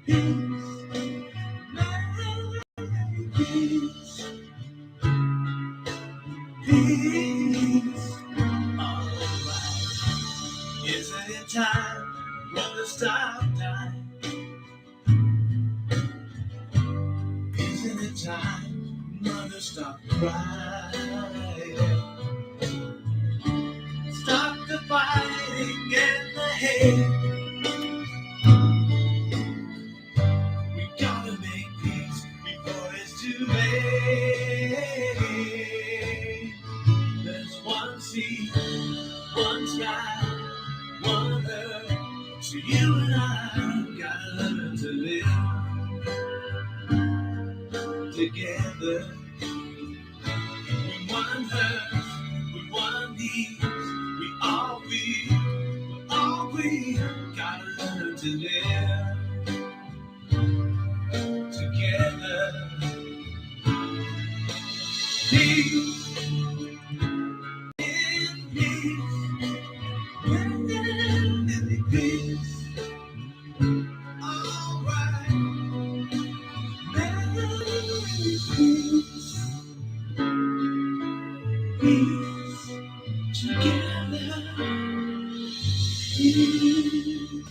Peace. Alright. Isn't it time for the stop time? Isn't it time, mother, stop crying? Stop the fighting and the hate. We gotta make peace before it's too late. There's one sea, one sky, one earth. So you and I gotta learn to live together. With one earth, with one need, we gotta learn to live together. Peace in peace, in peace. All right, peace, peace together. Peace.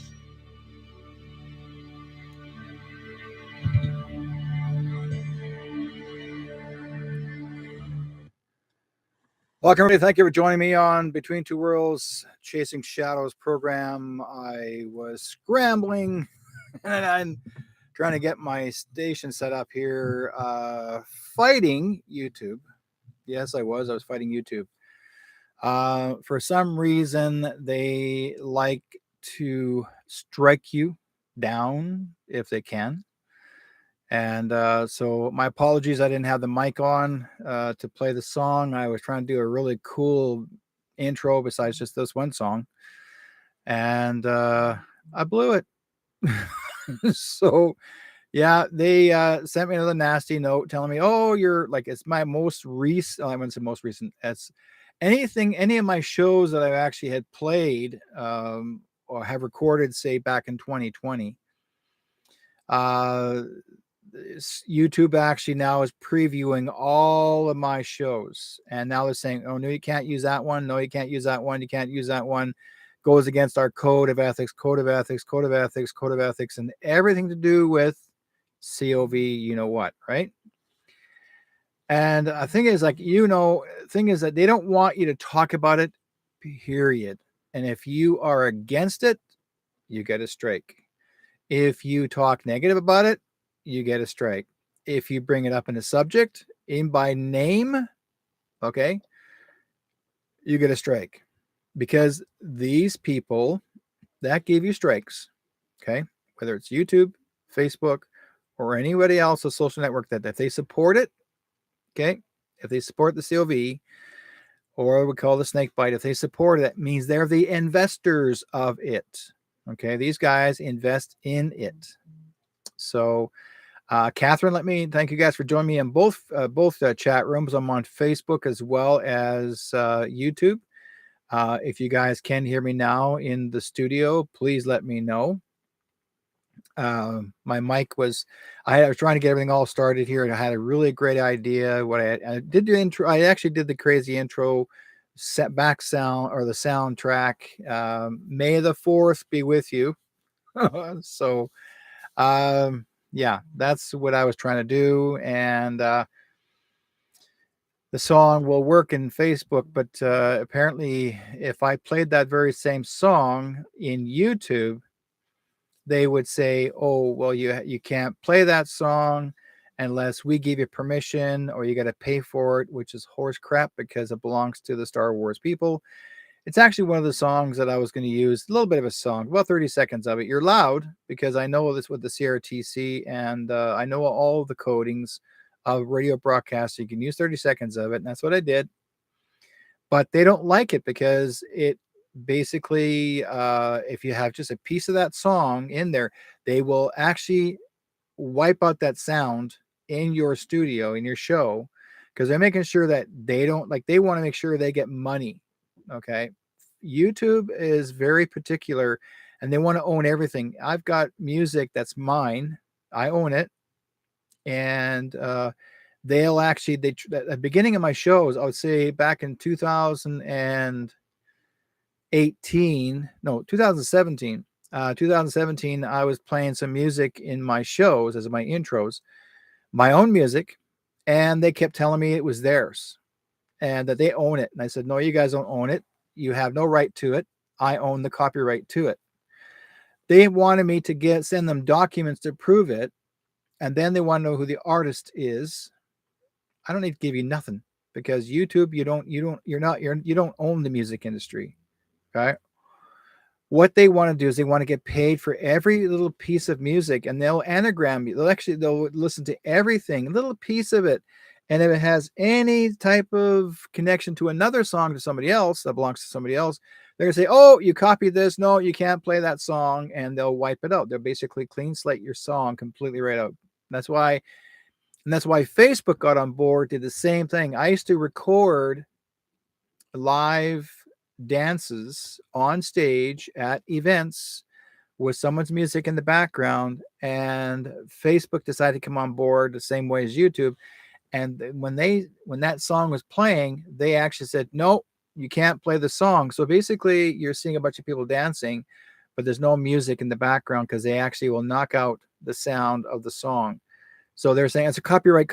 Welcome, everybody. Thank you for joining me on Between Two Worlds Chasing Shadows program. I was scrambling and I'm trying to get my station set up here, fighting YouTube. Yes, I was fighting YouTube. For some reason, they like to strike you down if they can. And so my apologies, I didn't have the mic on to play the song. I was trying to do a really cool intro besides just this one song. And I blew it. So, yeah, they sent me another nasty note telling me, oh, you're like, it's my most recent, I wouldn't say most recent, it's any of my shows that I've actually had played or have recorded, say, back in 2020. YouTube actually now is previewing all of my shows, and now they're saying, oh no, you can't use that one, no, you can't use that one, you can't use that one, goes against our code of ethics, and everything to do with COV, you know what, right? And the thing is, like, thing is that they don't want you to talk about it, period. And if you are against it, you get a strike. If you talk negative about it, you get a strike. If you bring it up in a subject, in by name, okay, you get a strike. Because these people that gave you strikes, okay, whether it's YouTube, Facebook, or anybody else, a social network, that if they support it, okay, if they support the COV, or we call the snake bite, if they support it, that means they're the investors of it. Okay, these guys invest in it. So, Catherine, let me thank you guys for joining me in both chat rooms. I'm on Facebook as well as YouTube. If you guys can hear me now in the studio, please let me know. My mic was, I was trying to get everything all started here, and I had a really great idea. What I did the intro, I actually did the crazy intro, set back sound, or the soundtrack. May the 4th be with you. So, yeah, that's what I was trying to do. And the song will work in Facebook, but apparently if I played that very same song in YouTube, they would say, oh, well, you can't play that song unless we give you permission, or you got to pay for it, which is horse crap because it belongs to the Star Wars people. It's actually one of the songs that I was going to use, a little bit of a song, about 30 seconds of it. You're loud because I know this with the CRTC, and I know all the codings of radio broadcasts. So you can use 30 seconds of it, and that's what I did. But they don't like it because it basically, if you have just a piece of that song in there, they will actually wipe out that sound in your studio, in your show, because they're making sure that they don't, like, they want to make sure they get money. Okay. YouTube is very particular and they want to own everything. I've got music that's mine. I own it. And they'll actually, at the beginning of my shows, I would say back in 2018, no, 2017, 2017, I was playing some music in my shows as my intros, my own music, and they kept telling me it was theirs and that they own it. And I said, no, you guys don't own it. You have no right to it. I own the copyright to it. They wanted me to send them documents to prove it, and then they want to know who the artist is. I don't need to give you nothing because YouTube, you don't own the music industry. Okay. What they want to do is they want to get paid for every little piece of music, and they'll anagram you. They'll listen to everything, a little piece of it. And if it has any type of connection to another song to somebody else that belongs to somebody else, they're going to say, oh, you copied this. No, you can't play that song. And they'll wipe it out. They'll basically clean slate your song completely right out. That's why Facebook got on board, did the same thing. I used to record live dances on stage at events with someone's music in the background, and Facebook decided to come on board the same way as YouTube. And when that song was playing, they actually said, no, you can't play the song. So basically you're seeing a bunch of people dancing, but there's no music in the background because they actually will knock out the sound of the song. So they're saying it's a copyright.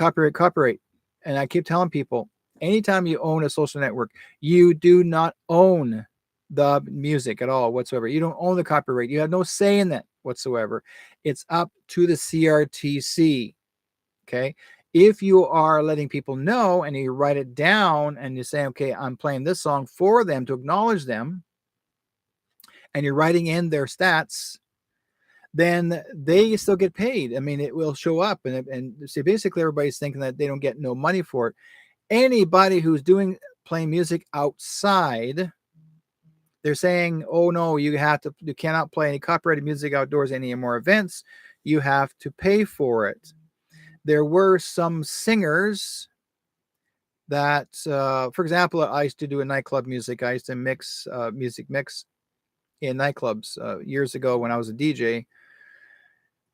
And I keep telling people, anytime you own a social network, you do not own the music at all whatsoever. You don't own the copyright. You have no say in that whatsoever. It's up to the CRTC. Okay. If you are letting people know and you write it down and you say, okay, I'm playing this song for them to acknowledge them, and you're writing in their stats, then they still get paid. I mean, it will show up, and see, basically everybody's thinking that they don't get no money for it. Anybody who's playing music outside, they're saying, oh no, you cannot play any copyrighted music outdoors, any more events. You have to pay for it. There were some singers that, for example, I used to do a nightclub music. I used to mix music mix in nightclubs years ago when I was a DJ.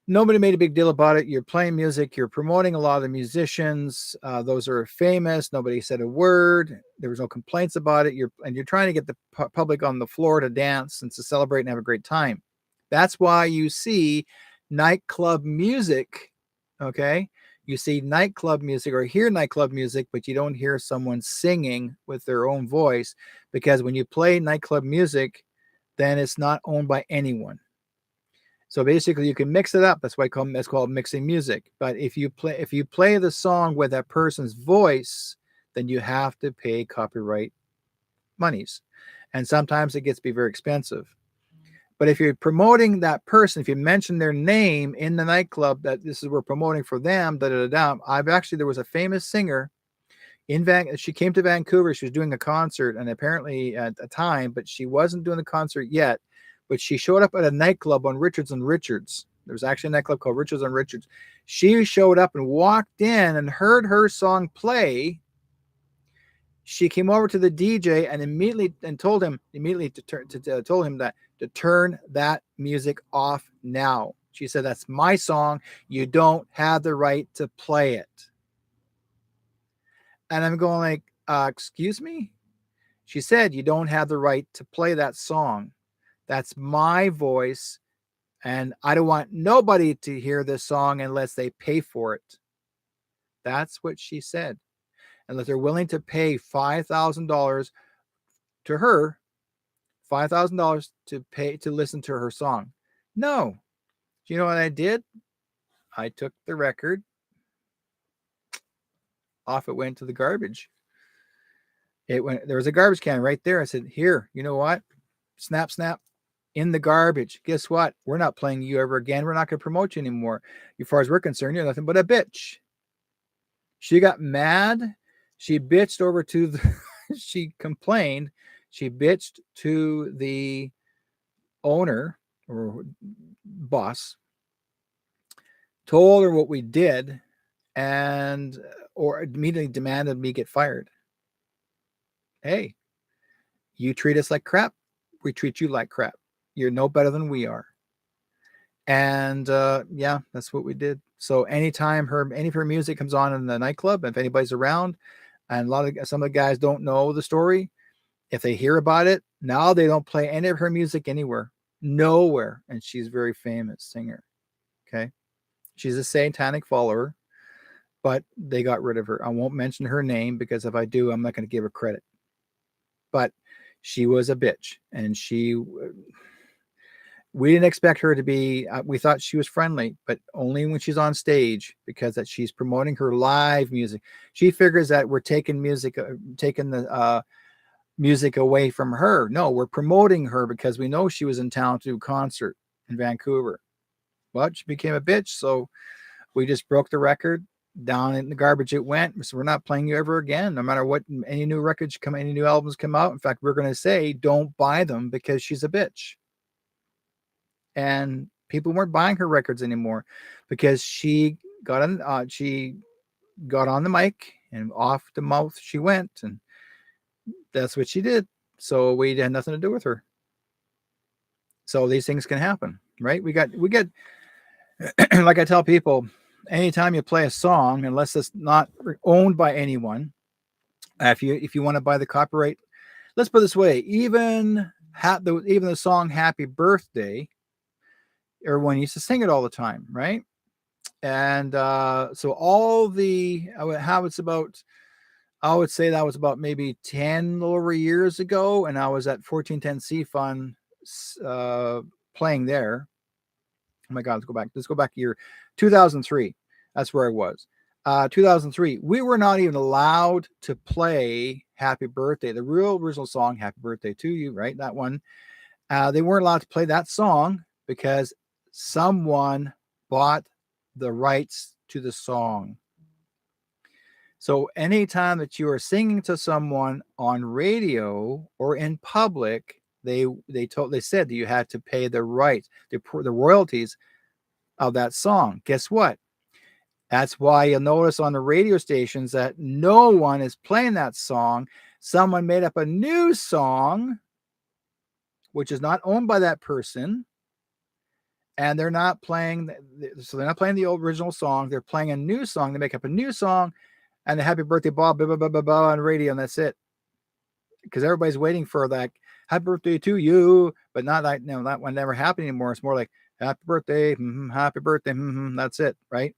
Nobody made a big deal about it. You're playing music. You're promoting a lot of the musicians. Those are famous. Nobody said a word. There was no complaints about it. You're trying to get the public on the floor to dance and to celebrate and have a great time. That's why you see nightclub music. Okay. You see nightclub music or hear nightclub music, but you don't hear someone singing with their own voice, because when you play nightclub music, then it's not owned by anyone. So basically you can mix it up. That's why it's called mixing music. But if you play the song with that person's voice, then you have to pay copyright monies. And sometimes it gets to be very expensive. But if you're promoting that person, if you mention their name in the nightclub, that this is we're promoting for them, there was a famous singer she came to Vancouver. She was doing a concert, and apparently at a time, but she wasn't doing the concert yet. But she showed up at a nightclub on Richards and Richards. There was actually a nightclub called Richards and Richards. She showed up and walked in and heard her song play. She came over to the DJ and immediately told him to turn that music off now. She said, that's my song. You don't have the right to play it. And I'm going like, excuse me? She said, you don't have the right to play that song. That's my voice, and I don't want nobody to hear this song unless they pay for it. That's what she said. Unless they're willing to pay $5,000 to her, $5,000 to listen to her song. No. Do you know what I did? I took the record. Off it went to the garbage. There was a garbage can right there. I said, here, you know what? Snap, snap. In the garbage. Guess what? We're not playing you ever again. We're not going to promote you anymore. As far as we're concerned, you're nothing but a bitch. She got mad. She bitched over to she complained. She bitched to the owner or boss, told her what we did, or immediately demanded me get fired. Hey, you treat us like crap. We treat you like crap. You're no better than we are. And yeah, that's what we did. So anytime any of her music comes on in the nightclub, if anybody's around, and some of the guys don't know the story, if they hear about it, now they don't play any of her music anywhere, nowhere. And she's a very famous singer. Okay, she's a satanic follower, but they got rid of her. I won't mention her name because if I do, I'm not going to give her credit. But she was a bitch, and we didn't expect her to be. We thought she was friendly, but only when she's on stage, because that she's promoting her live music. She figures that we're taking the music away from her. No, we're promoting her because we know she was in town to do a concert in Vancouver. But she became a bitch, so we just broke the record. Down in the garbage it went. So we're not playing you ever again, no matter what. Any new albums come out. In fact, we're going to say don't buy them because she's a bitch. And people weren't buying her records anymore because she got on the mic and off the mouth she went, and that's what she did. So we had nothing to do with her. So these things can happen, right? We get like I tell people, anytime you play a song, unless it's not owned by anyone, if you want to buy the copyright, let's put it this way, even the song Happy Birthday, everyone used to sing it all the time, right? And so I would say that was about maybe 10 over years ago, and I was at 1410 C Fun playing there. Oh my God, let's go back a year, 2003. That's where I was. 2003, we were not even allowed to play Happy Birthday, the real original song, Happy Birthday to You, right? That one. They weren't allowed to play that song because someone bought the rights to the song. So anytime that you are singing to someone on radio or in public, they said that you had to pay the rights, the royalties of that song. Guess what? That's why you'll notice on the radio stations that no one is playing that song. Someone made up a new song, which is not owned by that person, and they're not playing the original song. They're playing a new song. They make up a new song, and the Happy Birthday Bob blah, blah, blah, blah, blah, on radio, and that's it. Because everybody's waiting for that Happy Birthday to You, but not like, that one never happened anymore. It's more like Happy Birthday, Happy Birthday, that's it, right?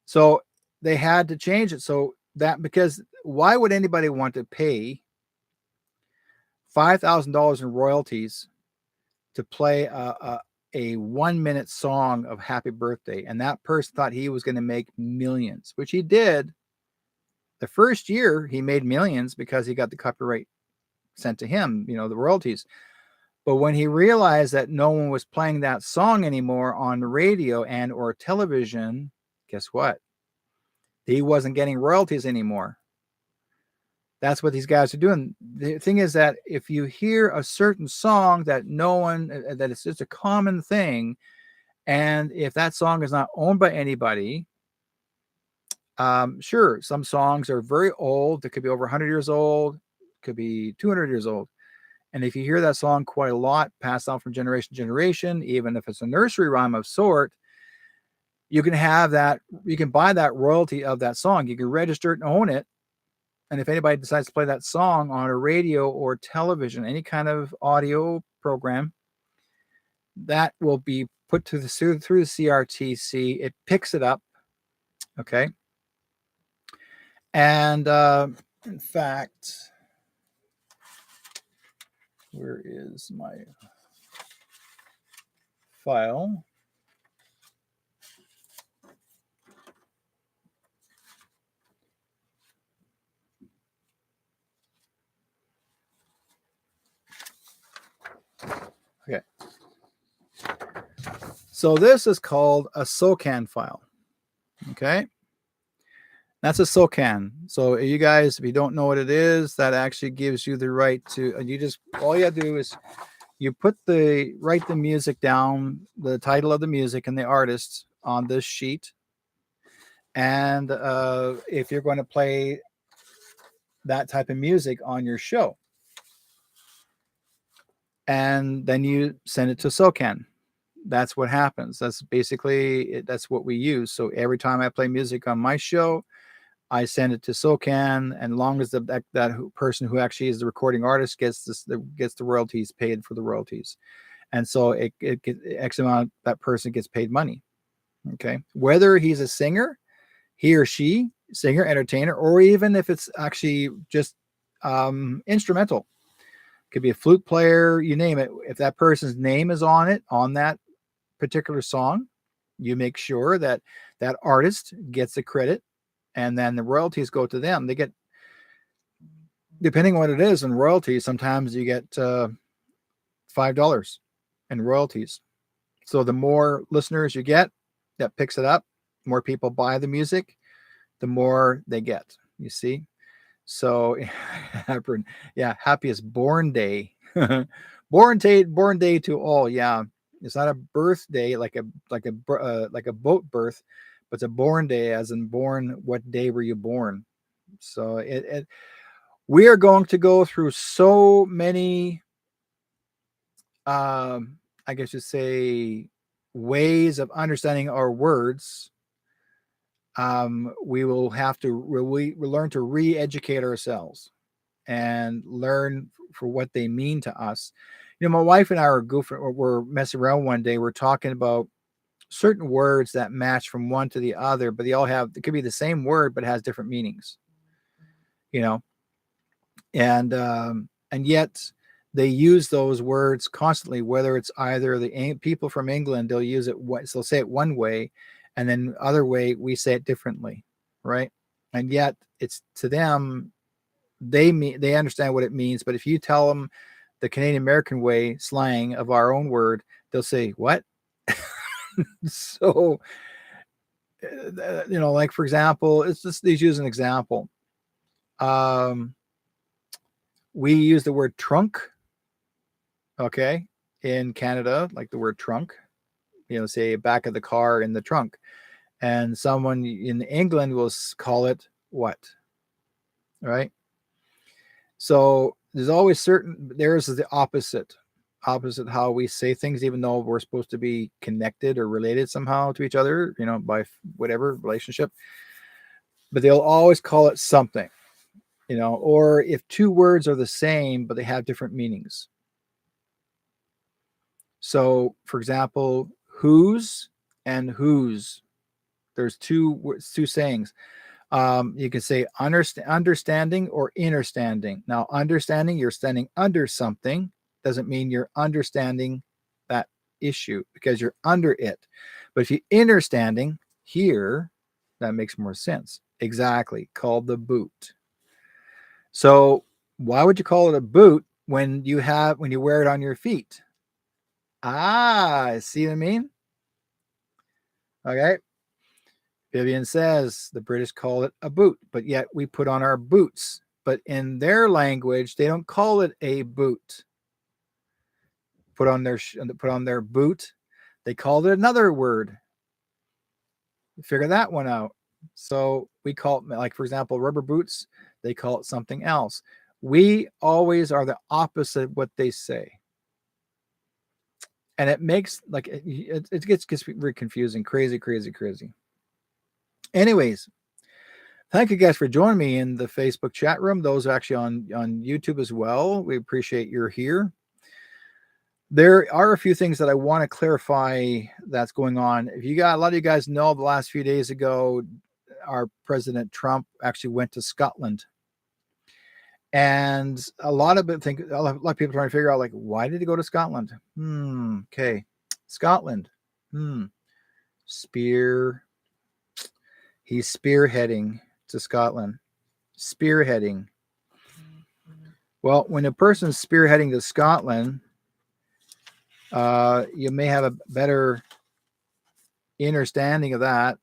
So they had to change it. So because why would anybody want to pay $5,000 in royalties to play a 1 minute song of Happy Birthday? And that person thought he was going to make millions, which he did. The first year he made millions because he got the copyright sent to him, the royalties. But when he realized that no one was playing that song anymore on the radio and or television, guess what? He wasn't getting royalties anymore. That's what these guys are doing. The thing is that if you hear a certain song that that it's just a common thing, and if that song is not owned by anybody, sure, some songs are very old. They could be over 100 years old, could be 200 years old. And if you hear that song quite a lot, passed down from generation to generation, even if it's a nursery rhyme of sort, you can buy that royalty of that song. You can register it and own it. And if anybody decides to play that song on a radio or television, any kind of audio program, that will be put through the CRTC. It picks it up. Okay. And in fact, where is my file? Okay. So this is called a SOCAN file. Okay. That's a SOCAN. So you guys, if you don't know what it is, that actually gives you the right to, all you have to do is you write the music down, the title of the music and the artist on this sheet. And if you're going to play that type of music on your show. and then you send it to SOCAN. That's what happens. That's basically it, that's what we use. So every time I play music on my show, I send it to SOCAN, and long as that person who actually is the recording artist gets gets the royalties, paid for the royalties, and so it X amount, that person gets paid money. Okay, whether he's a singer, he or she, singer, entertainer, or even if it's actually just instrumental, could be a flute player, you name it. If that person's name is on it, on that particular song, you make sure that that artist gets the credit, and then the royalties go to them. They get, depending on what it is in royalties, sometimes you get $5 in royalties. So the more listeners you get that picks it up, more people buy the music, the more they get. You see? So yeah, happiest born day. Born day to all. Yeah. It's not a birthday like a boat birth, but it's a born day, as in born, what day were you born? So we are going to go through so many I guess you say ways of understanding our words. We will have to we learn to re-educate ourselves and learn for what they mean to us. You know, my wife and I were goofing, we're messing around one day. We're talking about certain words that match from one to the other, but they all have, it could be the same word, but it has different meanings, you know, and yet they use those words constantly, whether it's either the people from England, they'll use it, so they'll say it one way, and then other way we say it differently, right? And yet it's to them, they understand what it means. But if you tell them the Canadian American way slang of our own word, they'll say what? So you know, like for example, it's just, these use an example. um we use the word trunk, okay, in Canada, like the word trunk, you know, say back of the car, in the trunk, and someone in England will call it what, right? So there's always certain, theirs is the opposite how we say things, even though we're supposed to be connected or related somehow to each other, you know, by whatever relationship, but they'll always call it something, you know. Or if two words are the same but they have different meanings. So for example, whose and whose, there's two sayings. You can say understanding or understanding. Now, understanding, you're standing under something, doesn't mean you're understanding that issue because you're under it. But if you understanding here, that makes more sense. Exactly, called the boot. So why would you call it a boot when you wear it on your feet? Ah, see what I mean? Okay. Vivian says the British call it a boot, but yet we put on our boots. But in their language, they don't call it a boot. Put on their boot. They called it another word. Figure that one out. So we call it, like for example, rubber boots. They call it something else. We always are the opposite of what they say, and it makes like it gets very confusing, crazy. Anyways, thank you guys for joining me in the Facebook chat room. Those are actually on YouTube as well. We appreciate you're here. There are a few things that I want to clarify that's going on. If you got, a lot of you guys know, the last few days ago, our President Trump actually went to Scotland. And a lot of people trying to figure out, like, why did he go to Scotland? Okay. Scotland. He's spearheading to Scotland. Spearheading. Well, when a person's spearheading to Scotland, you may have a better understanding of that.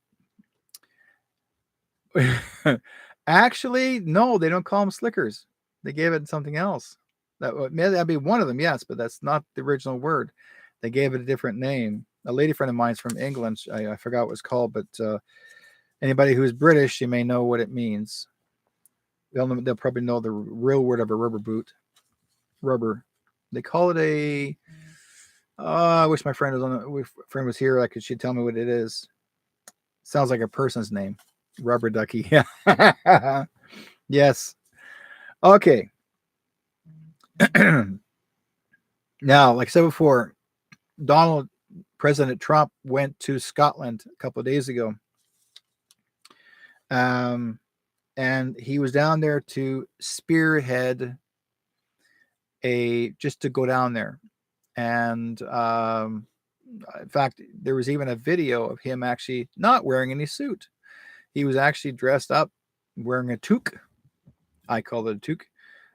Actually, no, they don't call them slickers. They gave it something else. That'd be one of them, yes, but that's not the original word. They gave it a different name. A lady friend of mine's from England. I forgot what it's called, but anybody who's British, you may know what it means. They'll probably know the real word of a rubber boot. Rubber, They call it a. I wish my friend was friend was here. Like she'd tell me what it is. Sounds like a person's name. Rubber ducky. Yeah. Yes. Okay. Now, like I said before, President Trump went to Scotland a couple of days ago. And he was down there to spearhead just to go down there. And in fact, there was even a video of him actually not wearing any suit. He was actually dressed up wearing a toque. I call it a toque.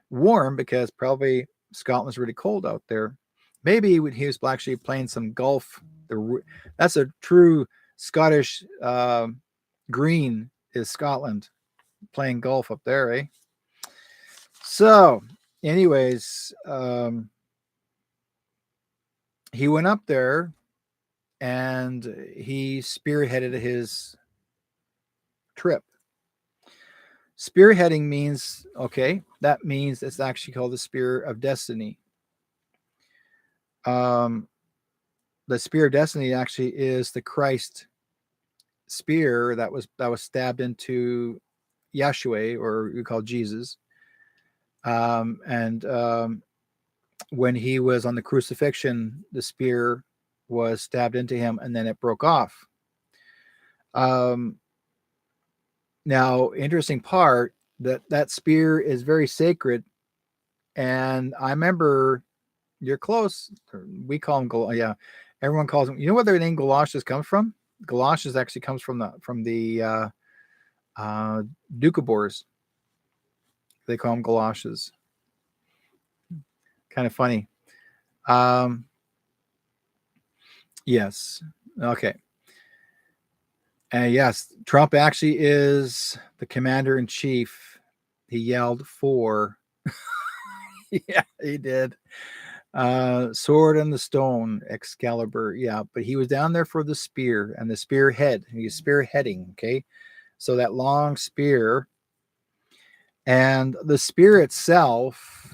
Warm because probably Scotland's really cold out there. Maybe he was actually playing some golf. That's a true Scottish green is Scotland, playing golf up there, eh? So, anyways, he went up there and he spearheaded his trip. Spearheading means, okay, that means it's actually called the Spear of Destiny. The Spear of Destiny actually is the Christ spear that was stabbed into Yeshua, or we call Jesus. And when he was on the crucifixion, the spear was stabbed into him and then it broke off. Now, interesting part that spear is very sacred. And I remember, you're close. We call them, yeah. Everyone calls them. You know where their name galoshes comes from? Galoshes actually comes from the Doukhobors. They call them galoshes. Kind of funny. Yes. Okay. And yes, Trump actually is the commander in chief. He yelled for. Yeah, he did. Sword and the stone, Excalibur. Yeah, but he was down there for the spear and the spearhead. He's spearheading. Okay. So that long spear and the spear itself.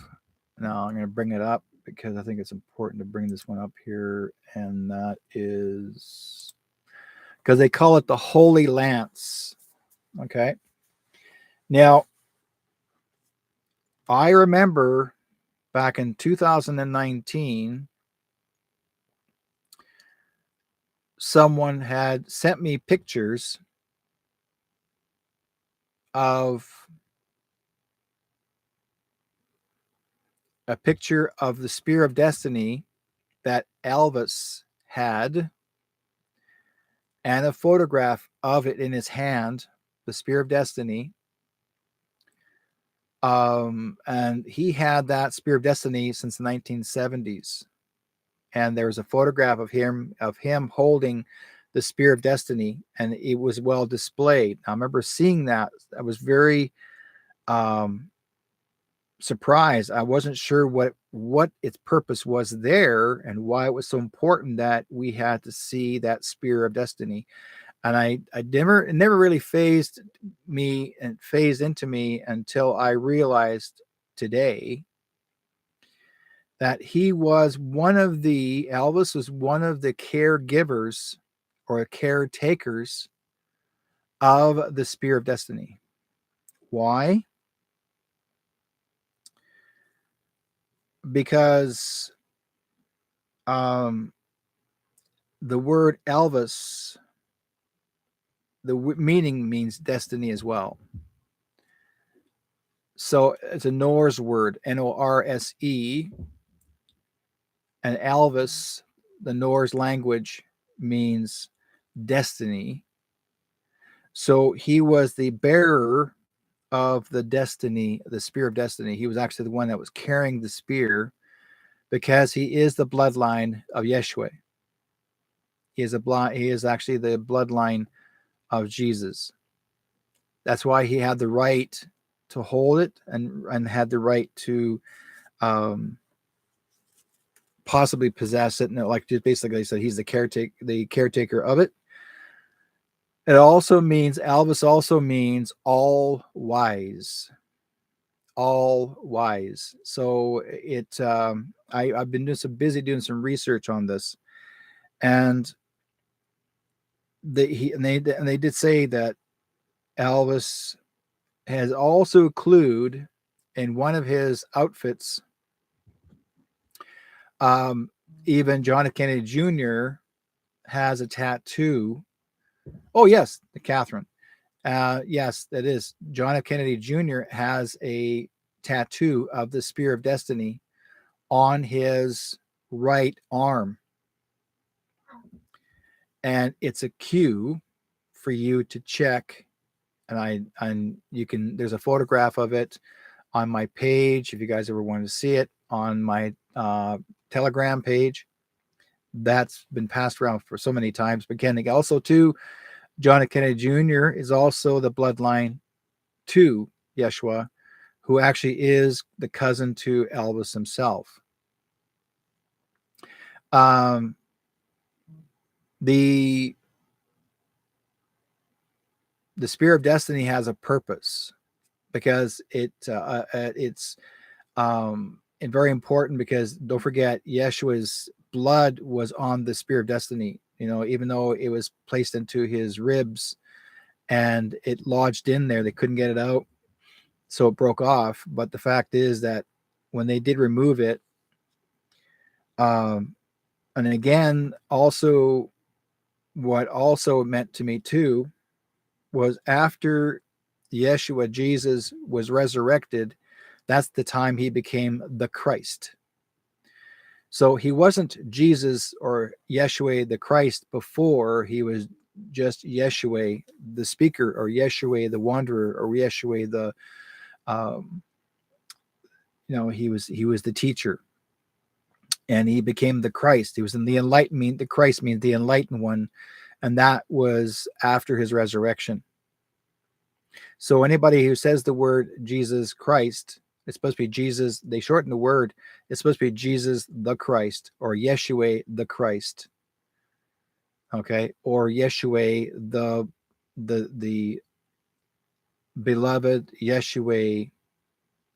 Now I'm going to bring it up because I think it's important to bring this one up here. And that is because they call it the Holy Lance. Okay. Now, I remember back in 2019, someone had sent me pictures of a picture of the Spear of Destiny that Elvis had and a photograph of it in his hand, the Spear of Destiny. And he had that Spear of Destiny since the 1970s. And there was a photograph of him holding the Spear of Destiny, and it was well displayed. I remember seeing that. I was very surprised. I wasn't sure what its purpose was there and why it was so important that we had to see that Spear of Destiny. And it never really phased into me until I realized today that Elvis was one of the caregivers or caretakers of the Spear of Destiny. Why? Because the word Elvis, the meaning means destiny as well. So it's a Norse word, Norse, and Elvis, the Norse language, means destiny. So he was the bearer of the destiny, the Spear of Destiny. He was actually the one that was carrying the spear because he is the bloodline of Yeshua. He is actually the bloodline of Jesus. That's why he had the right to hold it and had the right to possibly possess it. And like just basically said, he's the caretaker of it. It also means Elvis also means all wise. all wise. So I've been doing some research on this, and they did say that Elvis has also included in one of his outfits, um, even John F. Kennedy Jr. has a tattoo. Oh yes, the Catherine. Yes, that is. John F. Kennedy Jr. has a tattoo of the Spear of Destiny on his right arm. And it's a cue for you to check. And you can, there's a photograph of it on my page if you guys ever wanted to see it, on my Telegram page. That's been passed around for so many times. But again, also too, John F. Kennedy Jr. is also the bloodline to Yeshua, who actually is the cousin to Elvis himself. The Spear of Destiny has a purpose, because it's and very important, because don't forget, Yeshua's blood was on the Spear of Destiny. You know, even though it was placed into his ribs and it lodged in there, they couldn't get it out, so it broke off. But the fact is that when they did remove it, and again, also what also meant to me too was after Yeshua, Jesus, was resurrected, that's the time he became the Christ. So he wasn't Jesus or Yeshua the Christ before. He was just Yeshua the speaker, or Yeshua the wanderer, or Yeshua the he was the teacher, and he became the Christ. He was in the enlightenment. The Christ means the enlightened one, and that was after his resurrection. So anybody who says the word Jesus Christ, it's supposed to be Jesus. They shorten the word. It's supposed to be Jesus the Christ, or Yeshua the Christ. Okay, or Yeshua the beloved, Yeshua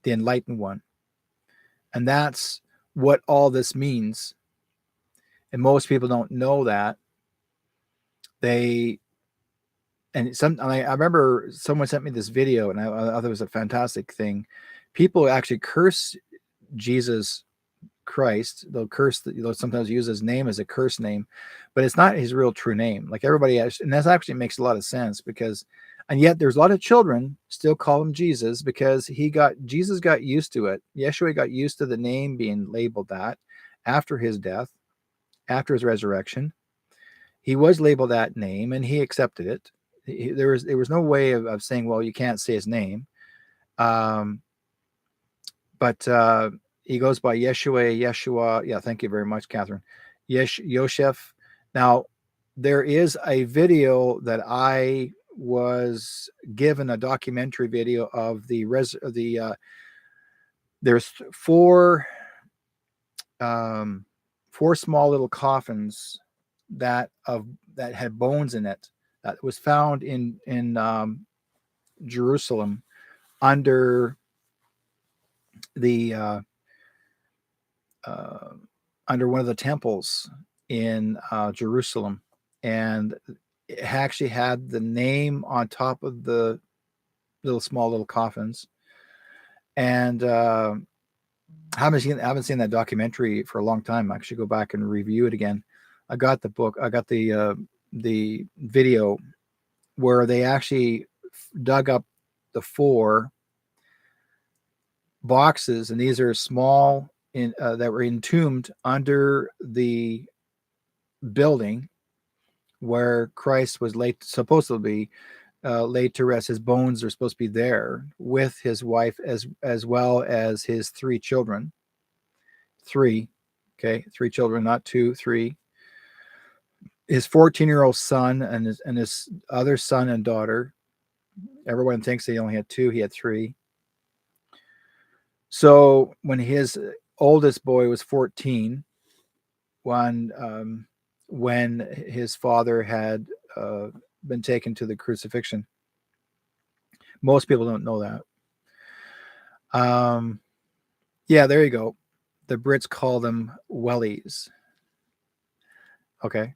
the enlightened one, and that's what all this means. And most people don't know that. I remember someone sent me this video, and I thought it was a fantastic thing. People actually curse Jesus Christ. They'll curse, they'll sometimes use his name as a curse name, but it's not his real true name. Like everybody has, and that actually makes a lot of sense, because, and yet there's a lot of children still call him Jesus, because Jesus got used to it. Yeshua got used to the name being labeled that after his death, after his resurrection. He was labeled that name, and he accepted it. There was no way of saying, well, you can't say his name. But he goes by Yeshua. Yeah, thank you very much, Catherine. Yoshef. Now, there is a video that I was given, a documentary video of there's four small little coffins that had bones in it, that was found in Jerusalem, under the under one of the temples in Jerusalem, and it actually had the name on top of the little coffins. And I haven't seen that documentary for a long time. I actually go back and review it again. I got the book. I got the video where they actually dug up the four boxes, and these are small that were entombed under the building where Christ was supposed to be laid to rest. His bones are supposed to be there with his wife, as well as his three children. Three children, not two, three. His 14-year-old son and his other son and daughter. Everyone thinks he only had two. He had three. So when his oldest boy was 14, when his father had been taken to the crucifixion. Most people don't know that. Um, yeah, there you go. The Brits call them wellies. Okay,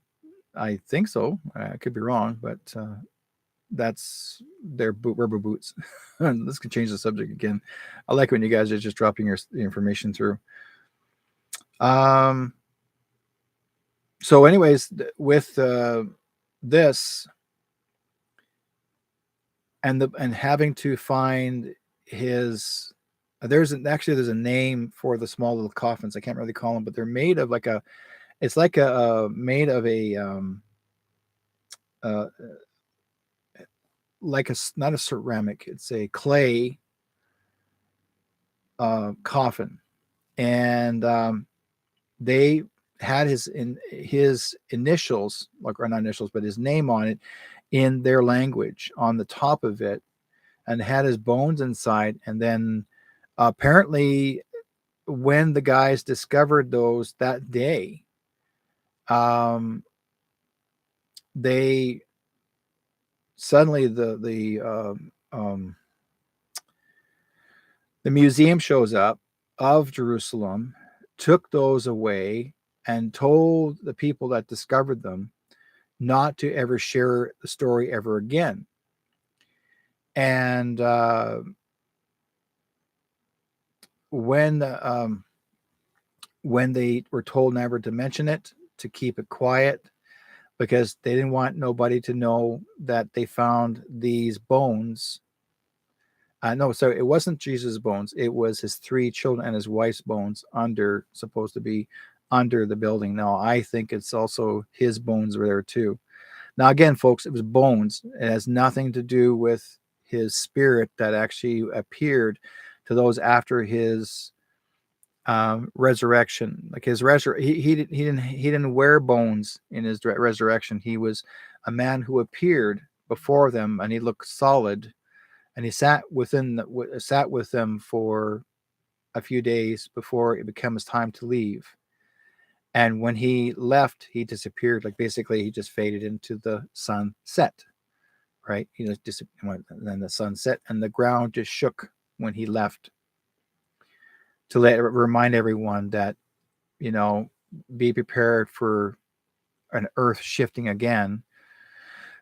I think so. I could be wrong, but that's their rubber boots. This could change the subject again. I like when you guys are just dropping your information through. Um, so, anyways, with this and having to find his there's a name for the small little coffins. I can't really call them, but they're made of like a it's like a made of a uh, like a not a ceramic, it's a clay coffin, and they had his initials, like, or not initials, but his name on it in their language on the top of it, and had his bones inside. And then apparently, when the guys discovered those that day, um, they suddenly the museum shows up of Jerusalem, took those away, and told the people that discovered them not to ever share the story ever again. And when um, when they were told never to mention it, to keep it quiet, because they didn't want nobody to know that they found these bones. No, sorry, it wasn't Jesus' bones. It was his three children and his wife's bones supposed to be under the building. Now, I think it's also his bones were there too. Now, again, folks, it was bones. It has nothing to do with his spirit that actually appeared to those after his resurrection. Like he didn't wear bones in his resurrection. He was a man who appeared before them, and he looked solid, and he sat with them for a few days before it became his time to leave. And when he left, he disappeared. Like, basically, he just faded into the sunset. Right? He just disappeared. And then the sun set, and the ground just shook when he left, to remind everyone that, you know, be prepared for an earth shifting again.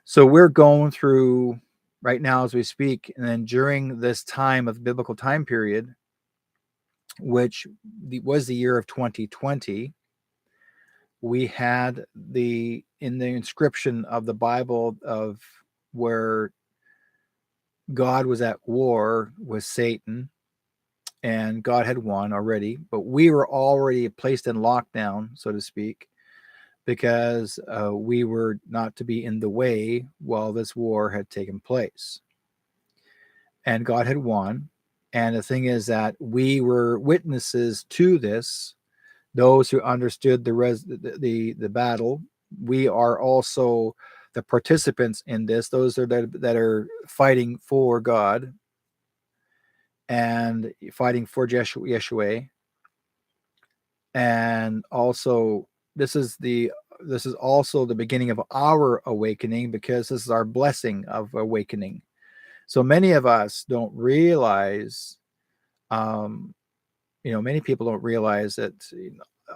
So we're going through right now as we speak, and then during this time of biblical time period, which was the year of 2020, we had in the inscription of the Bible of where God was at war with Satan, and God had won already, but we were already placed in lockdown, so to speak, because we were not to be in the way while this war had taken place. And God had won. And the thing is that we were witnesses to this, those who understood the battle. We are also the participants in this, those that are fighting for God and fighting for Yeshua. And also, this is also the beginning of our awakening, because this is our blessing of awakening. So many of us don't realize, um, many people don't realize that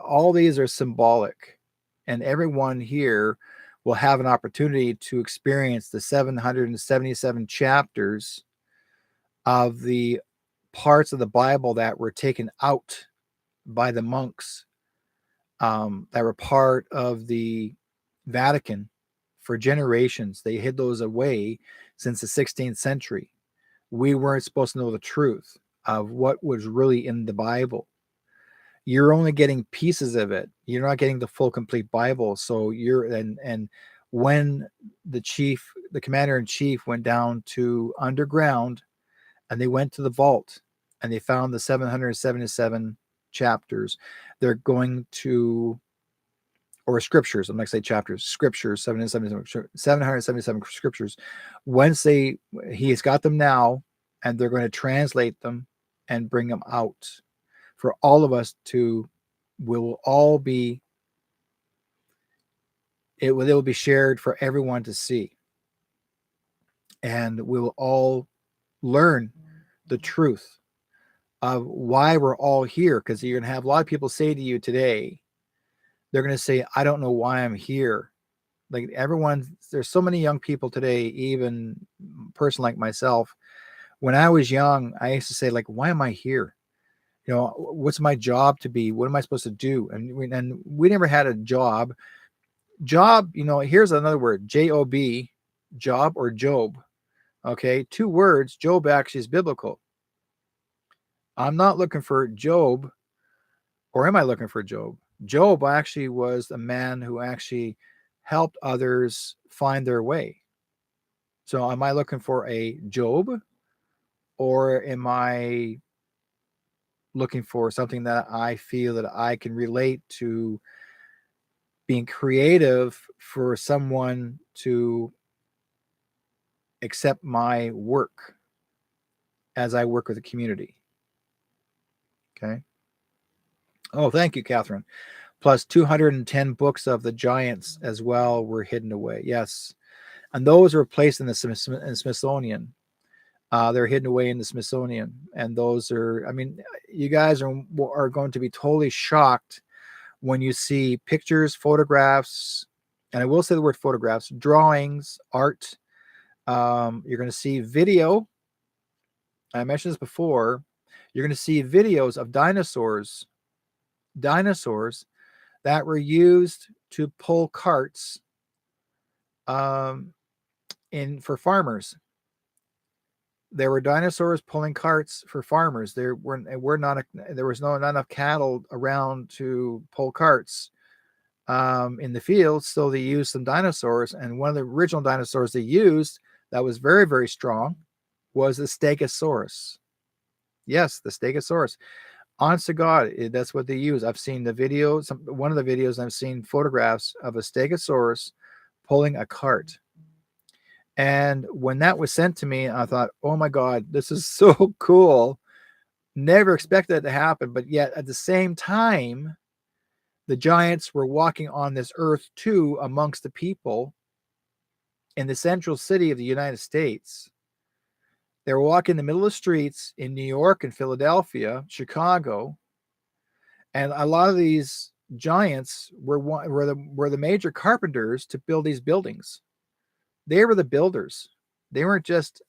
all these are symbolic, and everyone here will have an opportunity to experience the 777 chapters of the parts of the Bible that were taken out by the monks, that were part of the Vatican for generations. They hid those away since the 16th century. We weren't supposed to know the truth of what was really in the Bible. You're only getting pieces of it. You're not getting the full, complete Bible. So and when the commander in chief went down to underground, and they went to the vault, and they found the 777 chapters. They're going to, or scriptures, I'm not going to say chapters, scriptures, 777 scriptures. He has got them now, and they're going to translate them and bring them out for all of us to, will all be, it will be shared for everyone to see. And we will all learn the truth of why we're all here. Because you're going to have a lot of people say to you today, they're going to say, I don't know why I'm here. Like everyone, there's so many young people today, even a person like myself. When I was young, I used to say, like, why am I here? You know, what's my job to be? What am I supposed to do? And we never had a job. Job, you know, here's another word, J-O-B, job or Job. Okay, two words. Job actually is biblical. I'm not looking for Job, or am I looking for Job? Job actually was a man who actually helped others find their way. So am I looking for a Job, or am I looking for something that I feel that I can relate to, being creative for someone to accept my work as I work with the community? Okay. Oh, thank you, Catherine. Plus 210 books of the giants as well were hidden away. Yes. And those were placed in the Smithsonian. They're hidden away in the Smithsonian. And those are, I mean, you guys are going to be totally shocked when you see pictures, photographs, and I will say the word photographs, drawings, art. You're going to see video. I mentioned this before. You're going to see videos of dinosaurs that were used to pull carts um, in for farmers. There were dinosaurs pulling carts for farmers. There was not enough cattle around to pull carts in the fields, so they used some dinosaurs. And one of the original dinosaurs they used that was very, very strong was the Stegosaurus. Yes, the Stegosaurus. Honest to God, that's what they use. I've seen the video. One of the videos, I've seen photographs of a Stegosaurus pulling a cart. And when that was sent to me, I thought, oh my God, this is so cool. Never expected that to happen. But yet at the same time, the giants were walking on this earth too amongst the people in the central city of the United States. They were walking in the middle of the streets in New York and Philadelphia, Chicago. And a lot of these giants were the major carpenters to build these buildings. They were the builders. They weren't just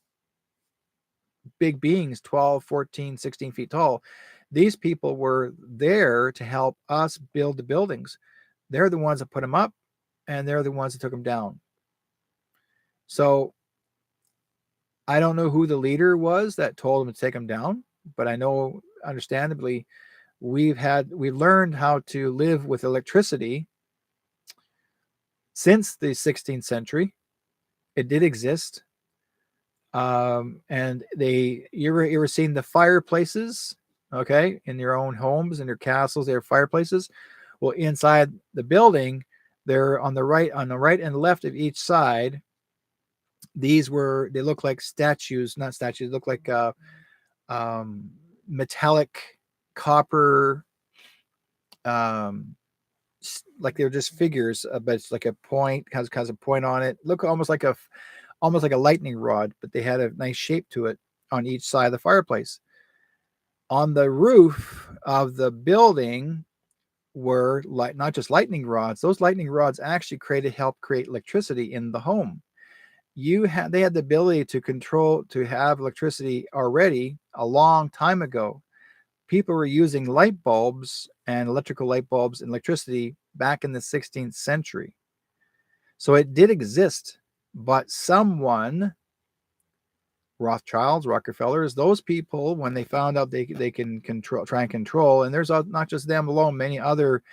big beings, 12, 14, 16 feet tall. These people were there to help us build the buildings. They're the ones that put them up, and they're the ones that took them down. So I don't know who the leader was that told them to take them down, but I know, understandably, we've learned how to live with electricity since the 16th century. It did exist. And you ever seen the fireplaces, okay, in your own homes and your castles? They have fireplaces. Well, inside the building, they're on the right and left of each side. They look like statues, not statues, look like metallic copper, like they're just figures, but it's like a point, has a point on it. Look almost like a lightning rod, but they had a nice shape to it on each side of the fireplace. On the roof of the building were not just lightning rods. Those lightning rods actually help create electricity in the home. They had the ability to have electricity already a long time ago. People were using light bulbs and electrical light bulbs and electricity back in the 16th century. So it did exist, but someone, Rothschilds, Rockefellers, those people, when they found out they can try and control, and there's not just them alone, many other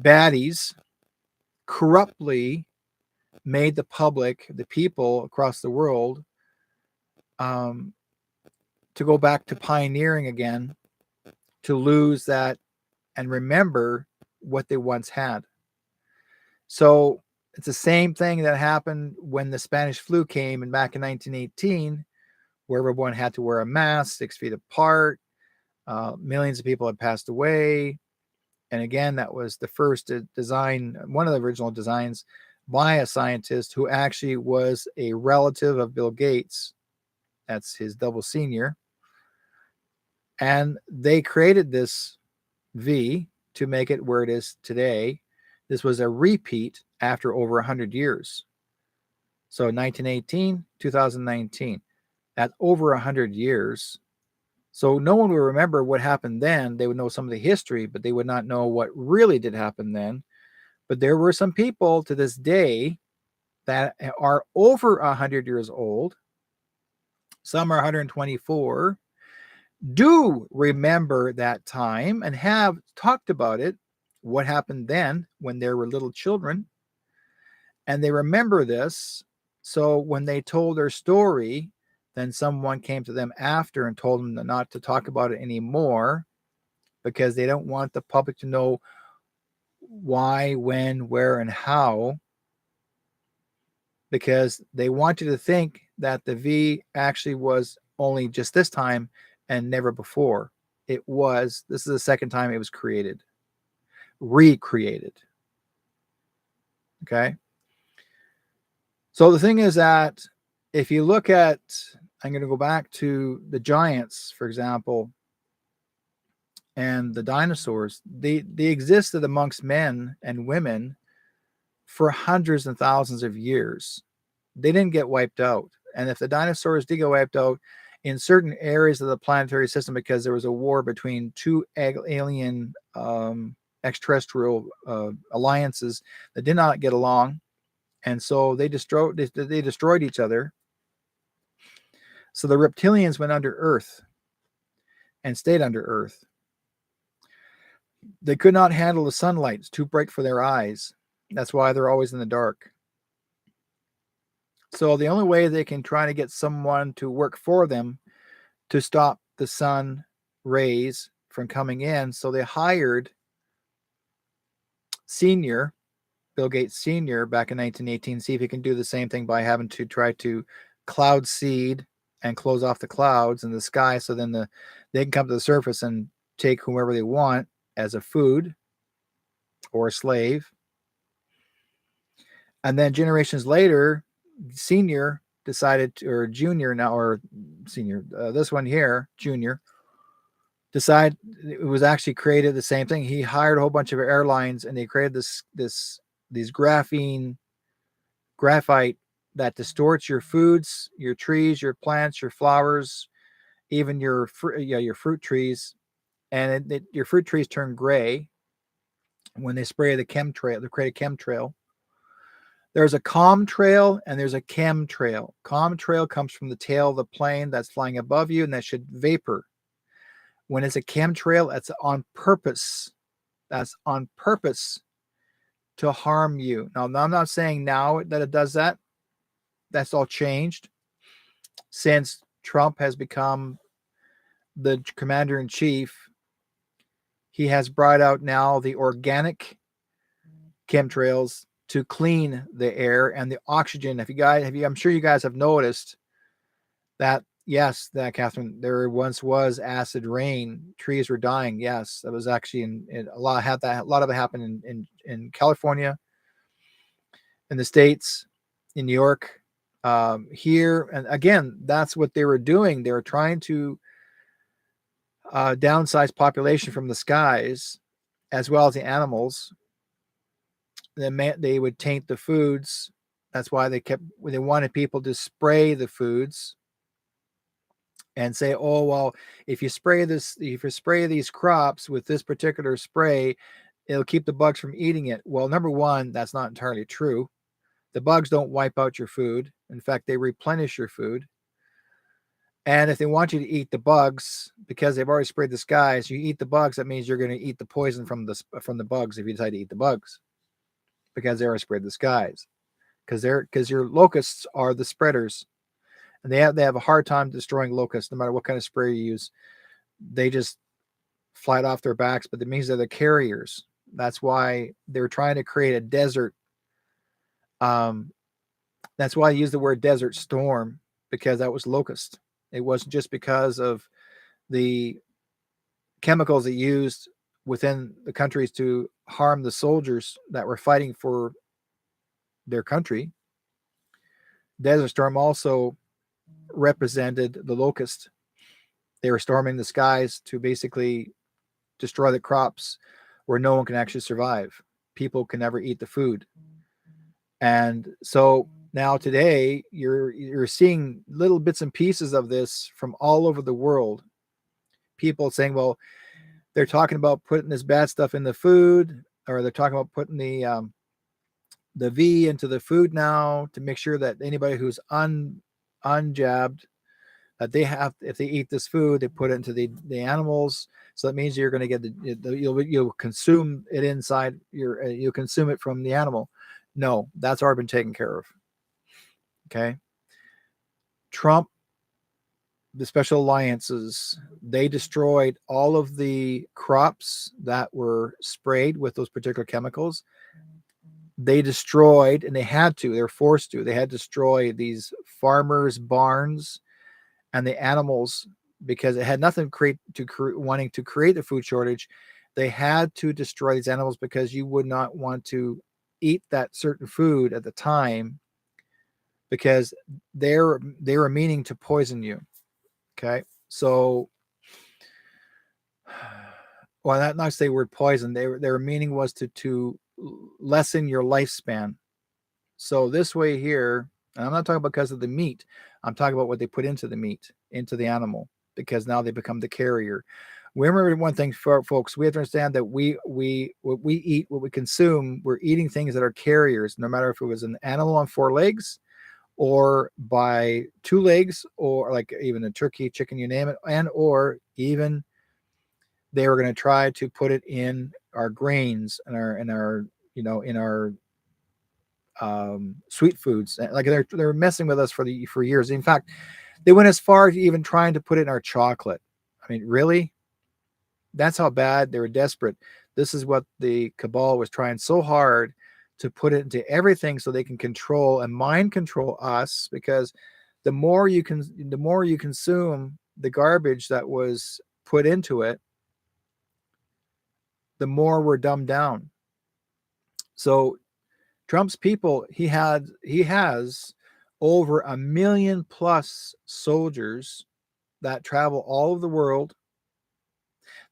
baddies corruptly made the public, the people across the world, to go back to pioneering again, to lose that and remember what they once had. So it's the same thing that happened when the Spanish flu came back in 1918, where everyone had to wear a mask 6 feet apart. Millions of people had passed away. And again, that was the first design, one of the original designs by a scientist who actually was a relative of Bill Gates. That's his double senior. And they created this V to make it where it is today. This was a repeat after over 100 years. So 1918, 2019, at over 100 years. So no one would remember what happened then. They would know some of the history, but they would not know what really did happen then. But there were some people to this day that are over 100 years old. Some are 124, do remember that time and have talked about it, what happened then when they were little children. And they remember this. So when they told their story, then someone came to them after and told them not to talk about it anymore because they don't want the public to know why, when, where, and how, because they want you to think that the V actually was only just this time and never before. This is the second time it was created, recreated. Okay. So the thing is that if you look at, I'm going to go back to the giants, for example, and the dinosaurs, they existed amongst men and women for hundreds and thousands of years. They didn't get wiped out. And if the dinosaurs did get wiped out in certain areas of the planetary system because there was a war between two alien extraterrestrial alliances that did not get along, and so they destroyed each other. So the reptilians went under Earth and stayed under Earth. They could not handle the sunlight. It's too bright for their eyes. That's why they're always in the dark. So the only way they can try to get someone to work for them to stop the sun rays from coming in, so they hired Bill Gates Sr. back in 1918, see if he can do the same thing by having to try to cloud seed and close off the clouds in the sky, so then they can come to the surface and take whomever they want as a food or a slave. And then generations later, Senior decided to, or Junior now, or Senior, this one here, Junior, decide it was actually created the same thing. He hired a whole bunch of airlines and they created these graphite that distorts your foods, your trees, your plants, your flowers, even your fruit trees, and your fruit trees turn gray when they spray the chemtrail. They create a chemtrail. There's a calm trail and there's a chemtrail. Calm trail comes from the tail of the plane that's flying above you, and that should vapor. When it's a chemtrail, that's on purpose. That's on purpose to harm you. Now, I'm not saying now that it does that. That's all changed since Trump has become the commander in chief. He has brought out now the organic chemtrails to clean the air and the oxygen. I'm sure you guys have noticed that. Yes, that Catherine, there once was acid rain. Trees were dying. Yes, that was actually in a lot of it happened in California, in the States, in New York, here. And again, that's what they were doing. They were trying to downsize population from the skies as well as the animals. They would taint the foods. That's why they wanted people to spray the foods and say, oh, well, if you spray these crops with this particular spray, it'll keep the bugs from eating it. Well, number one, that's not entirely true. The bugs don't wipe out your food. In fact, they replenish your food. And if they want you to eat the bugs because they've already sprayed the skies, you eat the bugs. That means you're going to eat the poison from the bugs if you decide to eat the bugs, because they already sprayed the skies. Because your locusts are the spreaders, and they have a hard time destroying locusts no matter what kind of spray you use. They just fly it off their backs, but that means they're the carriers. That's why they're trying to create a desert. That's why I use the word desert storm, because that was locust. It wasn't just because of the chemicals they used within the countries to harm the soldiers that were fighting for their country. Desert storm also represented the locust. They were storming the skies to basically destroy the crops where no one can actually survive. People can never eat the food. And so now today you're seeing little bits and pieces of this from all over the world. People saying, well, they're talking about putting this bad stuff in the food, or they're talking about putting the V into the food now to make sure that anybody who's unjabbed, that they have, if they eat this food, they put it into the animals. So that means you're going to get you'll consume it inside you'll consume it from the animal. No, that's already been taken care of. Okay. Trump, the special alliances, they destroyed all of the crops that were sprayed with those particular chemicals. They destroyed, and they were forced to, they had to destroy these farmers' barns and the animals, because it had nothing wanting to create a food shortage. They had to destroy these animals because you would not want to eat that certain food at the time, because they were meaning to poison you. Okay, so well, not to say word poison. Their meaning was to lessen your lifespan. So this way here, and I'm not talking about because of the meat. I'm talking about what they put into the meat, into the animal, because now they become the carrier. Remember one thing, folks, we have to understand that what we eat, what we consume, we're eating things that are carriers, no matter if it was an animal on 4 legs or by 2 legs, or like even a turkey, chicken, you name it, and or even they were going to try to put it in our grains and our in our sweet foods. Like they're messing with us for years. In fact, they went as far as even trying to put it in our chocolate. I mean, really? That's how bad they were desperate. This is what the cabal was trying so hard to put it into everything, so they can control and mind control us, because the more you consume the garbage that was put into it, the more we're dumbed down. So Trump's people, he has over 1 million plus soldiers that travel all over the world,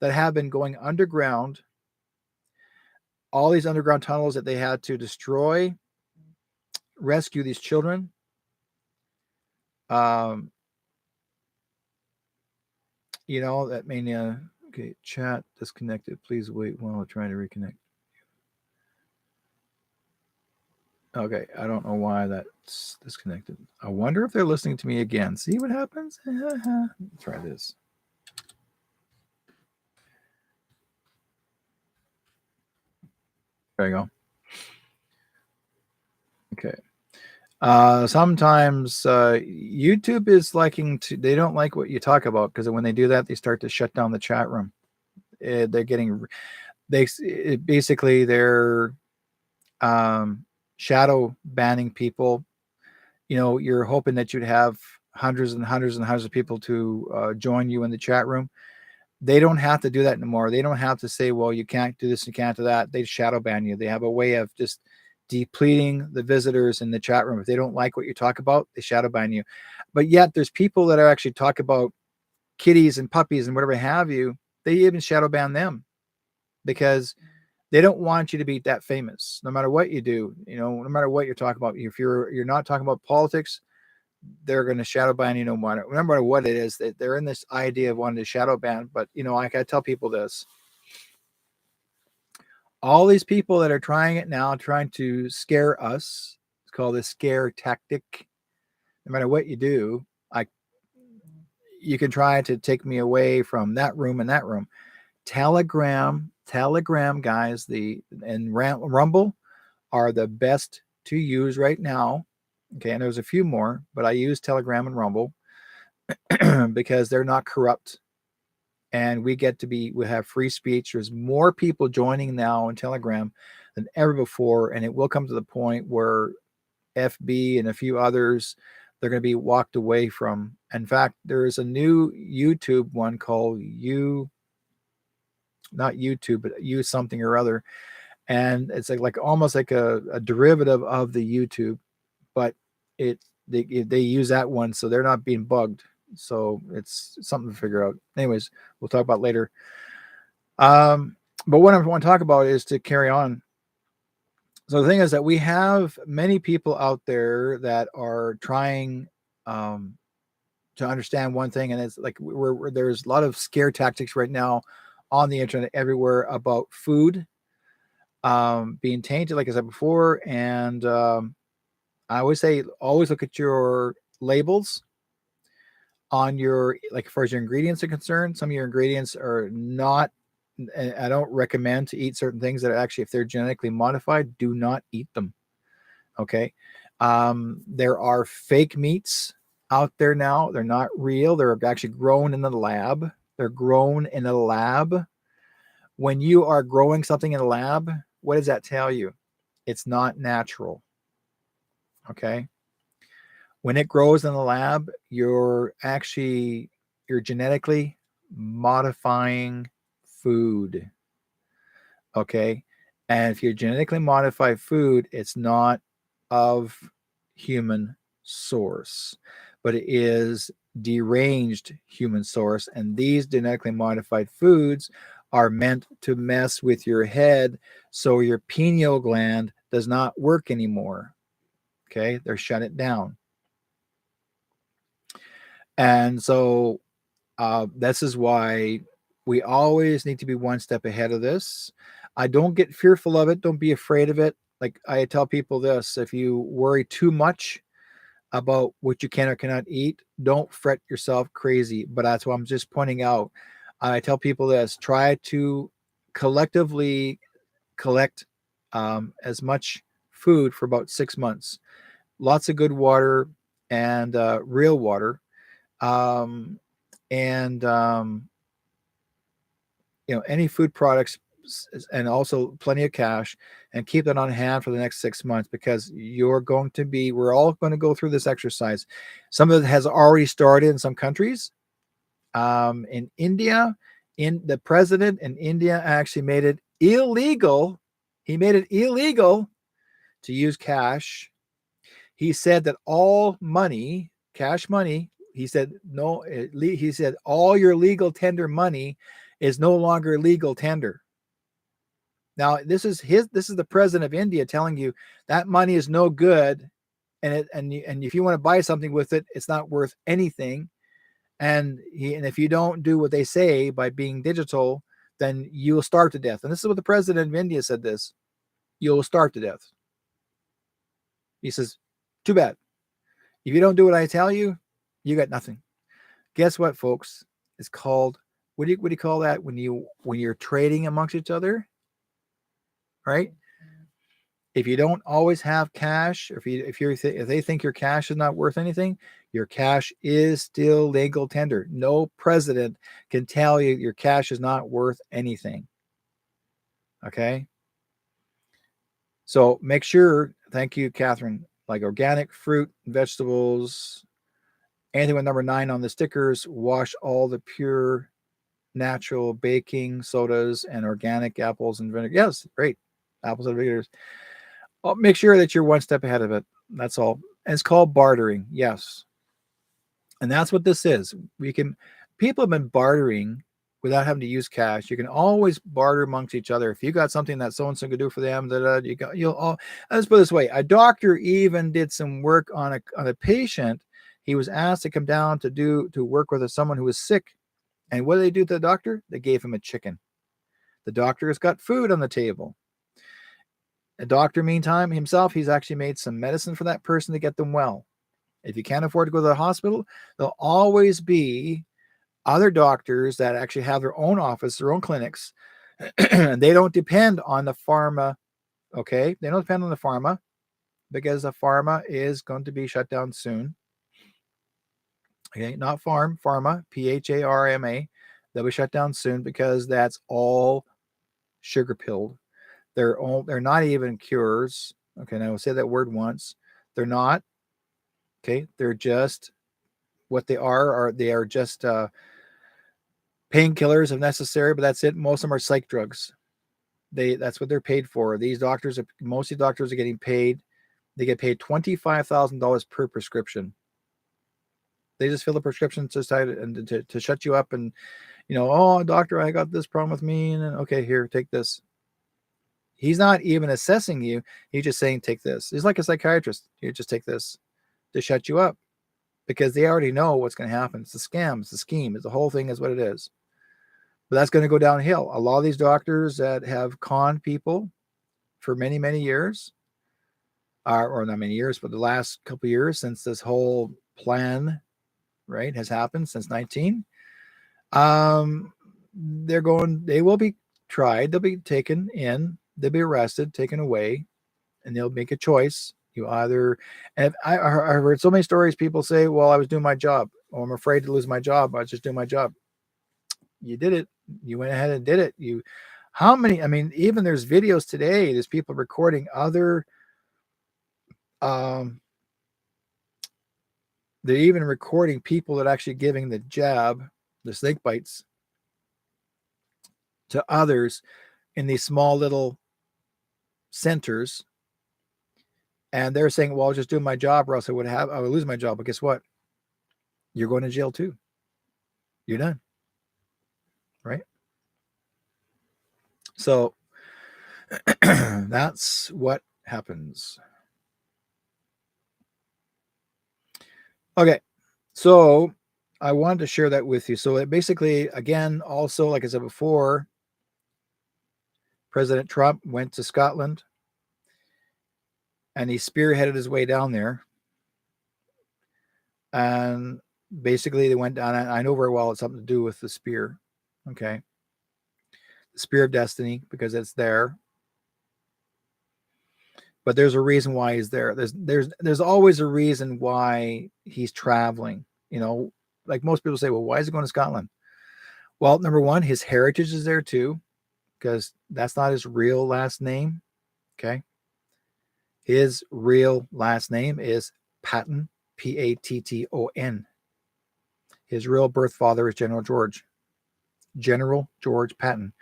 that have been going underground, all these underground tunnels that they had to destroy, rescue these children. Um, that mean, okay, chat disconnected. Please wait while I'm trying to reconnect. Okay, I don't know why that's disconnected. I wonder if they're listening to me again. See what happens? Try this. There you go. Okay. Sometimes YouTube is they don't like what you talk about, because when they do that, they start to shut down the chat room. Basically they're shadow banning people. You're hoping that you'd have hundreds and hundreds and hundreds of people to join you in the chat room. They don't have to do that anymore. They don't have to say, well, you can't do this, you can't do that. They shadow ban you. They have a way of just depleting the visitors in the chat room. If they don't like what you talk about, they shadow ban you. But yet there's people that are actually talk about kitties and puppies and whatever have you. They even shadow ban them, because they don't want you to be that famous, no matter what you do. No matter what you're talking about. If you're not talking about politics, they're going to shadow ban you no matter. Remember what it is. That they're in this idea of wanting to shadow ban. But I gotta tell people this. All these people that are trying it now, trying to scare us, it's called a scare tactic. No matter what you do, you can try to take me away from that room and that room. Telegram, guys, and Rumble are the best to use right now. Okay, and there's a few more, but I use Telegram and Rumble because they're not corrupt, and we have free speech. There's more people joining now in Telegram than ever before, and it will come to the point where FB and a few others, they're going to be walked away from. In fact, there is a new YouTube one called not YouTube, but You something or other, and it's like almost like a derivative of the YouTube, but they use that one, so they're not being bugged. So it's something to figure out. Anyways, we'll talk about later. But what I want to talk about is to carry on. So the thing is that we have many people out there that are trying to understand one thing, and it's like there's a lot of scare tactics right now on the internet everywhere about food being tainted, like I said before. And I always say, always look at your labels on your, like, as far as your ingredients are concerned. Some of your ingredients are not, and I don't recommend to eat certain things that are actually, if they're genetically modified, do not eat them. Okay. There are fake meats out there now. They're not real. They're actually grown in the lab. They're grown in a lab. When you are growing something in a lab, what does that tell you? It's not natural. Okay. When it grows in the lab, you're genetically modifying food. Okay. And if you genetically modify food, it's not of human source, but it is deranged human source. And these genetically modified foods are meant to mess with your head so your pineal gland does not work anymore. Okay. They're shut it down. And so this is why we always need to be one step ahead of this. I don't get fearful of it. Don't be afraid of it. Like I tell people this, if you worry too much about what you can or cannot eat, don't fret yourself crazy. But that's what I'm just pointing out. I tell people this, try to collectively collect as much food for about 6 months. Lots of good water and real water. And any food products, and also plenty of cash, and keep that on hand for the next 6 months, because we're all going to go through this exercise. Some of it has already started in some countries. In India, the president in India actually made it illegal. He made it illegal to use cash. He said that all money, cash money, he said no. He said all your legal tender money is no longer legal tender. Now this is the president of India telling you that money is no good, and if you want to buy something with it, it's not worth anything. And if you don't do what they say by being digital, then you'll starve to death. And this is what the president of India said. This, you'll starve to death. He says, too bad. If you don't do what I tell you, you got nothing. Guess what, folks? It's called, what do you call that when you're trading amongst each other, right? If you don't always have cash, if they think your cash is not worth anything, your cash is still legal tender. No president can tell you your cash is not worth anything. Okay. So make sure, thank you, Catherine, like organic fruit, vegetables, anything with number 9 on the stickers, wash all the pure natural baking sodas and organic apples and vinegar. Yes, great. Apples and vinegars. Make sure that you're one step ahead of it. That's all. And it's called bartering. Yes. And that's what this is. People have been bartering without having to use cash. You can always barter amongst each other. If you got something that so-and-so could do for them, let's put it this way. A doctor even did some work on a patient. He was asked to come down to work with someone who was sick. And what did they do to the doctor? They gave him a chicken. The doctor has got food on the table. A doctor, meantime, himself, he's actually made some medicine for that person to get them well. If you can't afford to go to the hospital, there'll always be other doctors that actually have their own office, their own clinics, and they don't depend on the pharma. Okay. They don't depend on the pharma, because the pharma is going to be shut down soon. Okay. Not pharma, PHARMA. They'll be shut down soon, because that's all sugar pilled. They're not even cures. Okay, now I'll say that word once. They're not. Okay, they're just what they are just painkillers if necessary, but that's it. Most of them are psych drugs. That's what they're paid for. Most of the doctors are getting paid. They get paid $25,000 per prescription. They just fill the prescription to to shut you up and, oh, doctor, I got this problem with me. And okay, here, take this. He's not even assessing you. He's just saying, take this. He's like a psychiatrist. You just take this to shut you up because they already know what's going to happen. It's a scam. It's a scheme. It's the whole thing is what it is. But that's going to go downhill. A lot of these doctors that have conned people for many, many years, or not many years, but the last couple of years since this whole plan, right, has happened since 19, they will be tried. They'll be taken in. They'll be arrested, taken away, and they'll make a choice. You either, and I've heard so many stories. People say, "Well, I was doing my job. Oh, I'm afraid to lose my job. I was just doing my job." You did it. You went ahead and did it. How many? I mean, even there's videos today. There's people recording other. They're even recording people that are actually giving the jab, the snake bites, to others in these small little centers, and they're saying, well, I'll just do my job or else I would lose my job. But guess what? You're going to jail too. You're done. Right? So that's what happens. Okay. So I wanted to share that with you. So it basically, again, also, like I said before, President Trump went to Scotland and he spearheaded his way down there. And basically they went down. I know very well it's something to do with the spear. Okay. The spear of destiny, because it's there. But there's a reason why he's there. There's always a reason why he's traveling. Like most people say, well, why is he going to Scotland? Well, number one, his heritage is there too, because that's not his real last name. Okay. His real last name is Patton, Patton. His real birth father is General George Patton,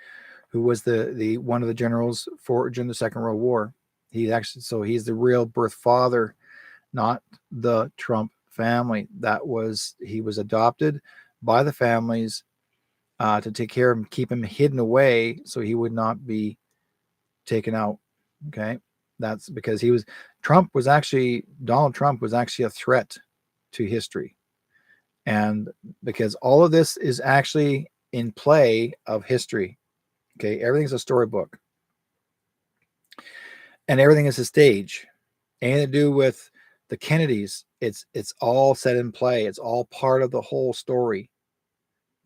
who was the one of the generals during the Second World War. He's the real birth father, not the Trump family. He was adopted by the families to take care of him, keep him hidden away so he would not be taken out. Okay. That's because Donald Trump was actually a threat to history. And because all of this is actually in play of history. Okay. Everything's a storybook. And everything is a stage. Anything to do with the Kennedys, it's all set in play. It's all part of the whole story.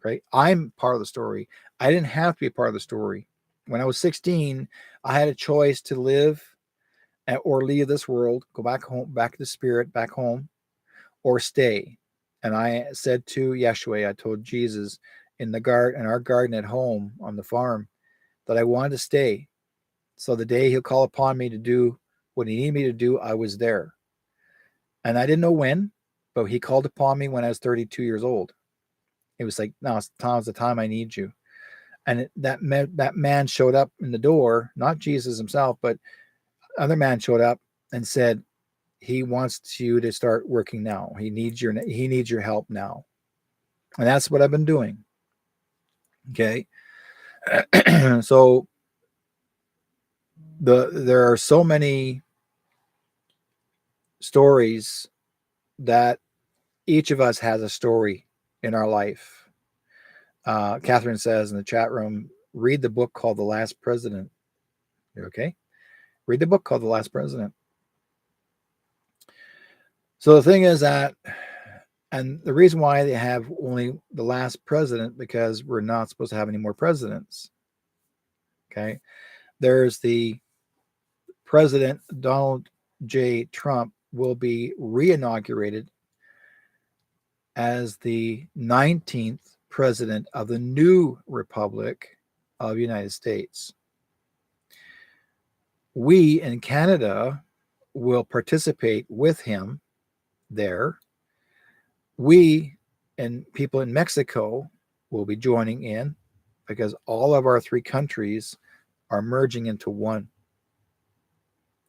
Right? I'm part of the story. I didn't have to be a part of the story. When I was 16, I had a choice to live or leave this world, go back home, back to the spirit, back home, or stay. And I said to Yeshua, I told Jesus in our garden at home on the farm, that I wanted to stay. So the day he'll call upon me to do what he needed me to do, I was there. And I didn't know when, but he called upon me when I was 32 years old. It was like, no, now's the time I need you. And that man showed up in the door, not Jesus himself, but other man showed up and said, he wants you to start working now. He needs your help now. And that's what I've been doing. Okay. So there are so many stories that each of us has a story in our life. Catherine says in the chat room, read the book called The Last President. Okay. Read the book called The Last President. So the thing is that, and the reason why they have only the last president, because we're not supposed to have any more presidents. Okay. There's the President Donald J. Trump will be reinaugurated as the 19th president of the new Republic of the United States. We in Canada will participate with him there. We and people in Mexico will be joining in, because all of our three countries are merging into one.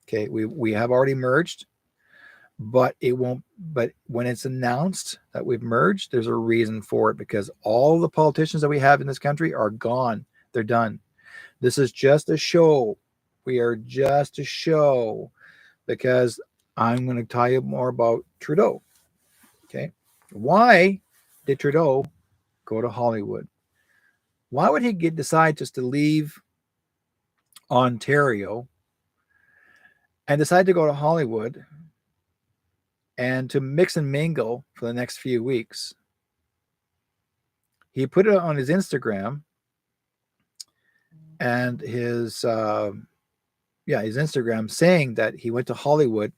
Okay, we have already merged, but it won't. But when it's announced that we've merged, there's a reason for it, because all the politicians that we have in this country are gone. They're done. This is just a show. We are just a show, because I'm going to tell you more about Trudeau. Okay. Why did Trudeau go to Hollywood? Why would he decide just to leave Ontario and decide to go to Hollywood and to mix and mingle for the next few weeks? He put it on his Instagram and his Instagram, saying that he went to Hollywood,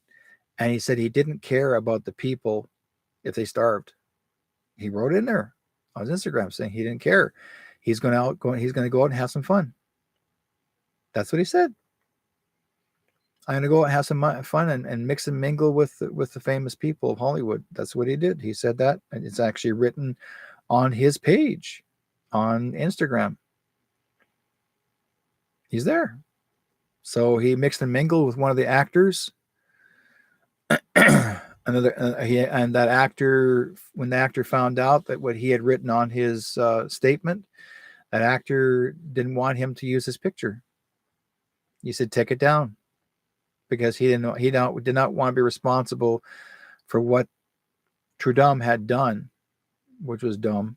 and he said he didn't care about the people if they starved. He wrote in there on his Instagram saying he didn't care. He's going to go out and have some fun. That's what he said. I'm going to go out and have some fun and mix and mingle with the famous people of Hollywood. That's what he did. He said that, and it's actually written on his page on Instagram. He's there. So he mixed and mingled with one of the actors. And that actor, when the actor found out that what he had written on his statement, that actor didn't want him to use his picture. He said, take it down, because he did not want to be responsible for what Trudeau had done, which was dumb.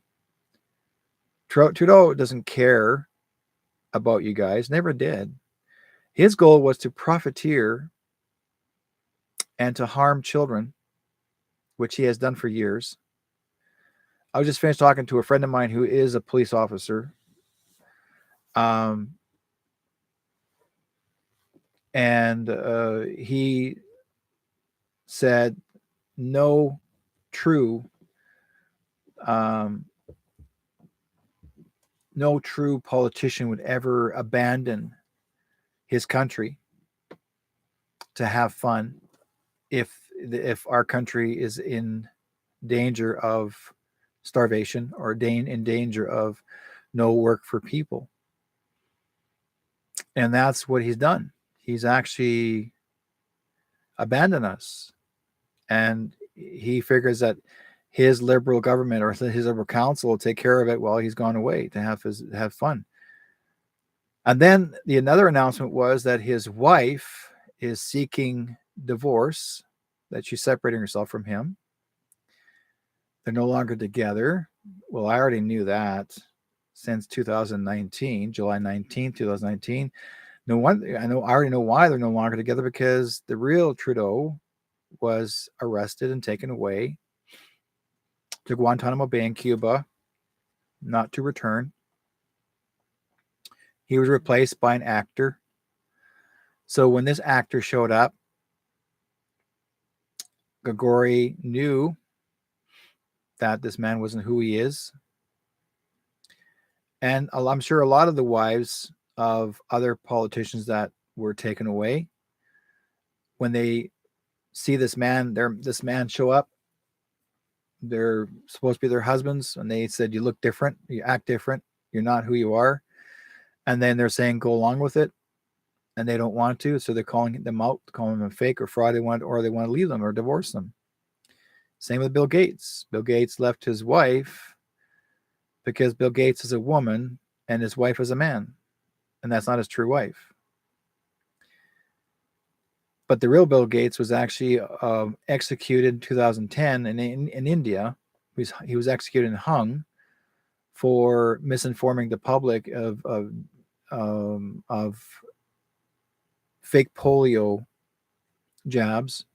Trudeau doesn't care about you guys, never did. His goal was to profiteer and to harm children, which he has done for years. I was just finished talking to a friend of mine who is a police officer. And he said no true politician would ever abandon his country to have fun if our country is in danger of starvation or in danger of no work for people. And that's what he's done. He's actually abandoned us. And he figures that his Liberal government or his Liberal council will take care of it while he's gone away to have fun. And then another announcement was that his wife is seeking divorce, that she's separating herself from him. They're no longer together. Well, I already knew that since 2019, July 19th, 2019. No one, I already know why they're no longer together, because the real Trudeau was arrested and taken away to Guantanamo Bay in Cuba, not to return. He was replaced by an actor. So when this actor showed up, Gagori knew that this man wasn't who he is. And I'm sure a lot of the wives of other politicians that were taken away, when they see this man show up, they're supposed to be their husbands, and they said, you look different, you act different, you're not who you are. And then they're saying, go along with it. And they don't want to. So they're calling them out, calling them fake or fraud. They want to leave them or divorce them. Same with Bill Gates. Bill Gates left his wife because Bill Gates is a woman and his wife is a man. And that's not his true wife. But the real Bill Gates was actually executed in 2010 in India. He was executed and hung for misinforming the public of fake polio jabs.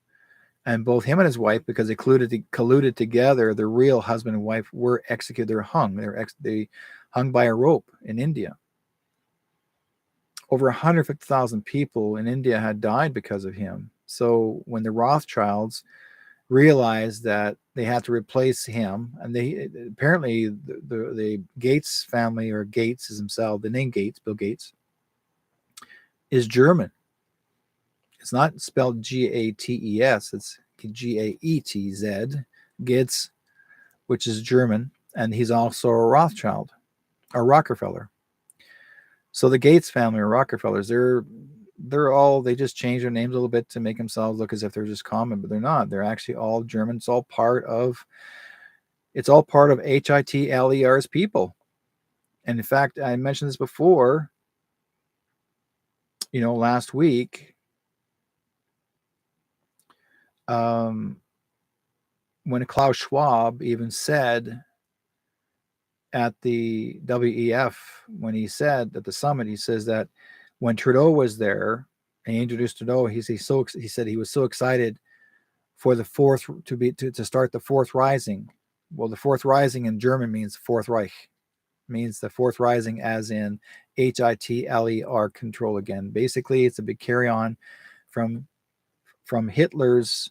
And both him and his wife, because they colluded together, the real husband and wife were executed. They're hung. They hung by a rope in India. Over 150,000 people in India had died because of him. So when the Rothschilds realized that they had to replace him, and they apparently the Gates family, or Gates is himself, the name Gates, Bill Gates, is German. It's not spelled Gates, it's Gaetz, Gates, which is German, and he's also a Rothschild, a Rockefeller. So the Gates family are Rockefellers. they just change their names a little bit to make themselves look as if they're just common, but they're not. They're actually all German. It's all part of HITLER's people. And in fact, I mentioned this before, last week, when Klaus Schwab even said at the WEF, when he said at the summit, he says that when Trudeau was there and he introduced Trudeau, he said he was so excited for the fourth to start the fourth rising. Well, the fourth rising in German means Fourth Reich, means the fourth rising as in HITLER control again. Basically, it's a big carry on from Hitler's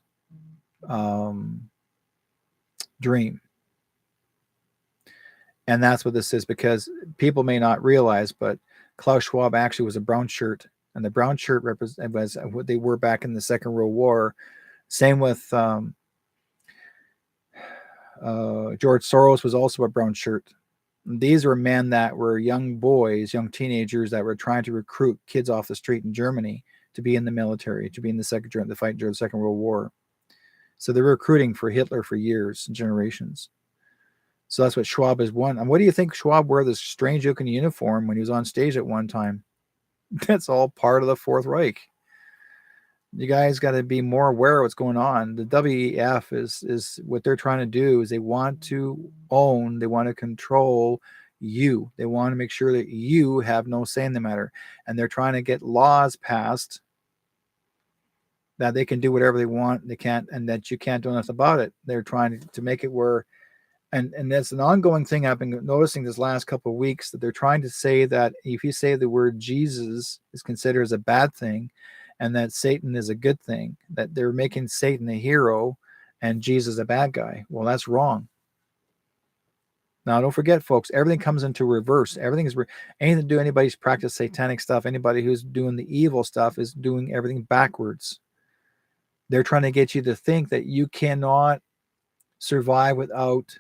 dream. And that's what this is, because people may not realize, but Klaus Schwab actually was a brown shirt, and the brown shirt was what they were back in the Second World War. Same with George Soros was also a brown shirt. These were men that were young boys, young teenagers that were trying to recruit kids off the street in Germany to be in the military, to be in the fight during the Second World War. So they were recruiting for Hitler for years and generations. So that's what Schwab is one. And what do you think Schwab wore this strange looking uniform when he was on stage at one time? That's all part of the Fourth Reich. You guys got to be more aware of what's going on. The WEF is what they're trying to do is they want to own, they want to control you. They want to make sure that you have no say in the matter. And they're trying to get laws passed that they can do whatever they want. They can't, and that you can't do nothing about it. They're trying to make it where, and that's an ongoing thing I've been noticing this last couple of weeks, that they're trying to say that if you say the word Jesus is considered as a bad thing, and that Satan is a good thing, that they're making Satan a hero and Jesus a bad guy. Well, that's wrong. Now, don't forget, folks, everything comes into reverse. Everything is anything to do anybody's practice satanic stuff. Anybody who's doing the evil stuff is doing everything backwards. They're trying to get you to think that you cannot survive without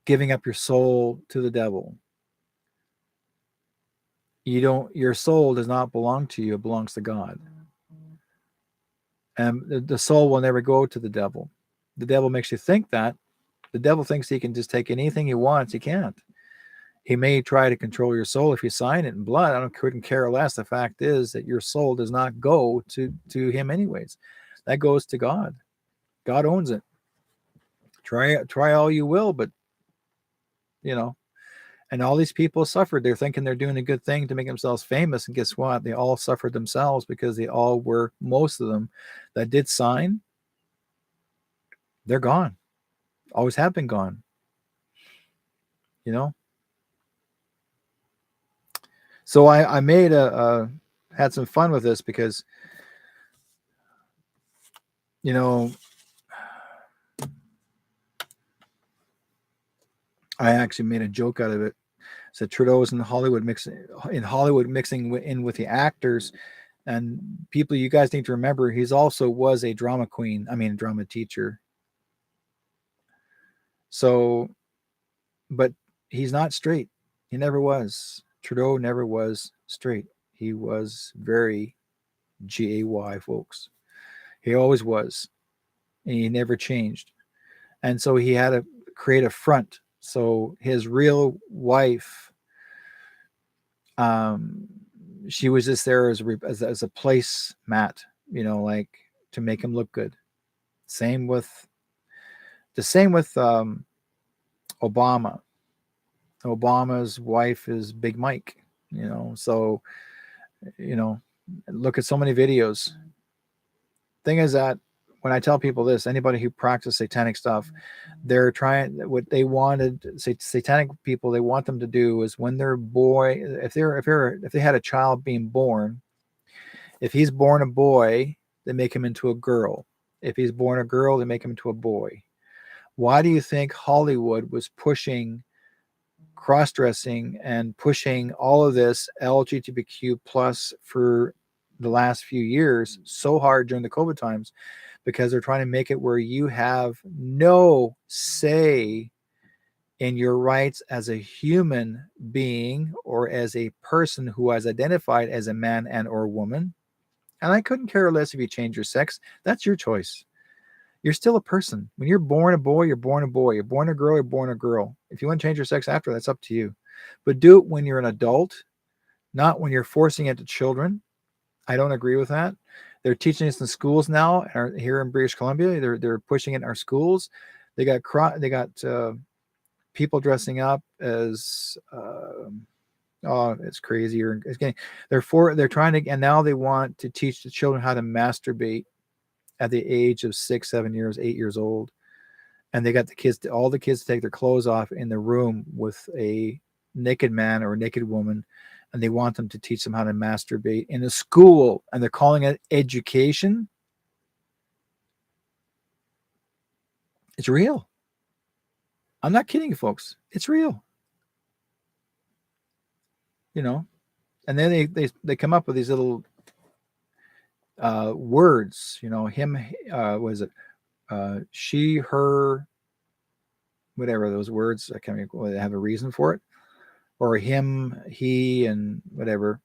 giving up your soul to the devil. Your soul does not belong to you, it belongs to God. And the soul will never go to the devil. The devil makes you think that. The devil thinks he can just take anything he wants. He can't. He may try to control your soul if you sign it in blood. Couldn't care less. The fact is that your soul does not go to him anyways. That goes to God. God owns it. Try all you will, but and all these people suffered. They're thinking they're doing a good thing to make themselves famous. And guess what? They all suffered themselves, because they all were, most of them that did sign, they're gone. Always have been gone. So I made had some fun with this, because, I actually made a joke out of it. Said Trudeau was in Hollywood mixing in with the actors and people. You guys need to remember, he's also was a drama queen. I mean, drama teacher. So, but he's not straight. He never was. Trudeau never was straight. He was very gay, folks. He always was. And he never changed. And so he had to create a front. So his real wife, she was just there as a place mat, like to make him look good. Same with Obama. Obama's wife is Big Mike, so, look at so many videos. Thing is that when I tell people this, anybody who practices satanic stuff, they're trying, what they wanted, satanic people, they want them to do is when their boy, if they had a child being born, if he's born a boy, they make him into a girl. If he's born a girl, they make him into a boy. Why do you think Hollywood was pushing cross-dressing and pushing all of this LGBTQ plus for the last few years so hard during the COVID times? Because they're trying to make it where you have no say in your rights as a human being or as a person who has identified as a man and or woman. And I couldn't care less if you change your sex. That's your choice. You're still a person. When you're born a boy, you're born a boy. You're born a girl, you're born a girl. If you want to change your sex after, that's up to you. But do it when you're an adult, not when you're forcing it to children. I don't agree with that. They're teaching us in schools now here in British Columbia. They're pushing it in our schools. They got people dressing up as oh, it's crazy. It's getting they're trying to, and now they want to teach the children how to masturbate at the age of 6, 7 years, 8 years old. And they got all the kids to take their clothes off in the room with a naked man or a naked woman, and they want them to teach them how to masturbate in a school, and they're calling it education. It's real. I'm not kidding you, folks. It's real. You know, and then they come up with these little words. You know, him. Was it she, her, whatever those words? I can't remember. They have a reason for it, or him, he, and whatever.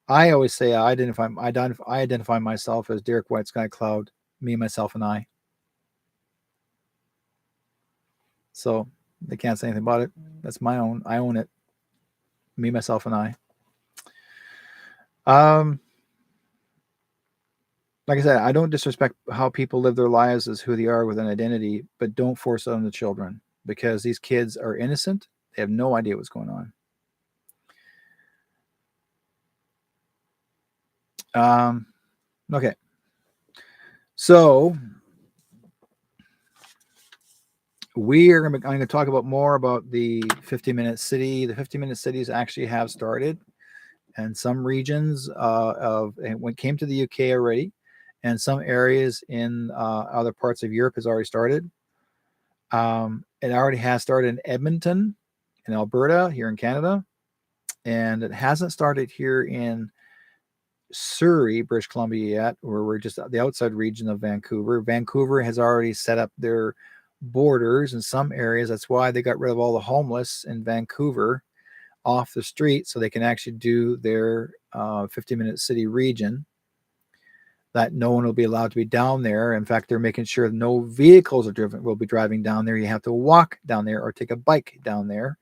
I always say I identify myself as Derek White Sky Cloud, me, myself, and I. So they can't say anything about it. That's my own. I own it. Me, myself, and I. Like I said, I don't disrespect how people live their lives as who they are with an identity, but don't force it on the children because these kids are innocent. They have no idea what's going on. Okay. So I'm going to talk about more about the 50-minute city. The 50-minute cities actually have started, and some regions when it came to the UK already, and some areas in other parts of Europe has already started. It already has started in Edmonton, in Alberta, here in Canada, and it hasn't started here in Surrey, British Columbia yet, where we're just the outside region of Vancouver. Vancouver has already set up their borders in some areas. That's why they got rid of all the homeless in Vancouver off the street so they can actually do their 50-minute city region, that no one will be allowed to be down there. In fact, they're making sure no vehicles will be driving down there. You have to walk down there or take a bike down there.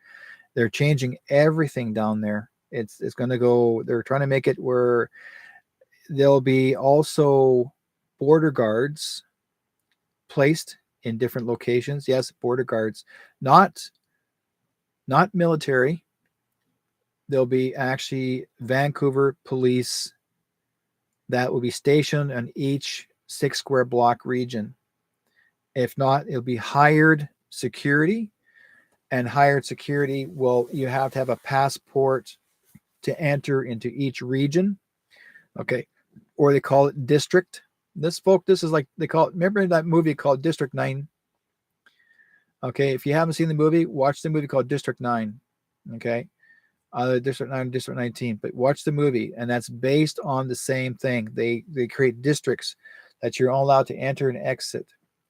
They're changing everything down there. It's going to go, they're trying to make it where there'll be also border guards placed in different locations. Yes, border guards, not military. There'll be actually Vancouver police that will be stationed on each 6 square block region. If not, it'll be hired security, and hired security you have to have a passport to enter into each region. Okay. Or they call it district. This is like they call it. Remember that movie called District 9? Okay. If you haven't seen the movie, watch the movie called District 9. Okay. District 9, District 19, but watch the movie, and that's based on the same thing. They create districts that you're all allowed to enter and exit.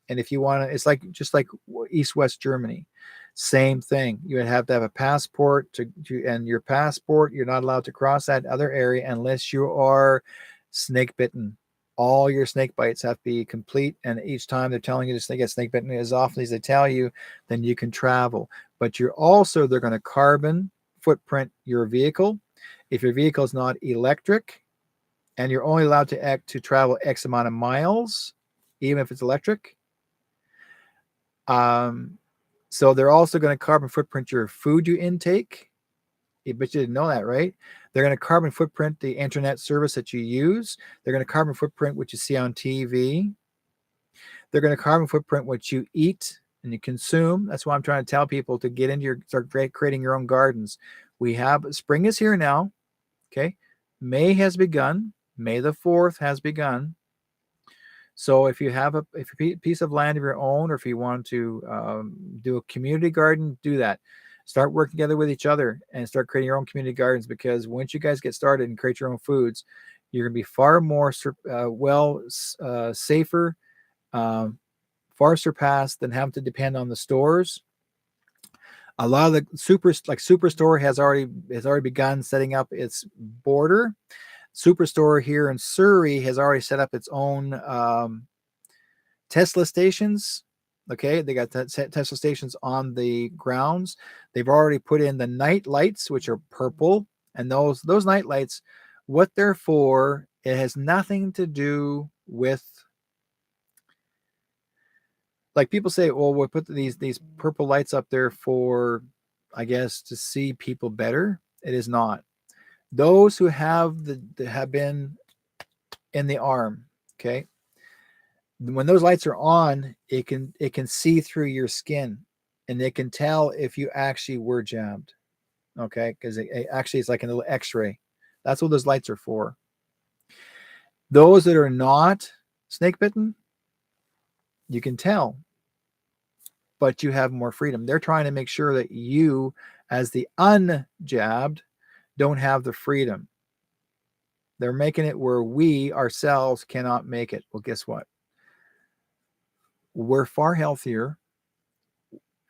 And if you want to, it's just like East-West Germany. Same thing. You would have to have a passport and your passport, you're not allowed to cross that other area unless you are snake bitten. All your snake bites have to be complete, and each time they're telling you to get snake bitten, as often as they tell you, then you can travel. But they're going to carbon footprint your vehicle. If your vehicle is not electric, and you're only allowed to travel X amount of miles, even if it's electric. So they're also going to carbon footprint your food you intake. But you didn't know that, right? They're going to carbon footprint the internet service that you use. They're going to carbon footprint what you see on TV. They're going to carbon footprint what you eat and you consume. That's why I'm trying to tell people to get into start creating your own gardens. Spring is here now. Okay. May has begun. May the 4th has begun. So if you have a piece of land of your own, or if you want to do a community garden, do that. Start working together with each other and start creating your own community gardens, because once you guys get started and create your own foods, you're going to be far more safer, far surpassed than having to depend on the stores. A lot of the Superstore has already begun setting up its border. Superstore here in Surrey has already set up its own Tesla stations. Okay, they got Tesla stations on the grounds. They've already put in the night lights, which are purple, and those night lights, what they're for, it has nothing to do with, like, people say, well, we'll put these purple lights up there for, I guess, to see people better. It is not. Those who have have been in the arm, okay, when those lights are on, it can see through your skin, and it can tell if you actually were jabbed, okay, because it actually it's like a little X-ray. That's what those lights are for. Those that are not snake bitten, you can tell, but you have more freedom. They're trying to make sure that you, as the unjabbed, don't have the freedom. They're making it where we ourselves cannot make it. Well, guess what? We're far healthier,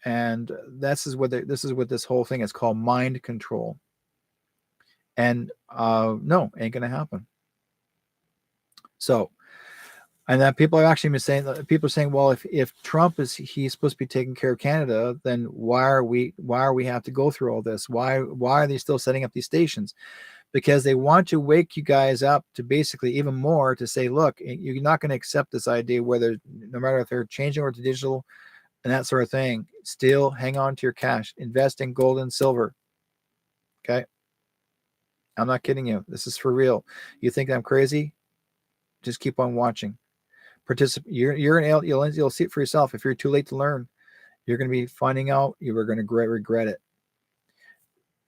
and this is what this whole thing is called, mind control. And no, ain't gonna happen. So, and that people are actually saying, well, if Trump he's supposed to be taking care of Canada, then why are we have to go through all this? Why are they still setting up these stations? Because they want to wake you guys up to basically even more to say, look, you're not going to accept this idea, whether no matter if they're changing over to digital and that sort of thing. Still hang on to your cash, invest in gold and silver. Okay, I'm not kidding you. This is for real. You think I'm crazy? Just keep on watching. Participate. You'll see it for yourself. If you're too late to learn, you're going to be finding out. You are going to regret it.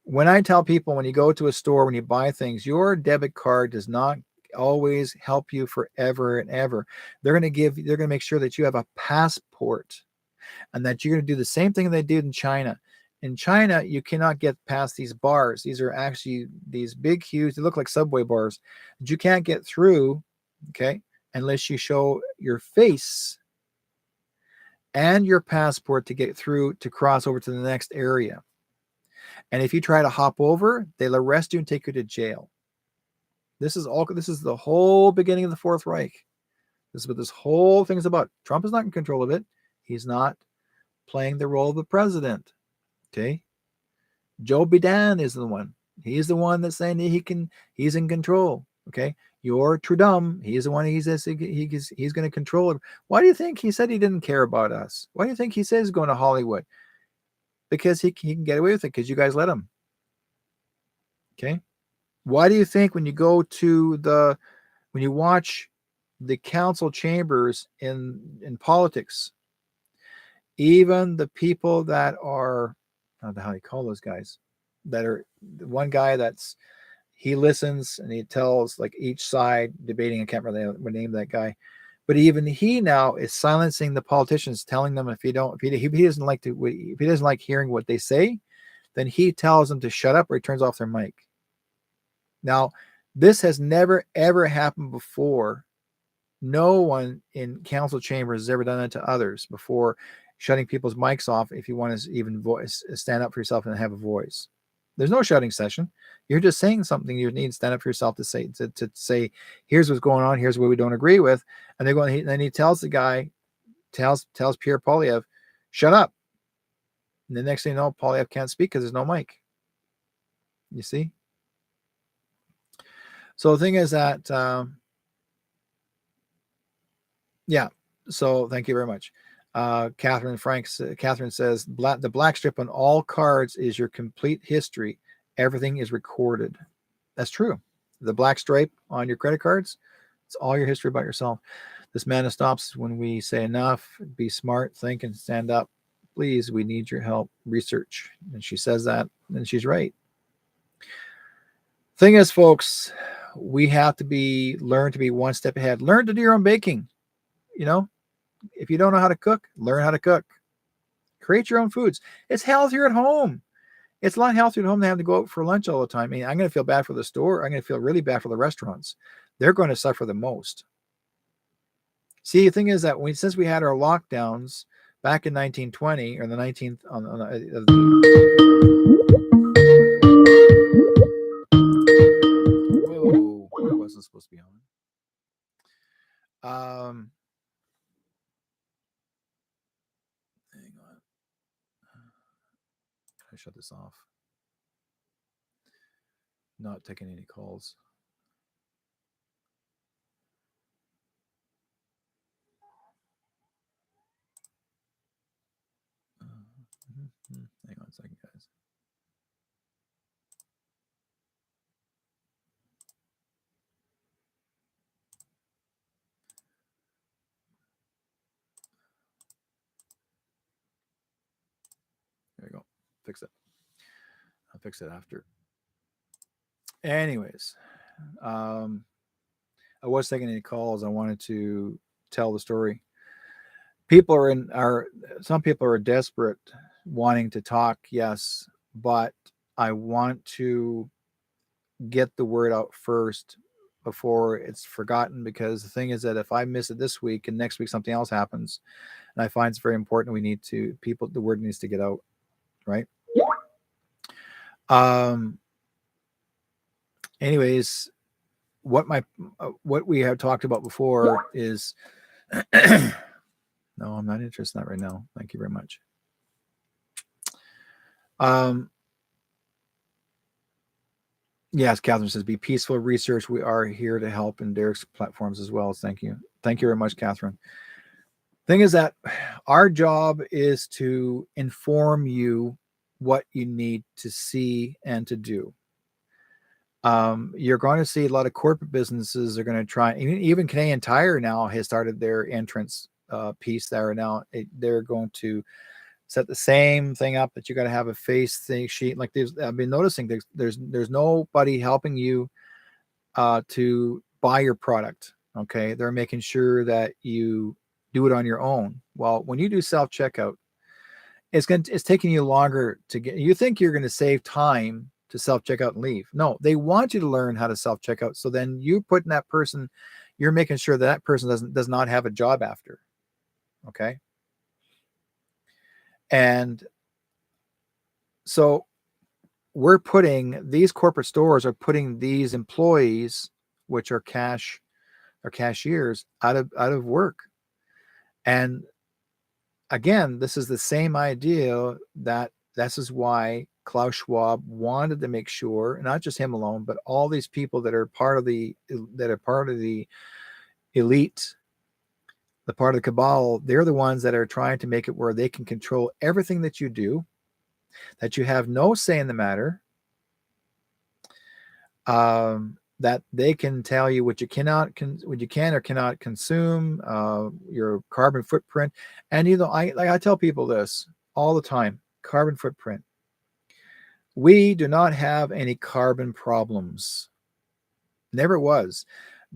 When I tell people, when you go to a store, when you buy things, your debit card does not always help you forever and ever. They're going to make sure that you have a passport, and that you're going to do the same thing they did in China. In China, you cannot get past these bars. These are actually these big, huge, they look like subway bars that you can't get through, okay, unless you show your face and your passport to get through, to cross over to the next area. And if you try to hop over, they'll arrest you and take you to jail. This is the whole beginning of the Fourth Reich. This is what this whole thing is about. Trump is not in control of it. He's not playing the role of the president. Okay. Joe Biden is the one. He's the one that's saying he's in control. Okay. Your Trudeau, he's the one he's going to control it. Why do you think he said he didn't care about us? Why do you think he says he's going to Hollywood? Because he can get away with it, because you guys let him. Okay. Why do you think when you watch the council chambers in politics, even the people that are, I don't know how you call those guys, that are the one guy he listens and he tells like each side debating, I can't remember the name of that guy, but even he now is silencing the politicians, telling them if he doesn't like hearing what they say, then he tells them to shut up or he turns off their mic. Now, this has never ever happened before. No one in council chambers has ever done that to others before, shutting people's mics off if you want to even stand up for yourself and have a voice. There's no shouting session. You're just saying something. You need to stand up for yourself to say, here's what's going on. Here's what we don't agree with. And then he tells the guy, tells Pierre Poilievre, shut up. And the next thing you know, Poilievre can't speak because there's no mic. You see? So the thing is that, yeah. So thank you very much. Catherine says, the black strip on all cards is your complete history. Everything is recorded. That's true. The black stripe on your credit cards, it's all your history about yourself. This man stops when we say enough, be smart, think, and stand up. Please, we need your help. Research. And she says that, and she's right. Thing is, folks, we have to learn to be one step ahead. Learn to do your own baking. If you don't know how to cook, learn how to cook. Create your own foods. It's healthier at home. It's a lot healthier at home than having to go out for lunch all the time. I mean, I'm going to feel bad for the store. I'm going to feel really bad for the restaurants. They're going to suffer the most. See, the thing is that since we had our lockdowns, back in 1920 or the 19th whoa, I wasn't supposed to be on. Hang on. I shut this off. Not taking any calls. Hang on a second, guys. There we go. Fix it. I'll fix it after. Anyways, I was taking any calls. I wanted to tell the story. Some people are desperate, wanting to talk. Yes, but I want to get the word out first before it's forgotten. Because the thing is that if I miss it this week and next week something else happens, and I find it's very important, the word needs to get out, right? Anyways, what we have talked about before is no, I'm not interested in that right now. Thank you very much. Yes, Catherine says, be peaceful research. We are here to help in Derek's platforms as well. Thank you. Thank you very much, Catherine. Thing is that our job is to inform you what you need to see and to do. You're going to see a lot of corporate businesses are going to try. Even Canadian Tire now has started their entrance piece there. Now they're going to set the same thing up, that you got to have a face thing sheet. Like I've been noticing there's nobody helping you to buy your product. Okay, they're making sure that you do it on your own. Well, when you do self checkout, it's taking you longer to get. You think you're going to save time to self checkout and leave. No, they want you to learn how to self checkout. So then you put in that person, you're making sure that person does not have a job after. Okay. And so these corporate stores are putting these employees, which are cashiers, out of work. And again, this is the same idea that this is why Klaus Schwab wanted to make sure, not just him alone, but all these people that are part of the elite, the part of the cabal, they're the ones that are trying to make it where they can control everything that you do, that you have no say in the matter, that they can tell you what you can or cannot consume, your carbon footprint. And I tell people this all the time: carbon footprint. We do not have any carbon problems. Never was.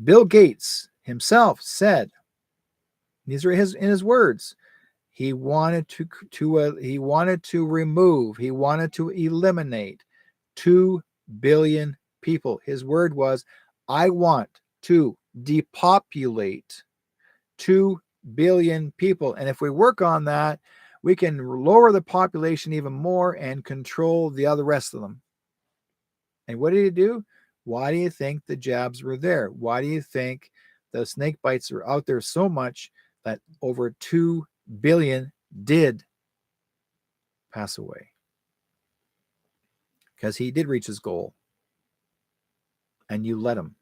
Bill Gates himself said, these are in his words, he wanted to eliminate 2 billion people. His word was, I want to depopulate 2 billion people. And if we work on that, we can lower the population even more and control the other rest of them. And what did he do? Why do you think the jabs were there? Why do you think the snake bites are out there so much that over 2 billion did pass away? Because he did reach his goal. And you let him.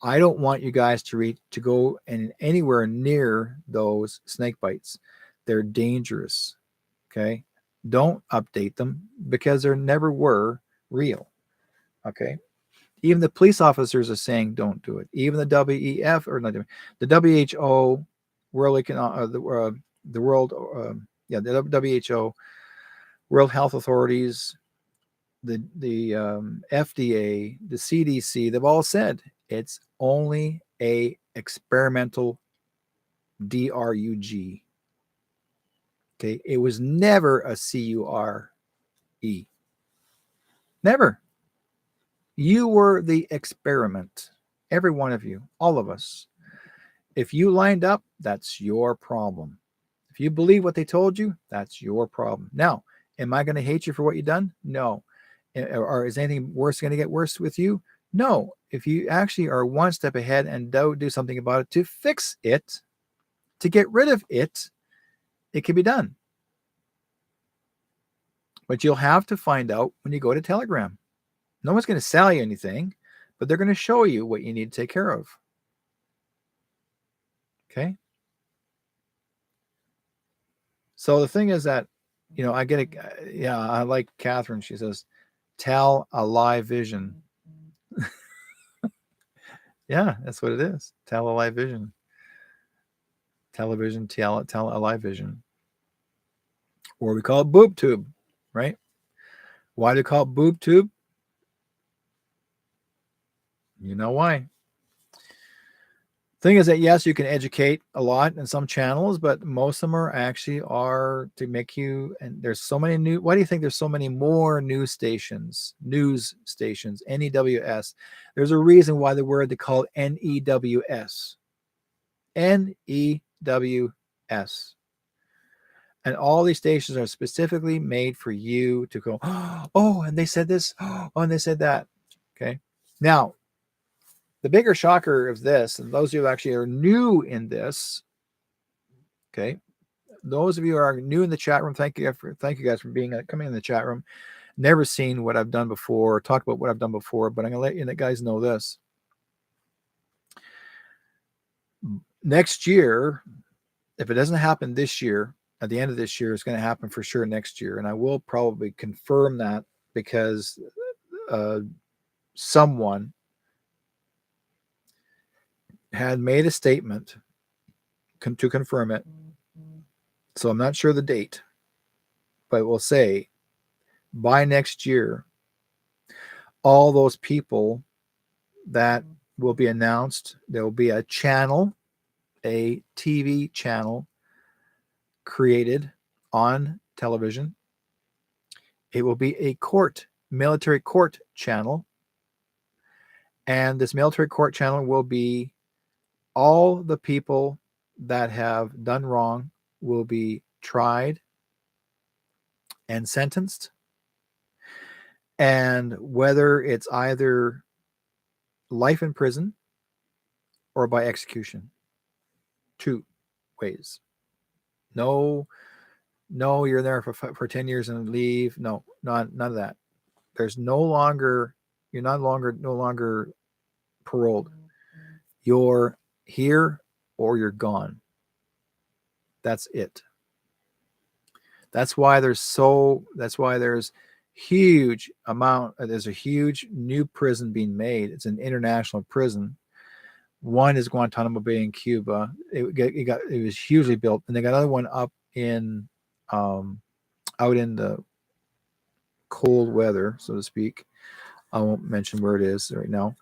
I don't want you guys to go anywhere near those snake bites. They're dangerous. Okay. Don't update them, because there never were real. Okay. Even the police officers are saying don't do it. Even the WEF, or not the WHO, the WHO, World Health Authorities, the FDA, the CDC, they've all said it's only a experimental drug. Okay, it was never a CURE. Never. You were the experiment. Every one of you, all of us. If you lined up, that's your problem. If you believe what they told you, that's your problem. Now, am I going to hate you for what you've done? No. Or is anything worse going to get worse with you? No. If you actually are one step ahead and don't do something about it to fix it, to get rid of it, it can be done. But you'll have to find out when you go to Telegram. No one's going to sell you anything, but they're going to show you what you need to take care of. Okay? So the thing is that, I get it. Yeah, I like Catherine. She says, tell a live vision. Yeah, that's what it is. Tell a live vision. Television, tell a live vision. Or we call it boob tube, right? Why do you call it boob tube? You know why. Thing is that, yes, you can educate a lot in some channels, but most of them are to make you, and there's so many new, why do you think there's so many more news stations, NEWS? There's a reason why the word they call NEWS. NEWS. And all these stations are specifically made for you to go, oh, and they said this, oh, and they said that. Okay. Now, the bigger shocker of this, and those of you who actually are new in this, okay, those of you who are new in the chat room, thank you guys for coming in the chat room. Never seen what I've done before, talked about what I've done before, but I'm going to let you guys know this. Next year, if it doesn't happen this year, at the end of this year, it's going to happen for sure next year. And I will probably confirm that because someone had made a statement to confirm it. So I'm not sure the date, but we'll say by next year, all those people that will be announced, there will be a channel, a TV channel created on television. It will be a military court channel. And this military court channel will be all the people that have done wrong will be tried and sentenced. And whether it's either life in prison or by execution, 2 ways. No, you're there for 10 years and leave. No, none of that. There's no longer paroled. You're here or you're gone. That's it. That's why there's huge amount. There's a huge new prison being made. It's an international prison. One is Guantanamo Bay in Cuba. It was hugely built, and they got another one up in out in the cold weather, so to speak. I won't mention where it is right now,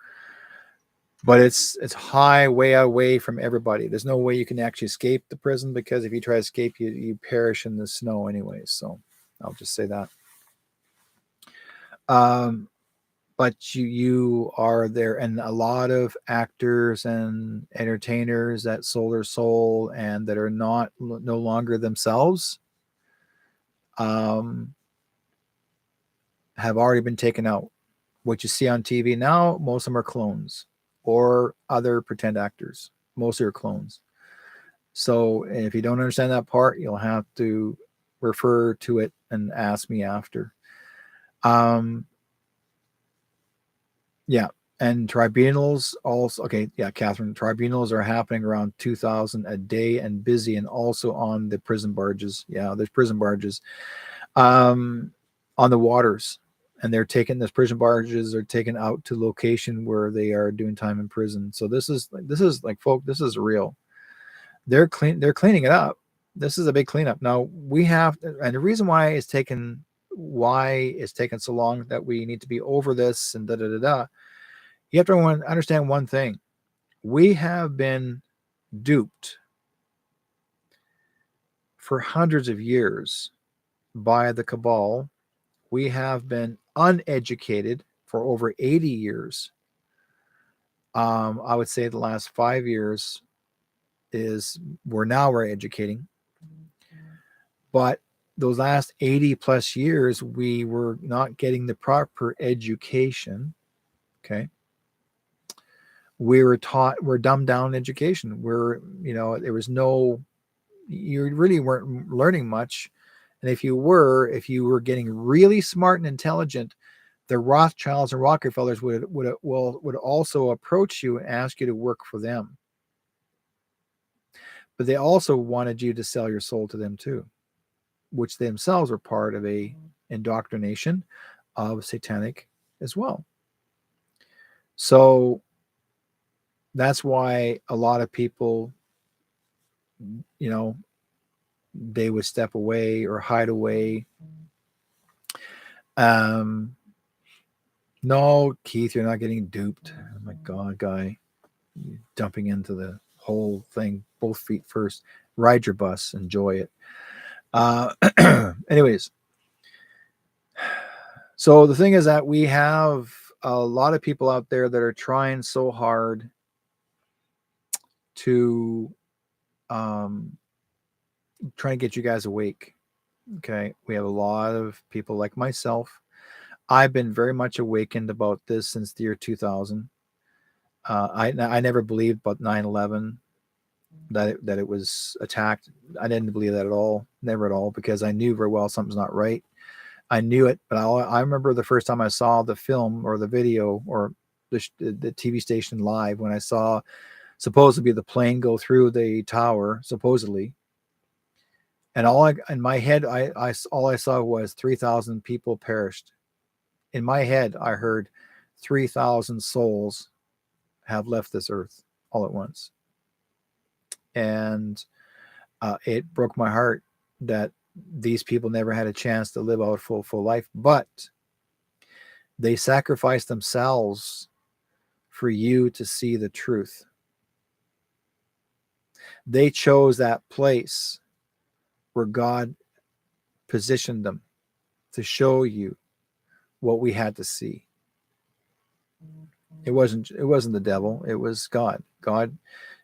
but it's high, way away from everybody. There's no way you can actually escape the prison, because if you try to escape, you perish in the snow anyways. So I'll just say that. But you are there, and a lot of actors and entertainers that sold their soul and that are no longer themselves have already been taken out. What you see on TV now, most of them are clones or other pretend actors. Mostly are clones. So if you don't understand that part, you'll have to refer to it and ask me after. Yeah. And tribunals also, okay, yeah, Catherine, tribunals are happening around 2,000 a day and busy, and also on the prison barges. Yeah, there's prison barges on the waters, and those prison barges are taken out to location where they are doing time in prison. So this is like, folk, this is real. They're cleaning it up. This is a big cleanup. Now and the reason why it's taken so long, that we need to be over this and you have to understand one thing. We have been duped for hundreds of years by the cabal. We have been uneducated for over 80 years. I would say the last 5 years, is we're educating. But those last 80 plus years, we were not getting the proper education. Okay. We're dumbed down education. There was no, you really weren't learning much. And if you were getting really smart and intelligent, the Rothschilds and Rockefellers would also approach you and ask you to work for them. But they also wanted you to sell your soul to them too, which themselves were part of a indoctrination of satanic as well. So that's why a lot of people, they would step away or hide away. No, Keith, you're not getting duped. Oh my God, guy, you're jumping into the whole thing, both feet first. Ride your bus, enjoy it. Anyways, so the thing is that we have a lot of people out there that are trying so hard to try to get you guys awake. Okay, we have a lot of people like myself. I've been very much awakened about this since the year 2000. I never believed about 9/11 that it was attacked. I didn't believe that at all, never at all, because I knew very well something's not right. I knew it, but I remember the first time I saw the film or the video or the TV station live, when I saw supposed to be the plane go through the tower, supposedly. And in my head, all I saw was 3,000 people perished. In my head, I heard 3,000 souls have left this earth all at once. And it broke my heart that these people never had a chance to live out full life, but they sacrificed themselves for you to see the truth. They chose that place where God positioned them to show you what we had to see. It wasn't the devil, it was God. God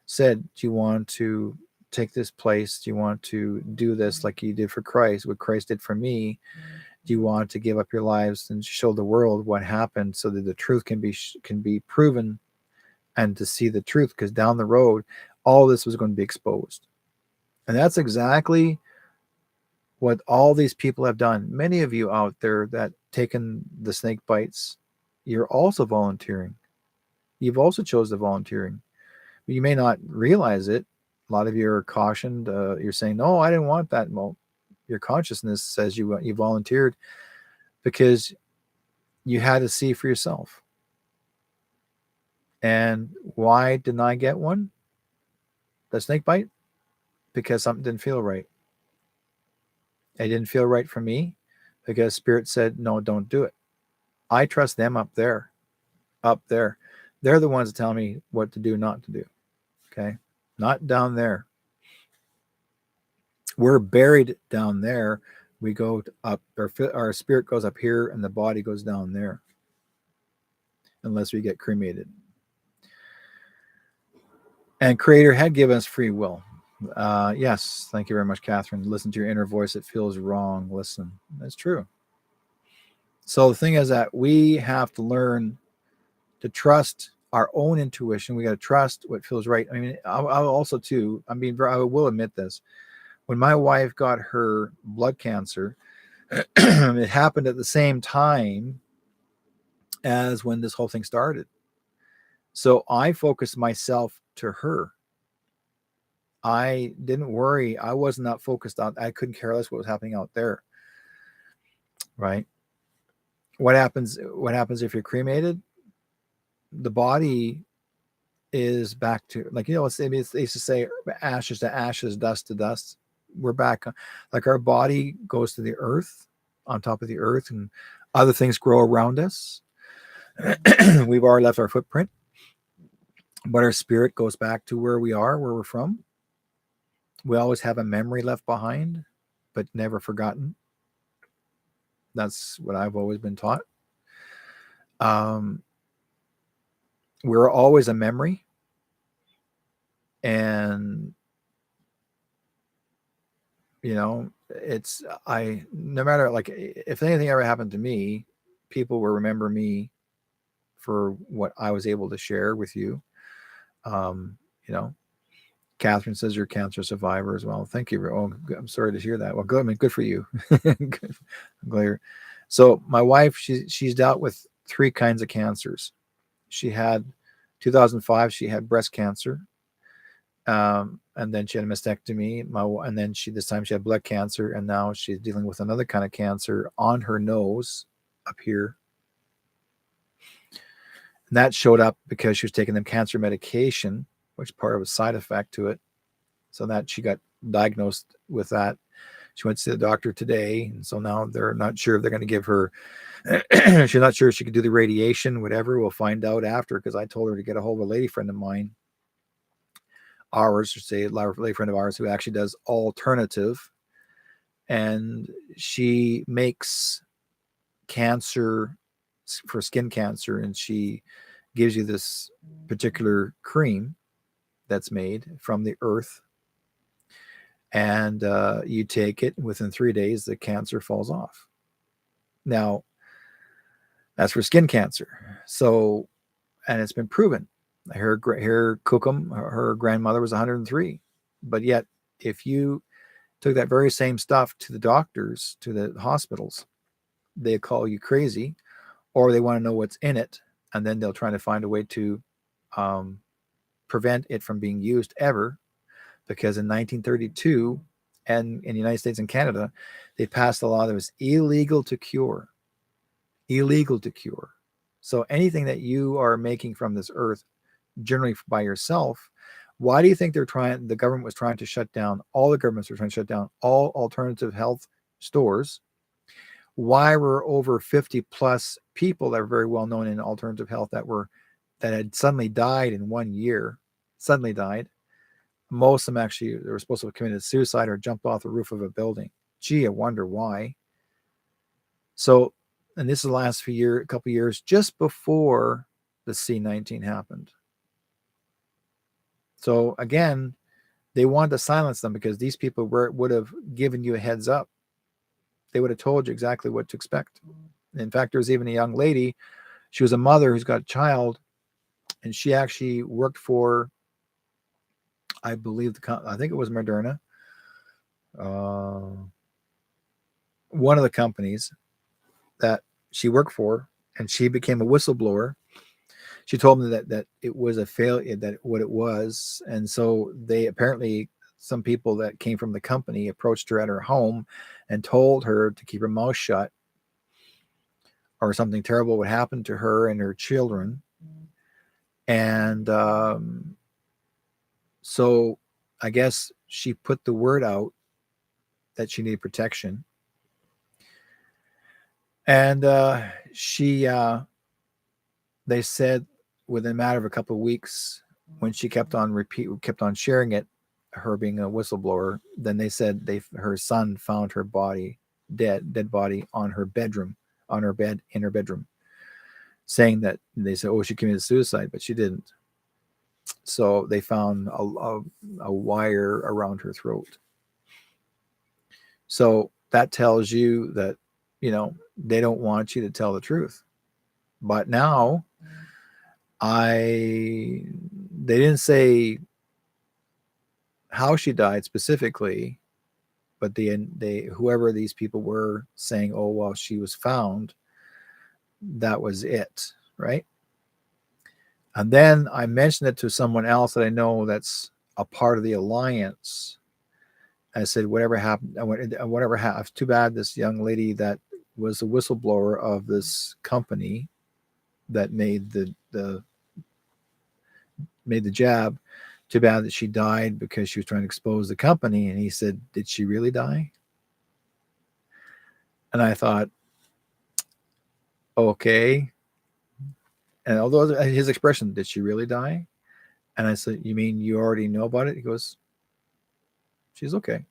said, do you want to take this place? Do you want to do this like you did for Christ, what Christ did for me? Do you want to give up your lives and show the world what happened so that the truth can be proven, and to see the truth? Because down the road, all this was going to be exposed. And that's exactly what all these people have done. Many of you out there that taken the snake bites, you're also volunteering. You've also chose the volunteering. You may not realize it. A lot of you are cautioned. You're saying, no, I didn't want that. Well, your consciousness says you volunteered because you had to see for yourself. And why didn't I get one? The snake bite? Because something didn't feel right. It didn't feel right for me because Spirit said, no, don't do it. I trust them up there. Up there. They're the ones that tell me what to do, not to do. Okay? Not down there. We're buried down there. We go up, our spirit goes up here and the body goes down there. Unless we get cremated. And Creator had given us free will. Yes, thank you very much, Catherine. Listen to your inner voice. It feels wrong. Listen. That's true. So the thing is that we have to learn to trust our own intuition. We got to trust what feels right. I mean, I also too, I will admit this. When my wife got her blood cancer, it happened at the same time as when this whole thing started. So I focused myself to her. I didn't worry. I was not focused on, I couldn't care less what was happening out there. Right? What happens if you're cremated? The body is back to, like, they used to say ashes to ashes, dust to dust. We're back, like our body goes to the earth, on top of the earth, and other things grow around us. We've already left our footprint, but our spirit goes back to where we are, where we're from. We always have a memory left behind, but never forgotten. That's what I've always been taught. We're always a memory, and it's no matter, like, if anything ever happened to me, people will remember me for what I was able to share with you. Um, you know, Catherine says you're a cancer survivor as well. Thank you. Oh, I'm sorry to hear that. Well, good. I mean, good for you. Good. I'm glad so my wife, she's dealt with three kinds of cancers. She had 2005. She had breast cancer, and then she had a mastectomy. And then this time she had blood cancer, and now she's dealing with another kind of cancer on her nose, up here. And that showed up because she was taking them cancer medication, which part of a side effect to it. So that she got diagnosed with that. She went to the doctor today, and so now they're not sure if they're going to give her. She's not sure if she could do the radiation, whatever. We'll find out after, because I told her to get a hold of a lady friend of mine, ours, or say a lady friend of ours, who actually does alternative, and she makes cancer for skin cancer, and she gives you this particular cream that's made from the earth, and you take it. Within 3 days, the cancer falls off. Now, that's for skin cancer. So, and it's been proven. Her Cookham, her grandmother was 103, but yet, if you took that very same stuff to the doctors, to the hospitals, they call you crazy, or they want to know what's in it, and then they'll try to find a way to um, prevent it from being used ever. Because in 1932, and in the United States and Canada, they passed a law that was illegal to cure. Illegal to cure. So anything that you are making from this earth, generally by yourself, why do you think the government was trying to shut down, all the governments were trying to shut down all alternative health stores? Why were over 50 plus people that were very well known in alternative health that had suddenly died in 1 year, suddenly died? Most of them actually, they were supposed to have committed suicide or jumped off the roof of a building. Gee, I wonder why. So, and this is the last couple years, just before the C-19 happened. So again, they wanted to silence them because these people would have given you a heads up. They would have told you exactly what to expect. In fact, there was even a young lady. She was a mother who's got a child, and she actually worked for, I believe, I think it was Moderna, one of the companies that she worked for, and she became a whistleblower. She told me that it was a failure, that what it was, and so they apparently, some people that came from the company approached her at her home and told her to keep her mouth shut, or something terrible would happen to her and her children. And so I guess she put the word out that she needed protection. And they said within a matter of a couple of weeks, when she kept on sharing it, her being a whistleblower, then they said her son found her body, dead body, on her bedroom, on her bed, in her bedroom, saying that they said, oh, she committed suicide, but she didn't. So they found a wire around her throat. So that tells you that, they don't want you to tell the truth. But now, they didn't say how she died specifically, but whoever these people were saying, oh, well, she was found, that was it, right? And then I mentioned it to someone else that I know that's a part of the alliance. I said, whatever happened, it's too bad this young lady that was the whistleblower of this company that made the jab, too bad that she died because she was trying to expose the company. And he said, did she really die? And I thought, okay. And although his expression, did she really die? And I said, you mean you already know about it? He goes, she's okay.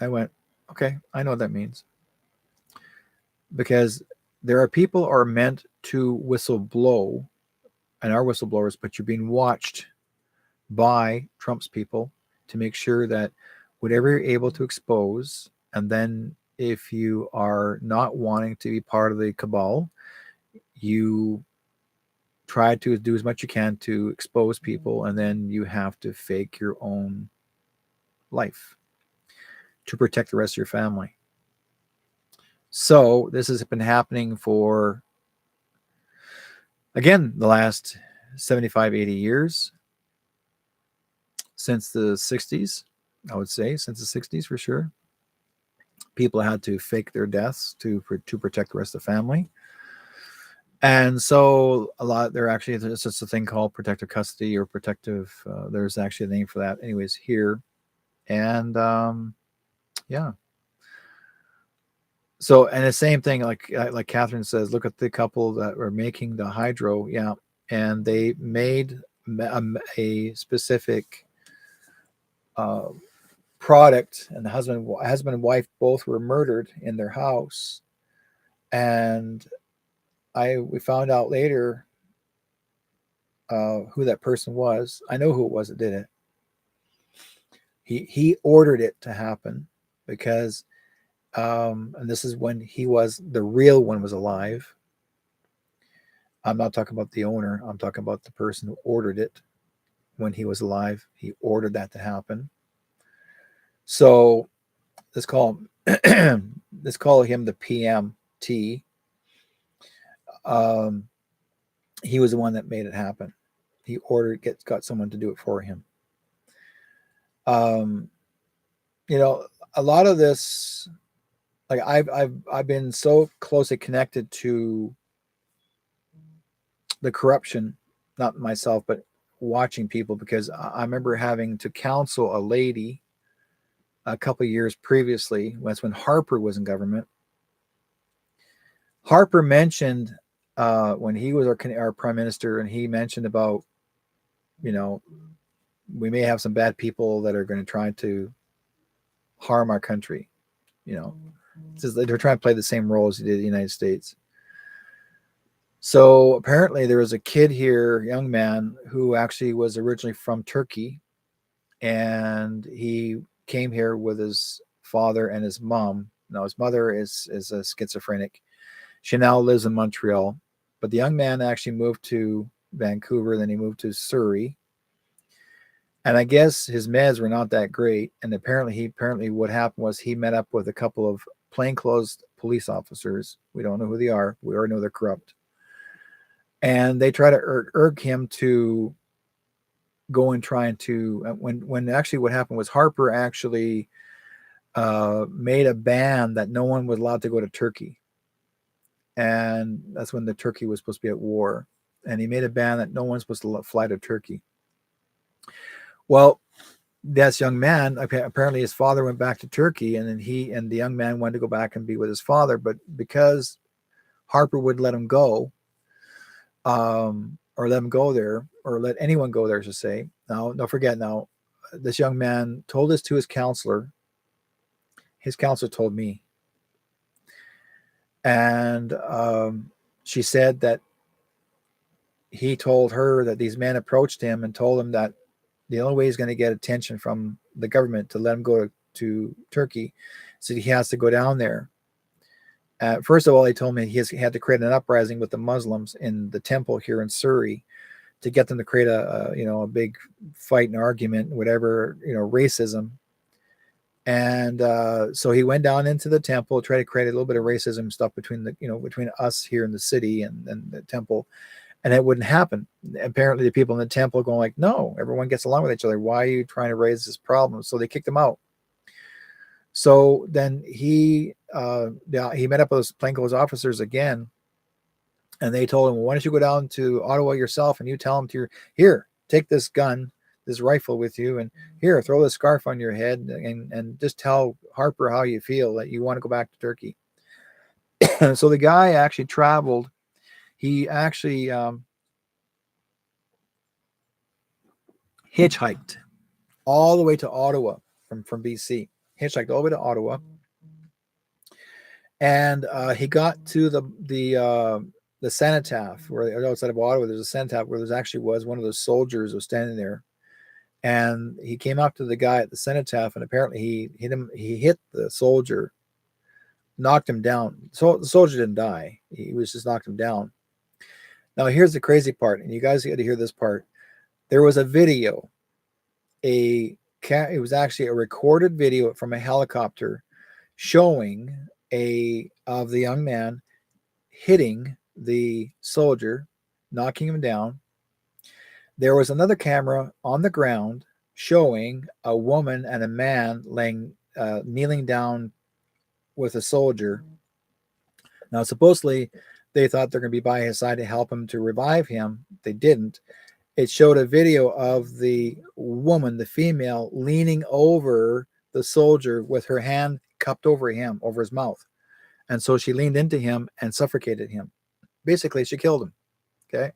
I went, okay, I know what that means. Because there are people who are meant to whistle blow, and are whistleblowers, but you're being watched by Trump's people to make sure that whatever you're able to expose. And then if you are not wanting to be part of the cabal, you try to do as much you can to expose people, and then you have to fake your own life to protect the rest of your family. So this has been happening for, again, the last 75, 80 years, since the 60s, I would say, since the 60s for sure. People had to fake their deaths to protect the rest of the family. And so a lot, there actually is just a thing called protective custody or protective, there's actually a name for that anyways here. And yeah. So, and the same thing, like Catherine says, look at the couple that were making the hydro. Yeah. And they made a specific product, and the husband and wife both were murdered in their house. And we found out later who that person was. I know who it was that did it. He ordered it to happen because, and this is when the real one was alive. I'm not talking about the owner. I'm talking about the person who ordered it when he was alive. He ordered that to happen. So let's call him the PMT. He was the one that made it happen. He got someone to do it for him. A lot of this, like I've been so closely connected to the corruption, not myself, but watching people, because I remember having to counsel a lady a couple of years previously. That's when Harper was in government. Harper mentioned when he was our prime minister, and he mentioned about, we may have some bad people that are going to try to harm our country. They're trying to play the same role as they did in the United States. So apparently there was a kid here, young man, who actually was originally from Turkey, and he came here with his father and his mom. Now his mother is a schizophrenic. She now lives in Montreal, but the young man actually moved to Vancouver, then he moved to Surrey. And I guess his meds were not that great. And apparently what happened was he met up with a couple of plainclothes police officers. We don't know who they are. We already know they're corrupt. And they try to urge him to go and try to, when actually what happened was Harper actually made a ban that no one was allowed to go to Turkey. And that's when the Turkey was supposed to be at war. And he made a ban that no one's supposed to fly to Turkey. Well, this young man, apparently his father went back to Turkey, and then he and the young man wanted to go back and be with his father. But because Harper would let him go, or let him go there, or let anyone go there, I should say. Now, don't forget, now, this young man told this to his counselor. His counselor told me. And she said that he told her that these men approached him and told him that the only way he's going to get attention from the government to let him go to Turkey, so he has to go down there. First of all, he told me he had to create an uprising with the Muslims in the temple here in Surrey to get them to create a big fight and argument, whatever, racism. And so he went down into the temple, tried to create a little bit of racism stuff between us here in the city and the temple. And it wouldn't happen. Apparently the people in the temple going like, no, everyone gets along with each other. Why are you trying to raise this problem? So they kicked him out. So then he met up with those plainclothes officers again. And they told him, well, why don't you go down to Ottawa yourself and you tell them here, take this gun, this rifle with you, and here, throw this scarf on your head and just tell Harper how you feel, that you want to go back to Turkey. So the guy actually traveled. He actually hitchhiked all the way to Ottawa from BC. Hitchhiked all the way to Ottawa, and he got to the cenotaph, where outside of Ottawa there's a cenotaph where there's actually was one of those soldiers was standing there, And he came up to the guy at the cenotaph, and apparently he hit him. He hit the soldier, knocked him down. So the soldier didn't die. He was just knocked him down. Now here's the crazy part, and you guys got to hear this part. There was a video. It was actually a recorded video from a helicopter showing of the young man hitting the soldier, knocking him down. There was another camera on the ground showing a woman and a man kneeling down with a soldier. Now, supposedly, they thought they're going to be by his side to help him to revive him. They didn't. It showed a video of the woman, the female, leaning over the soldier with her hand cupped over him, over his mouth. And so she leaned into him and suffocated him. Basically, she killed him. Okay.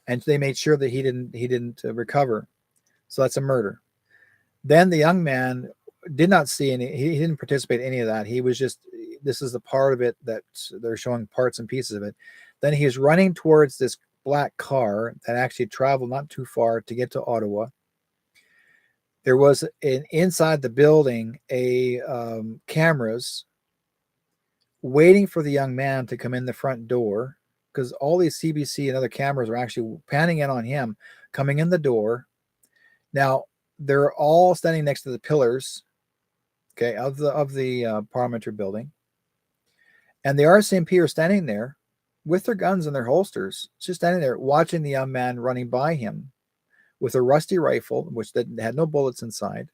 And they made sure that he didn't recover. So that's a murder. Then the young man did not see he didn't participate in any of that. He was just, this is the part of it that they're showing parts and pieces of it. Then he's running towards this black car that actually traveled not too far to get to Ottawa. There was inside the building cameras waiting for the young man to come in the front door, because all these CBC and other cameras are actually panning in on him coming in the door. Now they're all standing next to the pillars, okay, of the parliamentary building, and the RCMP are standing there with their guns in their holsters, just standing there watching the young man running by him with a rusty rifle, which had no bullets inside.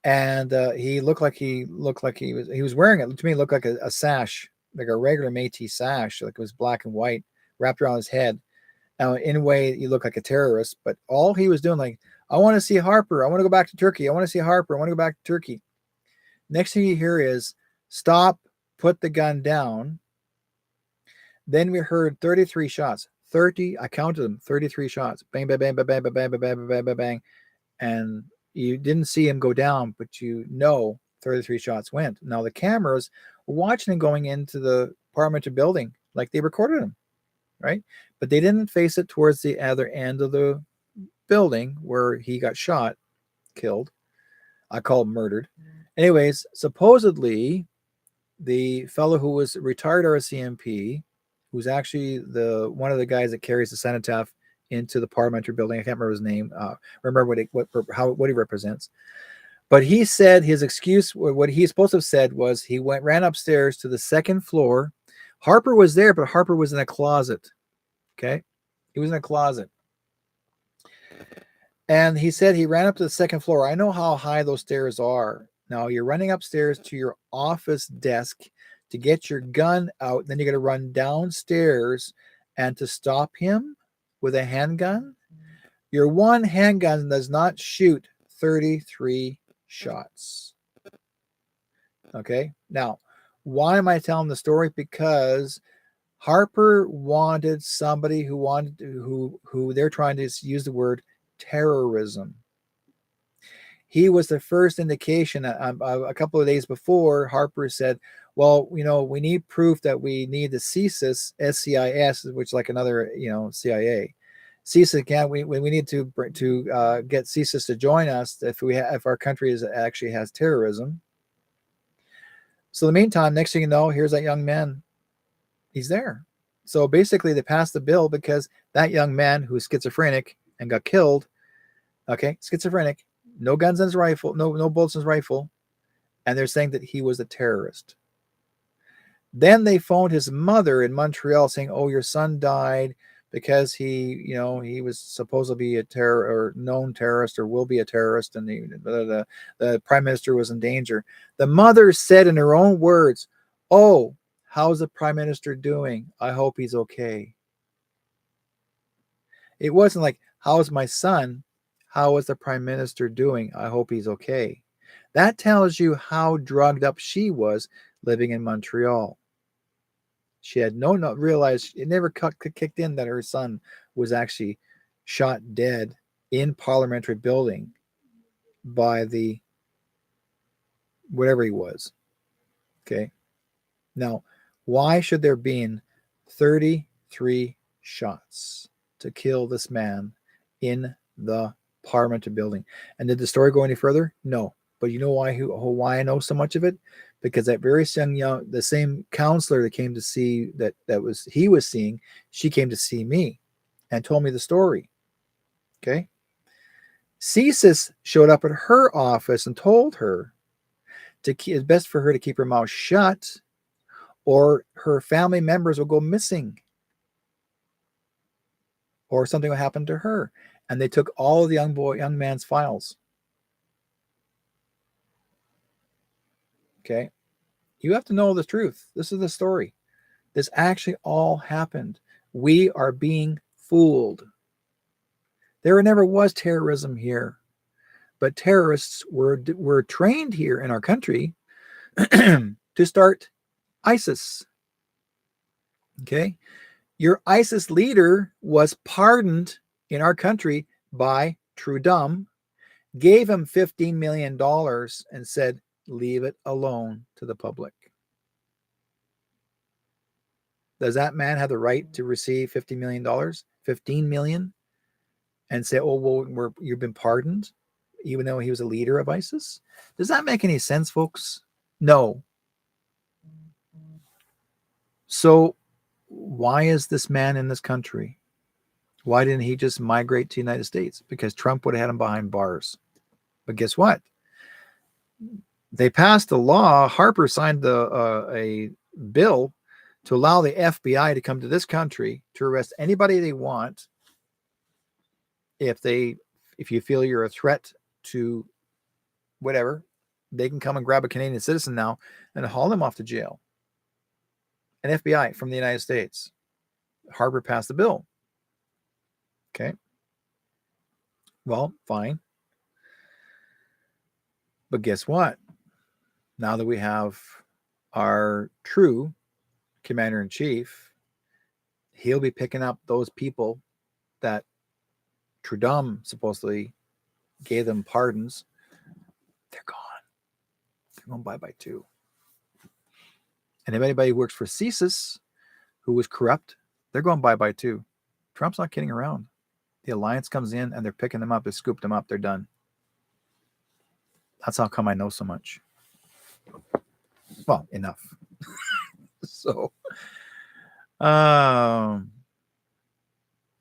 And he looked like he was wearing it. To me, it looked like a sash, like a regular Métis sash, like it was black and white, wrapped around his head. Now, in a way, he looked like a terrorist, but all he was doing, like, I want to see Harper. I want to go back to Turkey. I want to see Harper. I want to go back to Turkey. Next thing you hear is, stop, put the gun down. Then we heard 33 shots. 30, I counted them, 33 shots. Bang, bang, bang, bang, bang, bang, bang, bang, bang, bang, bang. And you didn't see him go down, but 33 shots went. Now the cameras were watching him going into the parliamentary building, like they recorded him, right? But they didn't face it towards the other end of the building where he got shot, killed. I call him murdered. Anyways, supposedly the fellow who was retired RCMP, who's actually one of the guys that carries the cenotaph into the parliamentary building. I can't remember his name. Remember what he represents. But he said his excuse, what he's supposed to have said, was he ran upstairs to the second floor. Harper was there, but Harper was in a closet. Okay, he was in a closet, and he said he ran up to the second floor. I know how high those stairs are. Now you're running upstairs to your office desk to get your gun out. Then you're going to run downstairs, and to stop him with a handgun, your one handgun does not shoot 33 shots. Okay. Now, why am I telling the story? Because Harper wanted somebody who they're trying to use the word terrorism. He was the first indication. A couple of days before, Harper said, well, we need proof that we need the CSIS, SCIS, which is like another, CIA. CSIS again. We need to get CSIS to join us if our country actually has terrorism. So in the meantime, next thing you know, here's that young man. He's there. So basically, they passed the bill because that young man who's schizophrenic and got killed. Okay, schizophrenic, no guns in his rifle, no bullets in his rifle, and they're saying that he was a terrorist. Then they phoned his mother in Montreal saying, "Oh, your son died because he was supposed to be a known terrorist or will be a terrorist, and the prime minister was in danger." The mother said in her own words, "Oh, how's the prime minister doing? I hope he's okay." It wasn't like, "How's my son? How is the prime minister doing? I hope he's okay." That tells you how drugged up she was living in Montreal. She had not realized, it never kicked in that her son was actually shot dead in parliamentary building by the whatever he was. Okay. Now, why should there been 33 shots to kill this man in the parliamentary building. And did the story go any further? No. But you know why I know so much of it? Because that very the same counselor that came to see he was seeing, she came to see me and told me the story. Okay. CSIS showed up at her office and told her it's best for her to keep her mouth shut or her family members will go missing or something will happen to her. And they took all of the young man's files. Okay. You have to know the truth. This is the story. This actually all happened. We are being fooled. There never was terrorism here, but terrorists were trained here in our country to start ISIS. Okay. Your ISIS leader was pardoned in our country by Trudeau, gave him $15 million and said, leave it alone to the public. Does that man have the right to receive $50 million, $15 million, and say, oh, well, you've been pardoned, even though he was a leader of ISIS? Does that make any sense, folks? No. So why is this man in this country? Why didn't he just migrate to the United States? Because Trump would have had him behind bars. But guess what? They passed a law. Harper signed a bill to allow the FBI to come to this country to arrest anybody they want if you feel you're a threat to whatever. They can come and grab a Canadian citizen now and haul them off to jail. An FBI from the United States. Harper passed the bill. Okay. Well, fine. But guess what? Now that we have our true commander-in-chief, he'll be picking up those people that Trudeau supposedly gave them pardons. They're gone. They're going bye-bye too. And if anybody who works for CSIS who was corrupt, they're going bye-bye too. Trump's not kidding around. The alliance comes in and they're picking them up. They scooped them up. They're done. That's how come I know so much. Well, enough. So,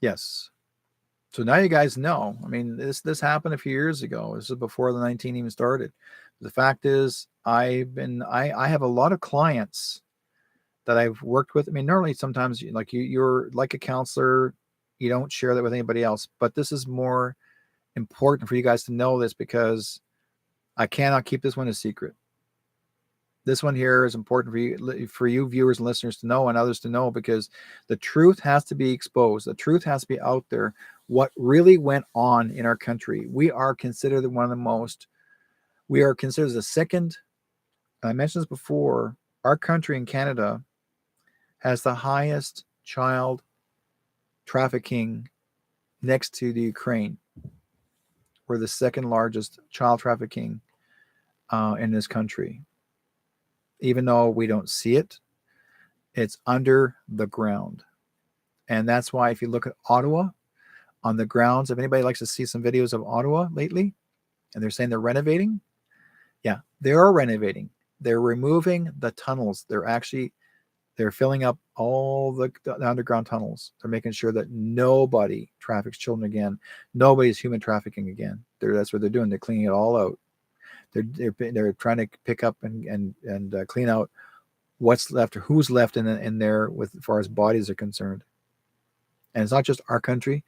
yes. So now you guys know. I mean, this happened a few years ago. This is before the 19 even started. The fact is, I have a lot of clients that I've worked with. I mean, normally sometimes like you're like a counselor, you don't share that with anybody else. But this is more important for you guys to know this because I cannot keep this one a secret. This one here is important for you viewers and listeners to know and others to know because the truth has to be exposed. The truth has to be out there. What really went on in our country. We are considered we are considered the second. I mentioned this before. Our country in Canada has the highest child trafficking next to the Ukraine. We're the second largest child trafficking in this country. Even though we don't see it, it's under the ground. And that's why if you look at Ottawa on the grounds, if anybody likes to see some videos of Ottawa lately, and they're saying they're renovating, yeah, they are renovating. They're removing the tunnels. They're filling up all the underground tunnels. They're making sure that nobody traffics children again. Nobody's human trafficking again. That's what they're doing. They're cleaning it all out. They're trying to pick up and clean out what's left or who's left in there with as far as bodies are concerned. And it's not just our country.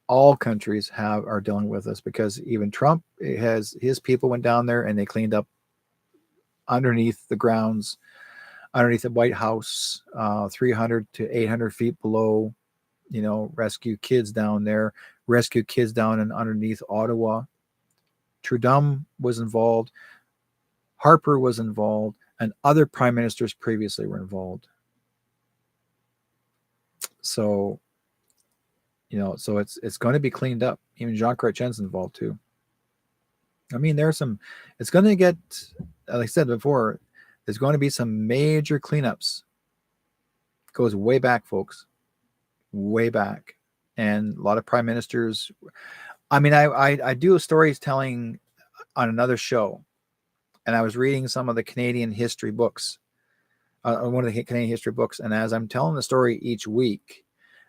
All countries are dealing with this because even Trump his people went down there and they cleaned up underneath the grounds, underneath the White House, 300 to 800 feet below, rescue kids down there, rescue kids down and underneath Ottawa. Trudeau was involved, Harper was involved, and other prime ministers previously were involved. So, so it's going to be cleaned up. Even Jean Chrétien's involved too. I mean, it's going to get, like I said before, there's going to be some major cleanups. It goes way back, folks, way back. And a lot of prime ministers, I mean, I do storytelling on another show, and I was reading some of the Canadian history books, one of the Canadian history books, and as I'm telling the story each week,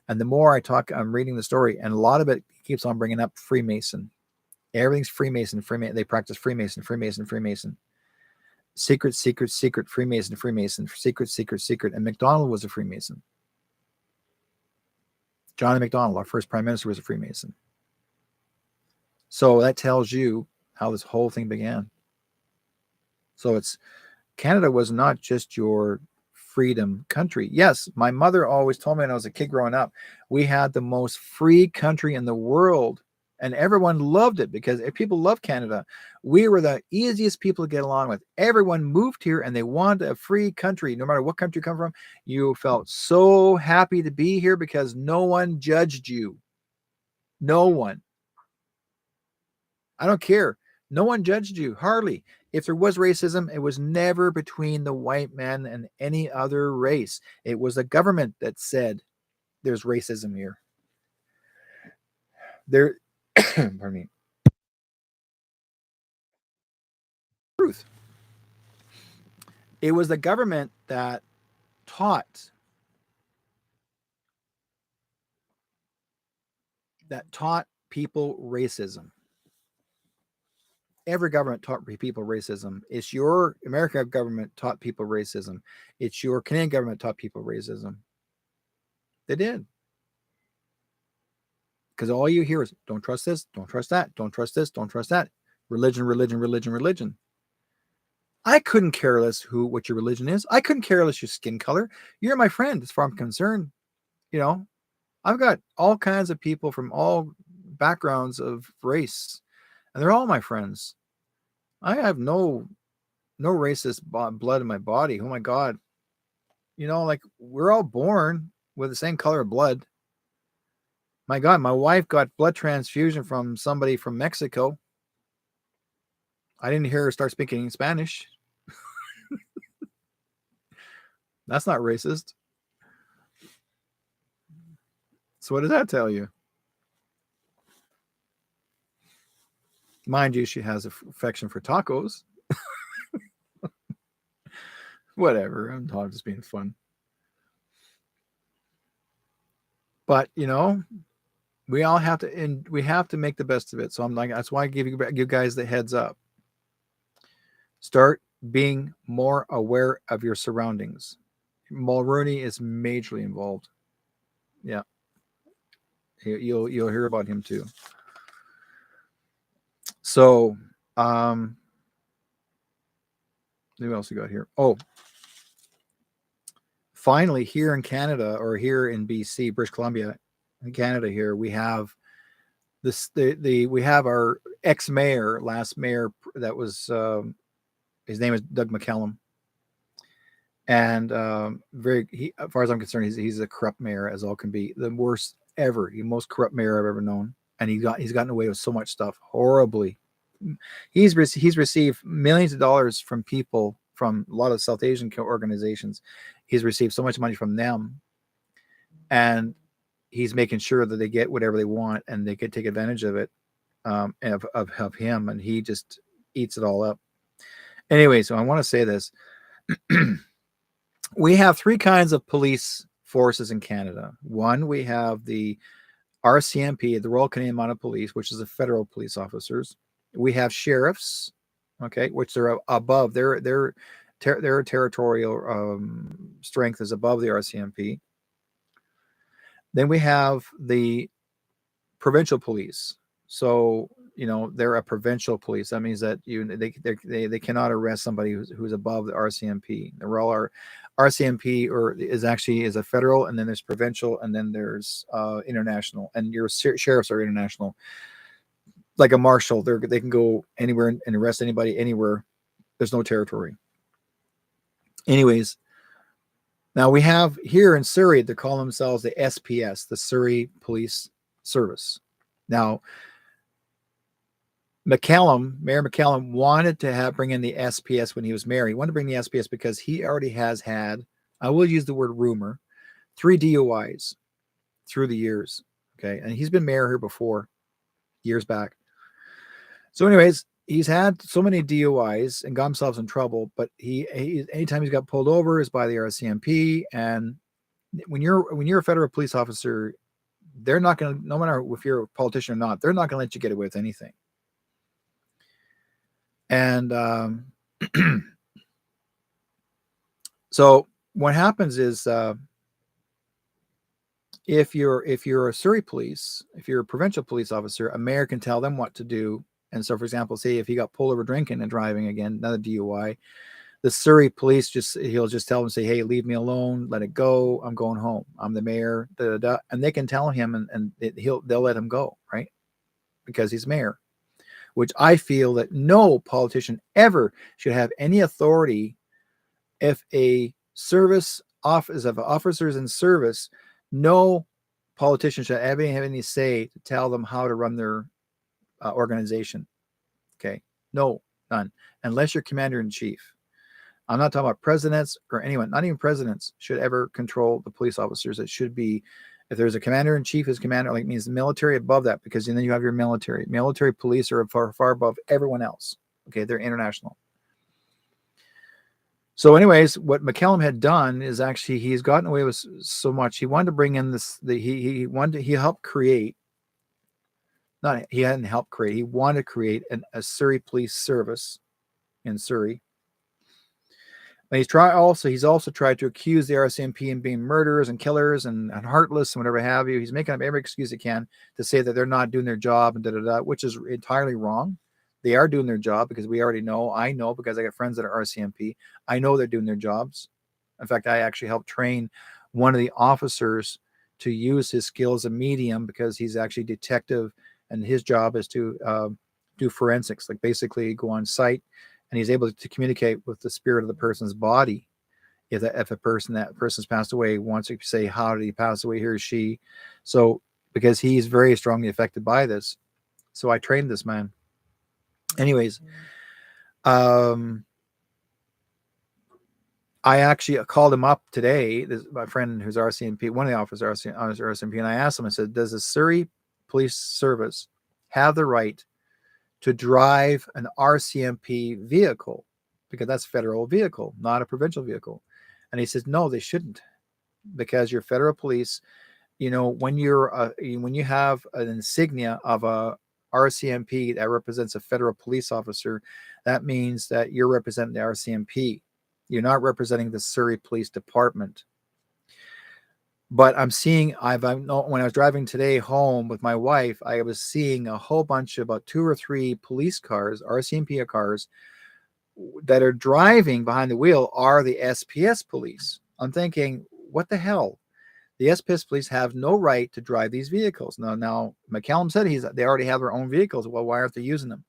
and the more I talk, I'm reading the story, and a lot of it keeps on bringing up Freemason. Everything's Freemason, Freemason. They practice Freemason, Freemason, Freemason. Secret, secret, secret, Freemason, Freemason, secret, secret, secret. And MacDonald was a Freemason. John MacDonald, our first prime minister, was a Freemason. So that tells you how this whole thing began. So it's Canada was not just your freedom country. Yes, my mother always told me when I was a kid growing up, we had the most free country in the world. And everyone loved it because if people love Canada, we were the easiest people to get along with. Everyone moved here and they wanted a free country. No matter what country you come from, you felt so happy to be here because no one judged you. No one. I don't care. No one judged you, hardly. If there was racism, it was never between the white man and any other race. It was the government that said there's racism here. There, pardon me. Truth. It was the government that taught people racism. Every government taught people racism. It's your American government taught people racism. It's your Canadian government taught people racism. They did. Because all you hear is don't trust this, don't trust that, don't trust this, don't trust that. Religion, religion, religion, religion. I couldn't care less what your religion is. I couldn't care less your skin color. You're my friend as far as I'm concerned. You know, I've got all kinds of people from all backgrounds of race, and they're all my friends. I have no racist blood in my body. Oh my God. You know, like we're all born with the same color of blood. My God, my wife got blood transfusion from somebody from Mexico. I didn't hear her start speaking Spanish. That's not racist. So what does that tell you? Mind you, she has an affection for tacos. Whatever. I'm just being fun. But you know, we all have to, and we have to make the best of it. So I'm like, that's why I give you guys the heads up. Start being more aware of your surroundings. Mulrooney is majorly involved. Yeah, you'll hear about him too. So, what else we got here? Oh, finally, here in Canada or here in BC, British Columbia, in Canada, here we have this. We have our ex-mayor, last mayor that was. His name is Doug McCallum, and as far as I'm concerned, he's a corrupt mayor as all can be. The worst ever, the most corrupt mayor I've ever known, and he's gotten away with so much stuff horribly. He's received millions of dollars from people from a lot of South Asian organizations. He's received so much money from them, and he's making sure that they get whatever they want and they can take advantage of it, of him, and he just eats it all up. Anyway, so I want to say this. We have three kinds of police forces in Canada. One, we have the RCMP, the Royal Canadian Mounted Police, which is the federal police officers. We have sheriffs, okay, which they're above. Their territorial strength is above the RCMP. Then we have the provincial police. So they're a provincial police. That means that they cannot arrest somebody who's above the RCMP. The Royal RCMP is a federal, and then there's provincial, and then there's international. And your sheriffs are international. Like a marshal, they can go anywhere and arrest anybody anywhere. There's no territory. Anyways, now we have here in Surrey, they call themselves the SPS, the Surrey Police Service. Now, Mayor McCallum wanted to bring in the SPS when he was mayor. He wanted to bring the SPS because he already has had, I will use the word rumor, 3 DUIs through the years. Okay. And he's been mayor here before. years back. So, anyways, he's had so many DUIs and got himself in trouble. But he anytime he's got pulled over is by the RCMP. And when you're a federal police officer, they're not going to, no matter if you're a politician or not, they're not going to let you get away with anything. And so what happens is, if you're a Surrey police, if you're a provincial police officer, a mayor can tell them what to do. And so, for example, say if he got pulled over drinking and driving again, another DUI, the Surrey police he'll just tell them, say, hey, leave me alone, let it go. I'm going home. I'm the mayor, and they can tell him, and they'll let him go, right? Because he's mayor. Which I feel that no politician ever should have any authority if a service office of officers in service. No politician should have any say to tell them how to run their organization. Okay, no, none, unless you're commander in chief. I'm not talking about presidents or anyone. Not even presidents should ever control the police officers. It should be, if there's a commander in chief, is commander, like means the military above that, because then you have your military. Military police are far above everyone else. Okay, they're international. So, anyways, what McCallum had done is actually he's gotten away with so much. He wanted to bring in he helped create. Not he hadn't helped create. He wanted to create a Surrey police service in Surrey. But he's also tried to accuse the RCMP in being murderers and killers and heartless and whatever have you. He's making up every excuse he can to say that they're not doing their job and which is entirely wrong. They are doing their job, because we already know. I know, because I got friends that are RCMP. I know they're doing their jobs. In fact, I actually helped train one of the officers to use his skill as a medium, because he's actually detective, and his job is to do forensics, like basically go on site, and he's able to communicate with the spirit of the person's body. If that person's passed away, wants to say, how did he pass away, he or she? So, because he's very strongly affected by this. So I trained this man. Anyways, I actually called him up today. My friend who's RCMP, one of the officers RCMP, and I asked him, I said, does the Surrey Police Service have the right to drive an RCMP vehicle? Because that's a federal vehicle, not a provincial vehicle. And he says, no, they shouldn't, because you're federal police. When you have an insignia of a RCMP that represents a federal police officer, that means that you're representing the RCMP. You're not representing the Surrey Police Department. But I'm seeing, when I was driving today home with my wife, I was seeing a whole bunch, about 2 or 3 police cars, RCMP cars, that are driving behind the wheel are the SPS police. I'm thinking, what the hell? The SPS police have no right to drive these vehicles. Now McCallum said they already have their own vehicles. Well, why aren't they using them?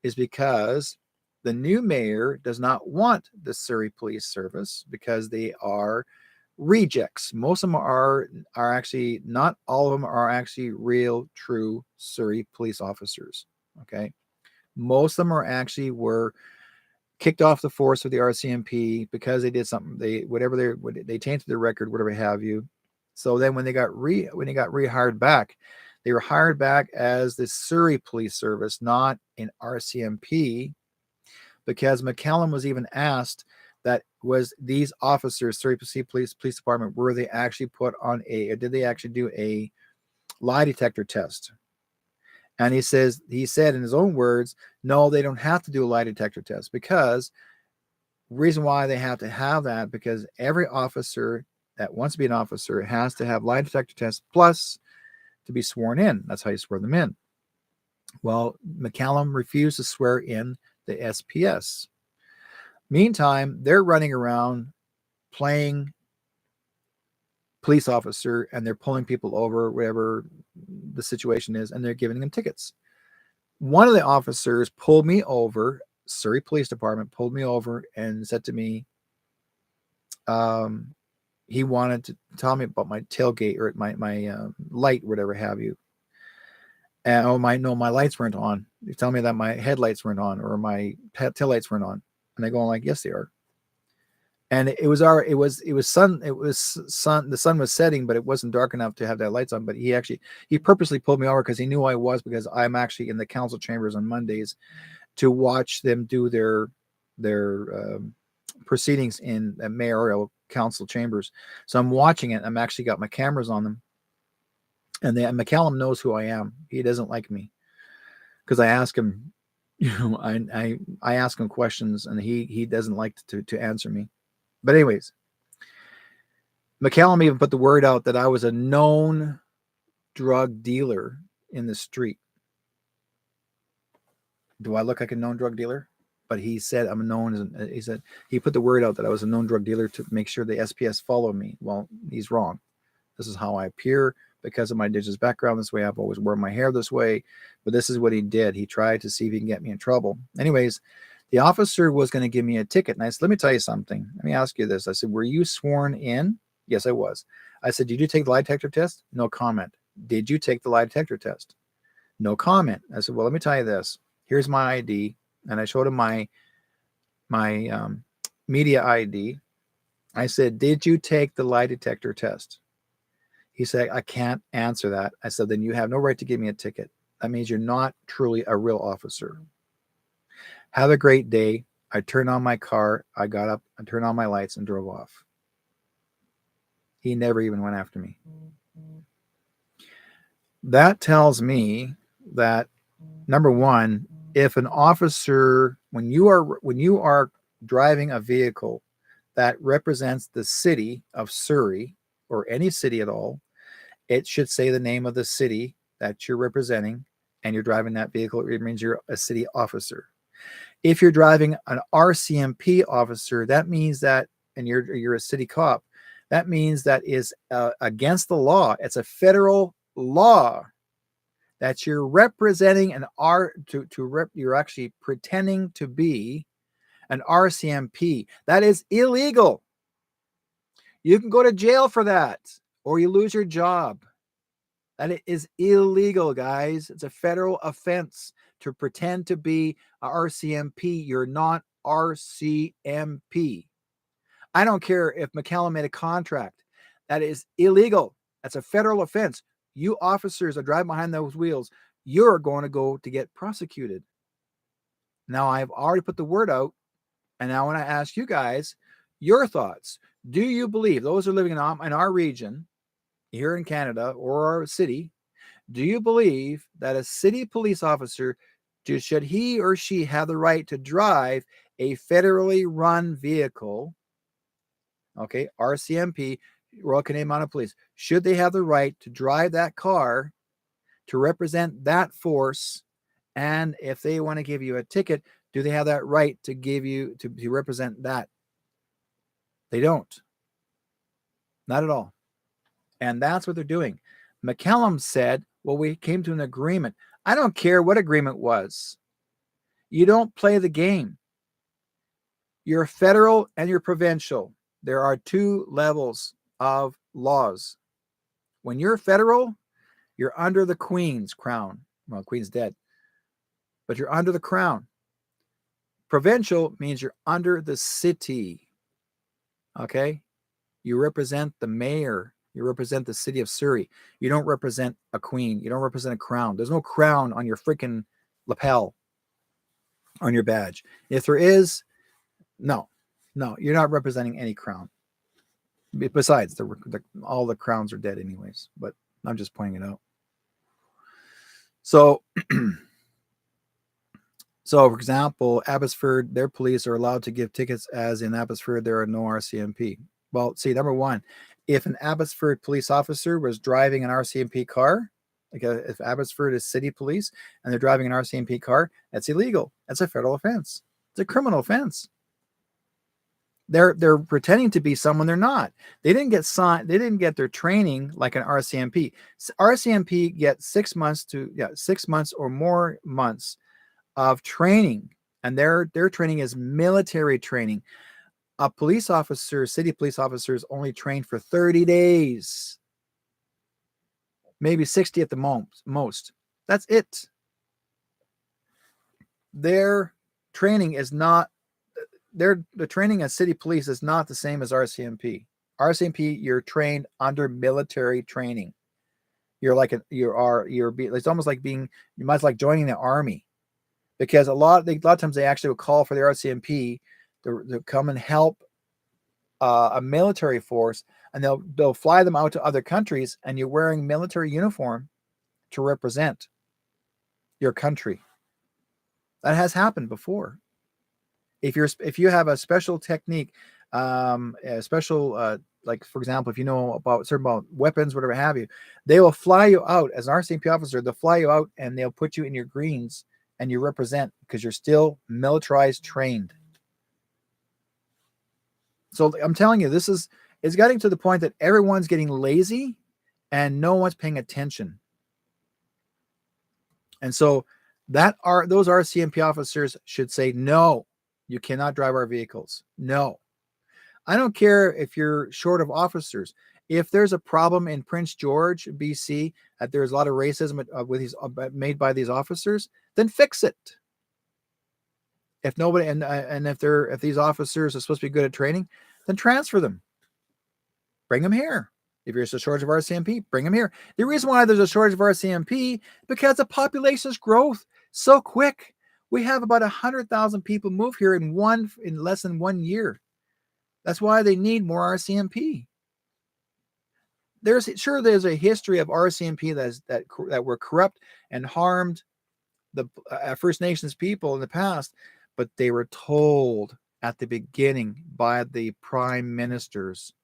Is because the new mayor does not want the Surrey Police Service, because they are rejects. Most of them are actually, not all of them are actually real, true Surrey police officers. Okay. Most of them were kicked off the force of the RCMP because they did something. They tainted their record, whatever have you. So then when they got rehired back, they were hired back as the Surrey Police Service, not in RCMP, because McCallum was even asked, that was these officers, Surrey Police Department, were they actually put on did they actually do a lie detector test? And he said in his own words, no, they don't have to do a lie detector test, because reason why they have to have that, because every officer that wants to be an officer has to have lie detector tests plus to be sworn in. That's how you swear them in. Well, McCallum refused to swear in the SPS. Meantime, they're running around playing police officer, and they're pulling people over, whatever the situation is, and they're giving them tickets. One of the officers pulled me over, Surrey Police Department pulled me over and said to me, he wanted to tell me about my tailgate or my light, whatever have you. And my lights weren't on. They tell me that my headlights weren't on, or my tail lights weren't on. And they go like, yes, they are. And the sun was setting, but it wasn't dark enough to have that lights on. But he purposely pulled me over because he knew I was, because I'm actually in the council chambers on Mondays to watch them do their proceedings in mayoral council chambers. So I'm watching it. I'm actually got my cameras on them, and McCallum knows who I am. He doesn't like me because I ask him, I ask him questions, and he doesn't like to answer me. But anyways, McCallum even put the word out that I was a known drug dealer in the street. Do I look like a known drug dealer? But he said I'm known as. He said he put the word out that I was a known drug dealer to make sure the SPS followed me. Well, he's wrong. This is how I appear because of my indigenous background. This way, I've always worn my hair this way. But this is what he did. He tried to see if he can get me in trouble. Anyways, the officer was going to give me a ticket. And I said, let me tell you something. Let me ask you this. I said, were you sworn in? Yes, I was. I said, did you take the lie detector test? No comment. Did you take the lie detector test? No comment. I said, well, let me tell you this. Here's my ID. And I showed him my media ID. I said, did you take the lie detector test? He said, I can't answer that. I said, then you have no right to give me a ticket. That means you're not truly a real officer. Have a great day. I turned on my car. I got up, I turned on my lights and drove off. He never even went after me. That tells me that, number one, if an officer, when you are driving a vehicle that represents the city of Surrey or any city at all, it should say the name of the city that you're representing, and you're driving that vehicle. It means you're a city officer. If you're driving an RCMP officer, that means that, and you're a city cop, that means that is against the law. It's a federal law that you're representing you're actually pretending to be an RCMP. That is illegal. You can go to jail for that, or you lose your job. That is illegal, guys. It's a federal offense to pretend to be a RCMP. You're not RCMP. I don't care if McCallum made a contract. That is illegal. That's a federal offense. You officers that drive behind those wheels, you're going to go to get prosecuted. Now, I've already put the word out, and now I want to ask you guys your thoughts. Do you believe, those who are living in our region, here in Canada or our city, do you believe that a city police officer, should he or she have the right to drive a federally run vehicle? Okay, RCMP, Royal Canadian Mounted Police, should they have the right to drive that car to represent that force? And if they want to give you a ticket, do they have that right to give you to represent that? They don't. Not at all. And that's what they're doing. McCallum said, well, we came to an agreement. I don't care what agreement was. You don't play the game. You're federal and you're provincial. There are two levels of laws. When you're federal, you're under the Queen's crown. Well, Queen's dead, but you're under the crown. Provincial means you're under the city. Okay? You represent the mayor. You represent the city of Surrey. You don't represent a queen. You don't represent a crown. There's no crown on your freaking lapel, on your badge. If there is, no, you're not representing any crown. Besides, all the crowns are dead anyways, but I'm just pointing it out. So, for example, Abbotsford, their police are allowed to give tickets, as in Abbotsford, there are no RCMP. Well, see, number one, if an Abbotsford police officer was driving an RCMP car, like if Abbotsford is city police and they're driving an RCMP car, that's illegal. That's a federal offense. It's a criminal offense. They're pretending to be someone they're not. They didn't get signed. They didn't get their training like an RCMP. RCMP gets 6 months or more months of training, and their training is military training. A police officer, city police officer, is only trained for 30 days, maybe 60 at the most. That's it. Their training is not the training at city police is not the same as RCMP. RCMP, you're trained under military training. You're like it's almost like being, you might like joining the army, because a lot of times they actually will call for the RCMP to come and help a military force, and they'll fly them out to other countries, and you're wearing military uniform to represent your country. That has happened before. If you have a special technique, a special like for example, if you know about certain about weapons, whatever have you, they will fly you out as an RCMP officer. They'll fly you out and they'll put you in your greens, and you represent, because you're still militarized trained. So I'm telling you, it's getting to the point that everyone's getting lazy and no one's paying attention. And so those RCMP officers should say, no, you cannot drive our vehicles. No. I don't care if you're short of officers. If there's a problem in Prince George, BC, that there's a lot of racism made by these officers, then fix it. If nobody, and if these officers are supposed to be good at training, then transfer them. Bring them here. If there's a shortage of RCMP, bring them here. The reason why there's a shortage of RCMP, because the population's growth so quick. We have about 100,000 people move here in less than 1 year. That's why they need more RCMP. There's a history of RCMP that were corrupt and harmed the First Nations people in the past, but they were told at the beginning by the prime ministers,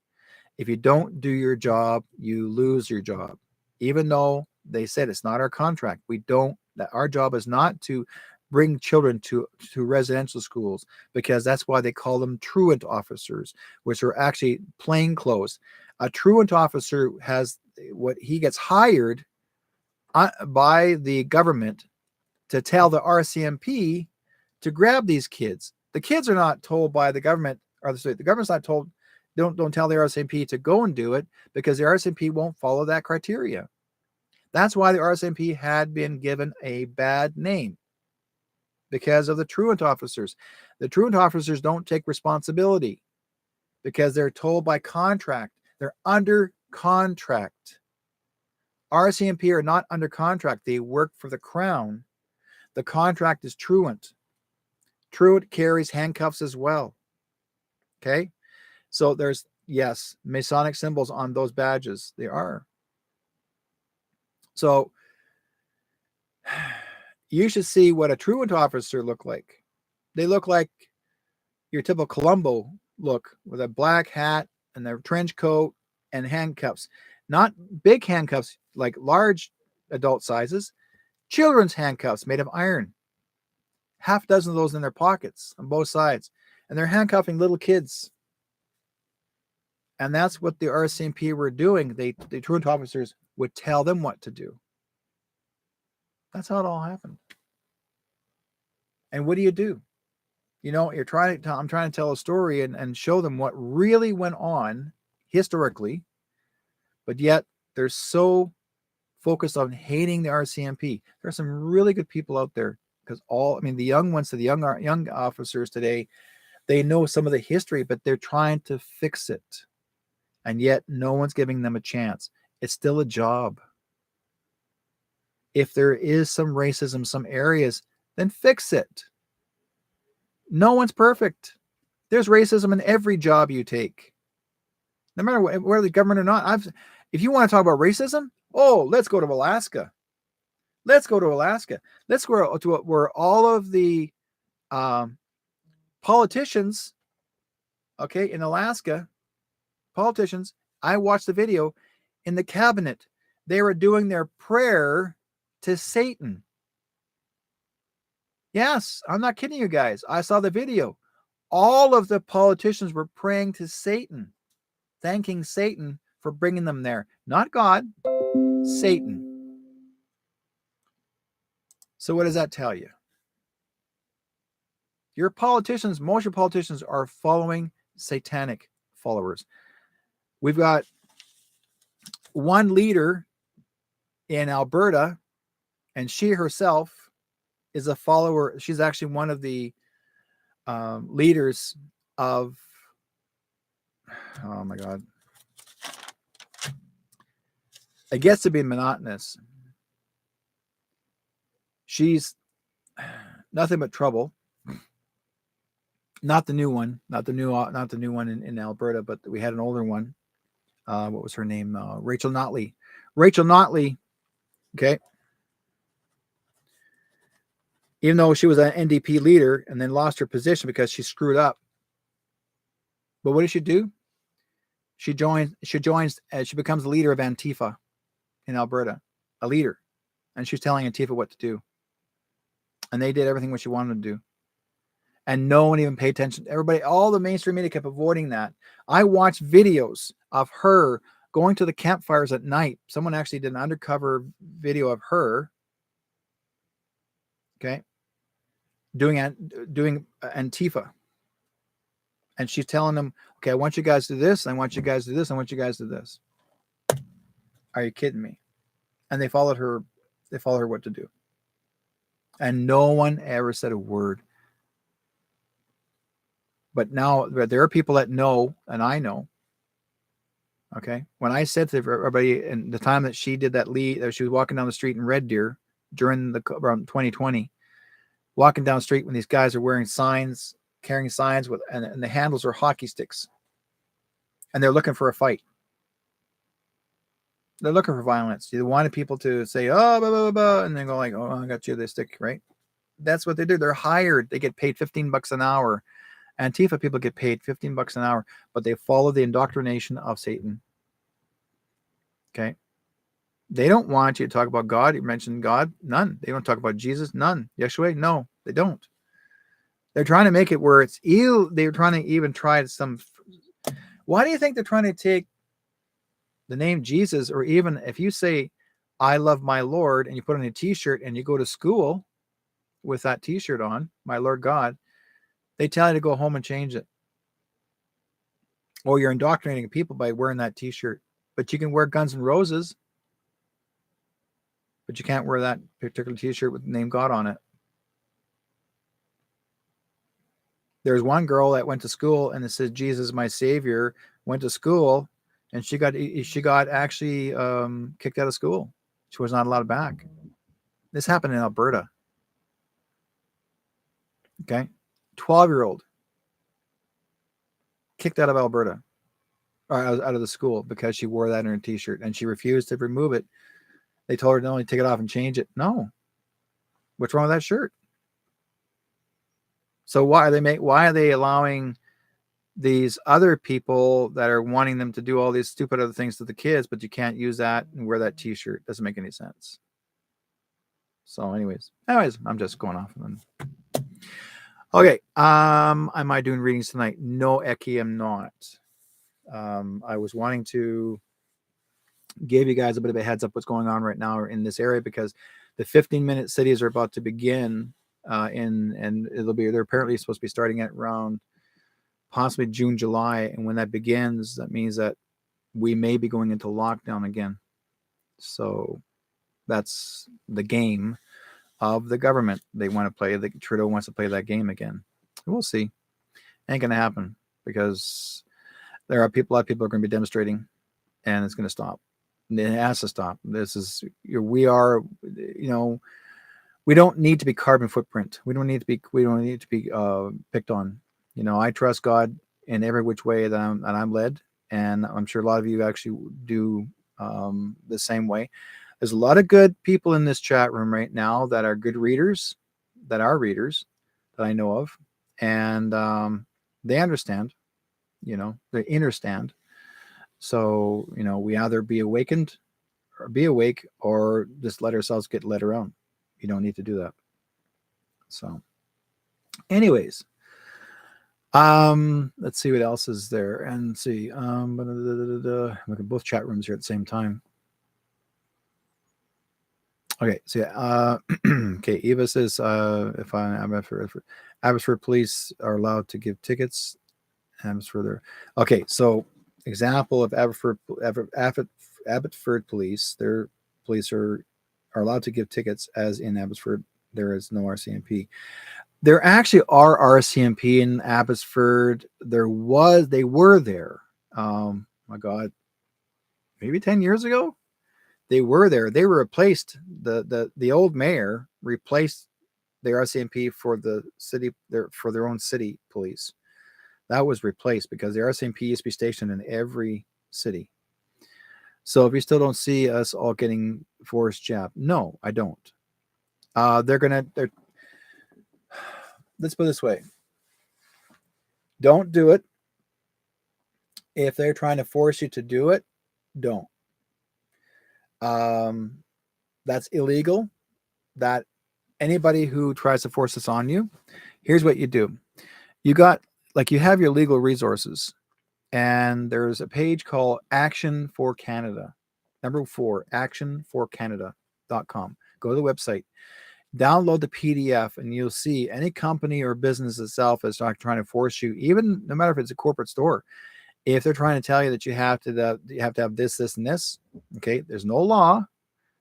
if you don't do your job, you lose your job. Even though they said it's not our contract, our job is not to bring children to residential schools, because that's why they call them truant officers, which are actually plainclothes. A truant officer he gets hired by the government to tell the RCMP to grab these kids. The kids are not told by the government, or the government's not told, don't tell the RCMP to go and do it, because the RCMP won't follow that criteria. That's why the RCMP had been given a bad name, because of the truant officers. The truant officers don't take responsibility because they're told by contract. They're under contract. RCMP are not under contract. They work for the Crown. The contract is truant. Truant carries handcuffs as well. Okay? So there's, yes, Masonic symbols on those badges. They are. So you should see what a truant officer look like. They look like your typical Columbo look, with a black hat and their trench coat and handcuffs. Not big handcuffs like large adult sizes. Children's handcuffs made of iron. Half dozen of those in their pockets on both sides. And they're handcuffing little kids. And that's what the RCMP were doing. The truant officers would tell them what to do. That's how it all happened. And what do? You know, I'm trying to tell a story and show them what really went on historically, but yet they're so focused on hating the RCMP. There's some really good people out there, because the young ones, the young officers today, they know some of the history, but they're trying to fix it. And yet no one's giving them a chance. It's still a job. If there is some racism, some areas, then fix it. No one's perfect. There's racism in every job you take, no matter whether the government or not. If you want to talk about racism, let's go to Alaska. Let's go to Alaska. Let's go to where all of the politicians, okay, in Alaska, politicians, I watched the video in the cabinet. They were doing their prayer to Satan. Yes, I'm not kidding you guys. I saw the video. All of the politicians were praying to Satan, thanking Satan for bringing them there. Not God, Satan. So what does that tell you? Most of your politicians are following satanic followers. We've got one leader in Alberta, and she herself is a follower. She's actually one of the leaders of, oh my God, it gets to be monotonous. She's nothing but trouble. Not the new one, not the new one in Alberta, but we had an older one. What was her name? Rachel Notley. Rachel Notley. Okay. Even though she was an NDP leader and then lost her position because she screwed up. But what did she do? She joins, she becomes the leader of Antifa in Alberta, a leader. And she's telling Antifa what to do. And they did everything what she wanted to do. And no one even paid attention. Everybody, all the mainstream media kept avoiding that. I watched videos of her going to the campfires at night. Someone actually did an undercover video of her, okay, doing Antifa. And she's telling them, okay, I want you guys to do this. I want you guys to do this. I want you guys to do this. Are you kidding me? And they followed her. They followed her what to do. And no one ever said a word. But now there are people that know, and I know. Okay. When I said to everybody in the time that she did that lead, that she was walking down the street in Red Deer during around 2020, walking down the street when these guys are wearing signs, carrying signs with, and the handles are hockey sticks. And they're looking for a fight. They're looking for violence. They wanted people to say, oh, blah, blah, blah, blah, and then go like, oh, I got you this stick, right? That's what they do. They're hired. They get paid $15 an hour. Antifa people get paid $15 an hour, but they follow the indoctrination of Satan. Okay. They don't want you to talk about God. You mentioned God. None. They don't talk about Jesus. None. Yeshua. No, they don't. They're trying to make it where it's ill. They're trying to even try some. Why do you think they're trying to take the name Jesus, or even if you say, I love my Lord, and you put on a t-shirt and you go to school with that t-shirt on, my Lord God, they tell you to go home and change it. Or you're indoctrinating people by wearing that t-shirt. But you can wear Guns N' Roses, but you can't wear that particular t-shirt with the name God on it. There's one girl that went to school and it says, Jesus, my Savior, went to school, and she got actually kicked out of school. She was not allowed back. This happened in Alberta. Okay. 12-year-old kicked out of Alberta, or out of the school, because she wore that in her t-shirt and she refused to remove it. They told her to only take it off and change it. No. What's wrong with that shirt? So why are they allowing these other people that are wanting them to do all these stupid other things to the kids, but you can't use that and wear that t-shirt? Doesn't make any sense. So anyways, I'm just going off. Okay. Am I doing readings tonight? No, Eki, I'm not. I was wanting to give you guys a bit of a heads up what's going on right now in this area, because the 15-minute cities are about to begin and they're apparently supposed to be starting at around possibly June, July. And when that begins, that means that we may be going into lockdown again. So that's the game of the government. They want to play, Trudeau wants to play that game again. We'll see. Ain't going to happen, because there are a lot of people are going to be demonstrating, and it's going to stop. And it has to stop. We don't need to be carbon footprint. We don't need to be picked on. I trust God in every which way that I'm led, and I'm sure a lot of you actually do the same way. There's a lot of good people in this chat room right now that are good readers, that I know of, and they understand. They understand. So we either be awakened, or be awake, or just let ourselves get led around. You don't need to do that. So, anyways. Let's see what else is there, and see. Look at both chat rooms here at the same time. Okay, so yeah. Okay, Eva says if Abbotsford police are allowed to give tickets. Abbotsford. Okay, so example of Abbotsford police. Their police are allowed to give tickets, as in Abbotsford there is no RCMP. There actually are RCMP in Abbotsford. They were there. My God, maybe 10 years ago. They were there. They were replaced. The old mayor replaced the RCMP for the city, for their own city police. That was replaced because the RCMP used to be stationed in every city. So if you still don't see us all getting forced jab, no, I don't. They're let's put it this way. Don't do it. If they're trying to force you to do it, don't. Um, that's illegal. That anybody who tries to force this on you, here's what you do. You got, like, you have your legal resources, and there's a page called Action for Canada. Number 4, actionforcanada.com. Go to the website, download the PDF, and you'll see any company or business itself is not trying to force you, even no matter if it's a corporate store. If they're trying to tell you that you have to have this, this, and this, okay, there's no law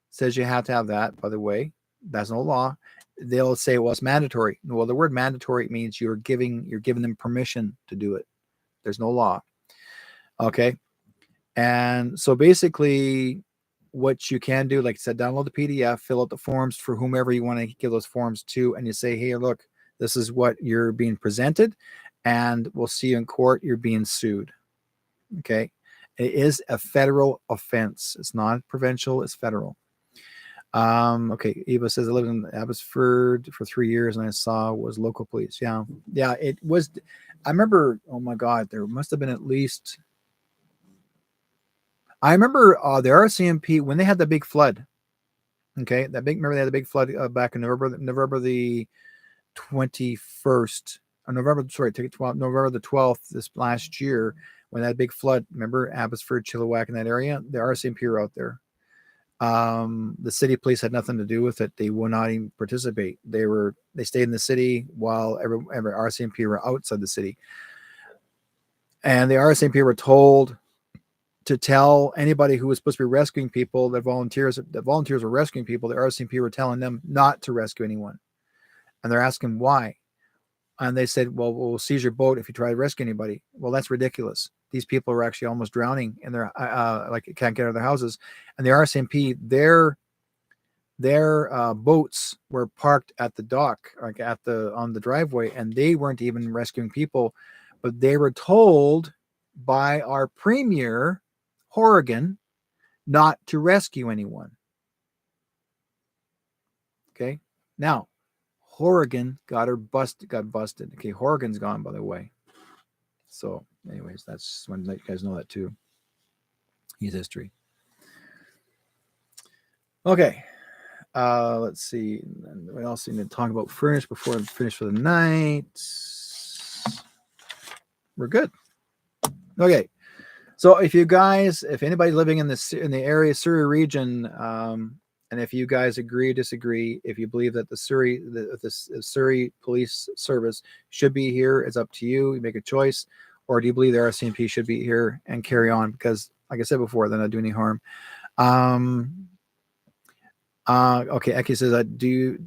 says you have to have that. By the way, that's no law. They'll say, well, it's mandatory. Well, the word mandatory means you're giving them permission to do it. There's no law. Okay. And so basically what you can do, like I said, download the PDF, fill out the forms for whomever you want to give those forms to, and you say, hey, look, this is what you're being presented, and we'll see you in court. You're being sued. Okay. It is a federal offense. It's not provincial, it's federal. Okay. Eva says, I lived in Abbotsford for 3 years and I saw was local police. Yeah. Yeah. It was, I remember, oh my God, there must have been at least, I remember the RCMP when they had the big flood. Okay. Remember they had the big flood back in November the 21st, or November the 12th this last year, when that big flood, remember Abbotsford, Chilliwack, in that area, the RCMP were out there. The city police had nothing to do with it. They would not even participate. They stayed in the city while every RCMP were outside the city. And the RCMP were told to tell anybody who was supposed to be rescuing people, that volunteers were rescuing people, the RCMP were telling them not to rescue anyone. And they're asking why. And they said, well, we'll seize your boat if you try to rescue anybody. Well, that's ridiculous. These people are actually almost drowning and they're can't get out of their houses. And the RCMP, their boats were parked at the dock, like on the driveway, and they weren't even rescuing people, but they were told by our premier, Horrigan, not to rescue anyone. Okay. Now, Horrigan got busted. Okay, Horrigan's gone, by the way. So, anyways, that's when you guys know that too. He's history. Okay. Let's see. We also need to talk about furnish before I finish for the night. We're good. Okay. So if anybody living in the area, Surrey region, and if you guys agree or disagree, if you believe that the Surrey Police Service should be here, it's up to you. You make a choice. Or do you believe the RCMP should be here and carry on? Because, like I said before, they're not doing any harm. Okay, Eki says, do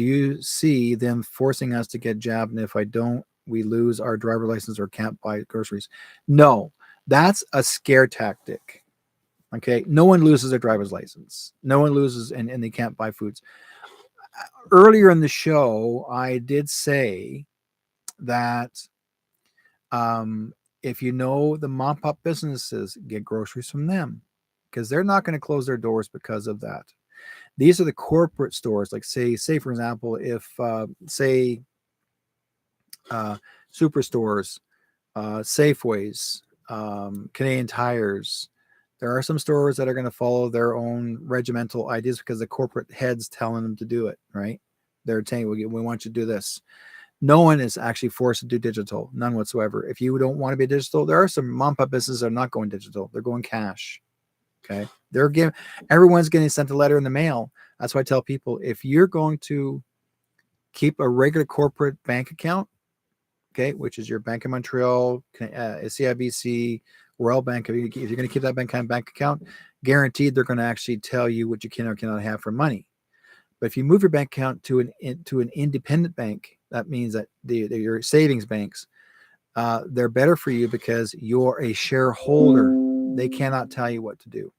you see them forcing us to get jabbed? And if I don't, we lose our driver license or can't buy groceries? No, that's a scare tactic. Okay, no one loses their driver's license. No one loses, and they can't buy foods. Earlier in the show, I did say that if you know the mom pop businesses, get groceries from them, because they're not going to close their doors because of that. These are the corporate stores, like say for example, if superstores, Safeways, Canadian Tires. There are some stores that are going to follow their own regimental ideas because the corporate head's telling them to do it, right? They're saying, we want you to do this. No one is actually forced to do digital, none whatsoever. If you don't want to be digital, there are some mom-pop businesses that are not going digital. They're going cash. Okay. Everyone's getting sent a letter in the mail. That's why I tell people, if you're going to keep a regular corporate bank account, okay, which is your Bank of Montreal, CIBC, Royal Bank, if you're going to keep that bank account, guaranteed they're going to actually tell you what you can or cannot have for money. But if you move your bank account to an independent bank, That means that your savings banks, they're better for you because you're a shareholder. They cannot tell you what to do.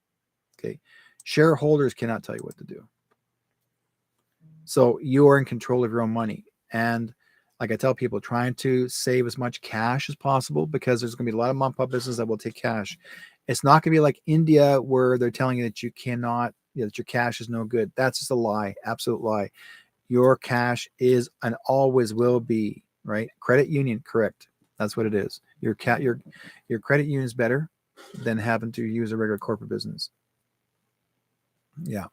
Okay. Shareholders cannot tell you what to do. So you're in control of your own money. And like I tell people, trying to save as much cash as possible, because there's going to be a lot of mom and pop businesses that will take cash. It's not going to be like India where they're telling you that you cannot, that your cash is no good. That's just a lie, absolute lie. Your cash is and always will be, right? Credit union, correct. That's what it is. Your credit union is better than having to use a regular corporate business. Yeah.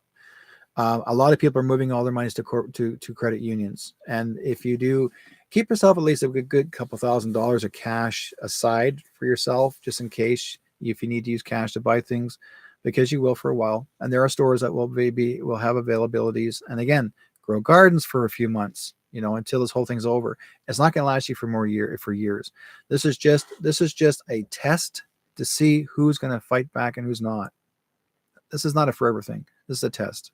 A lot of people are moving all their monies to credit unions, and if you do, keep yourself at least a good couple $1,000s of cash aside for yourself, just in case if you need to use cash to buy things, because you will for a while. And there are stores that will have availabilities. And again, grow gardens for a few months, until this whole thing's over. It's not going to last you for years. This is just a test to see who's going to fight back and who's not. This is not a forever thing. This is a test.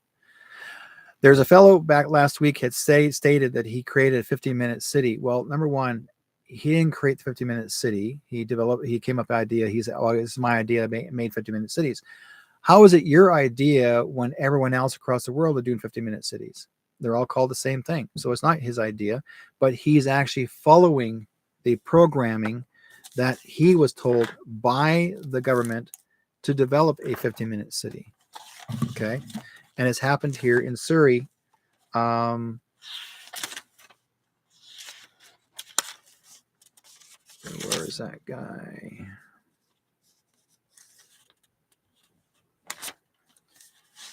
There's a fellow back last week had stated that he created a 15-minute city. Well, number one, he didn't create the 15-minute city. He came up with the idea. He said, oh, this is my idea. I made 15-minute cities. How is it your idea when everyone else across the world are doing 15-minute cities? They're all called the same thing. So it's not his idea, but he's actually following the programming that he was told by the government to develop a 15-minute city. Okay. And it's happened here in Surrey. Where is that guy?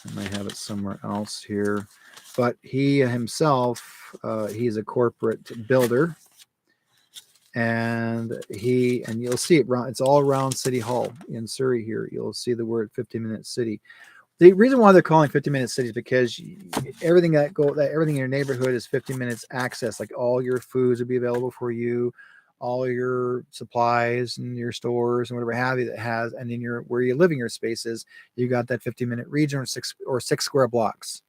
I might have it somewhere else here. But he himself, he's a corporate builder. And you'll see it. It's all around City Hall in Surrey here. You'll see the word 15-minute city. The reason why they're calling 15-minute cities is because everything in your neighborhood is 15 minutes access. Like all your foods will be available for you, all your supplies and your stores and whatever have you that has, and in where you're living your spaces, you got that 15-minute region or six square blocks.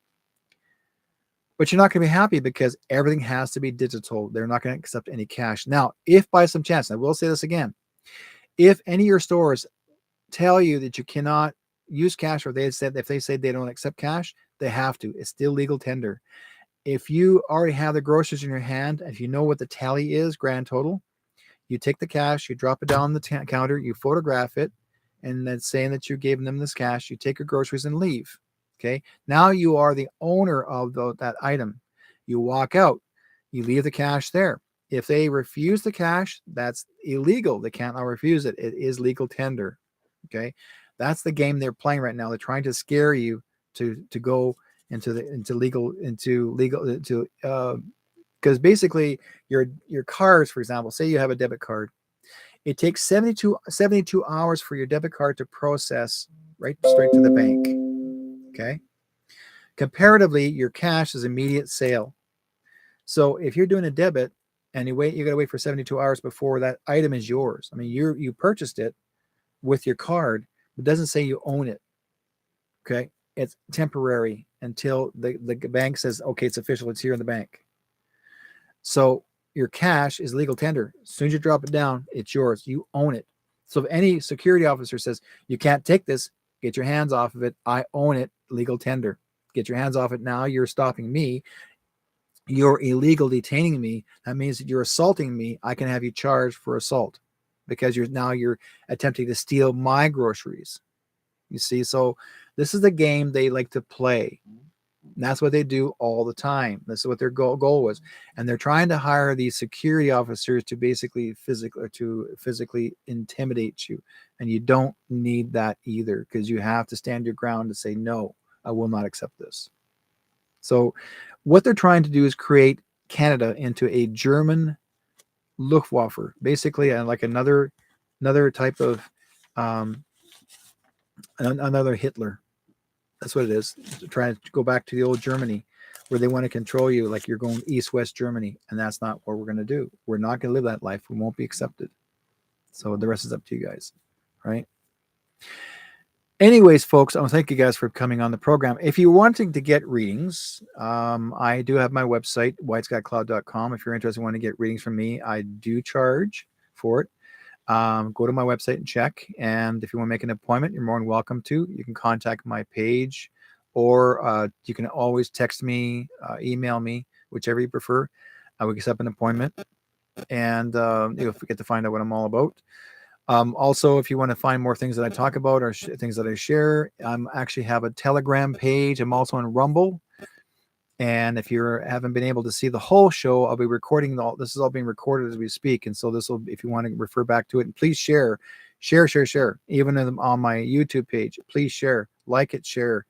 But you're not going to be happy because everything has to be digital. They're not going to accept any cash. Now, if by some chance, and I will say this again, if any of your stores tell you that you cannot use cash, or if they say they don't accept cash, they have to. It's still legal tender. If you already have the groceries in your hand, if you know what the tally is, grand total, you take the cash, you drop it down on the counter, you photograph it, and then saying that you gave them this cash, you take your groceries and leave. Okay. Now you are the owner of that item. You walk out, you leave the cash there. If they refuse the cash, that's illegal. They can't refuse it. It is legal tender. Okay. That's the game they're playing right now. They're trying to scare you to go because basically your cards, for example, say you have a debit card, it takes 72 hours for your debit card to process right straight to the bank. Okay. Comparatively, your cash is immediate sale. So if you're doing a debit and you got to wait for 72 hours before that item is yours. I mean, you purchased it with your card. It doesn't say you own it. Okay. It's temporary until the bank says, okay, it's official. It's here in the bank. So your cash is legal tender. As soon as you drop it down, it's yours. You own it. So if any security officer says, you can't take this, get your hands off of it. I own it. Legal tender. Get your hands off it now. You're stopping me. You're illegal detaining me. That means that you're assaulting me. I can have you charged for assault because you're attempting to steal my groceries. You see, so this is the game they like to play. And that's what they do all the time. This is what their goal was. And they're trying to hire these security officers to basically physically intimidate you. And you don't need that either, because you have to stand your ground to say, no, I will not accept this. So what they're trying to do is create Canada into a German Luftwaffe, basically like another type of another Hitler. That's what it is. Trying to go back to the old Germany where they want to control you like you're going East-West Germany. And that's not what we're going to do. We're not going to live that life. We won't be accepted. So the rest is up to you guys. Right? Anyways, folks, I want to thank you guys for coming on the program. If you're wanting to get readings, I do have my website, whiteskycloud.com. If you're interested in wanting to get readings from me, I do charge for it. Go to my website and check. And if you want to make an appointment, you're more than welcome to. You can contact my page, or you can always text me, email me, whichever you prefer. We can set up an appointment, and you'll get to find out what I'm all about. Also, if you want to find more things that I talk about or things that I share, I'm actually have a Telegram page. I'm also on Rumble. And if you haven't been able to see the whole show, I'll be recording this is all being recorded as we speak. And so this will, if you want to refer back to it, and please share. Even on my YouTube page, please share, like it, share.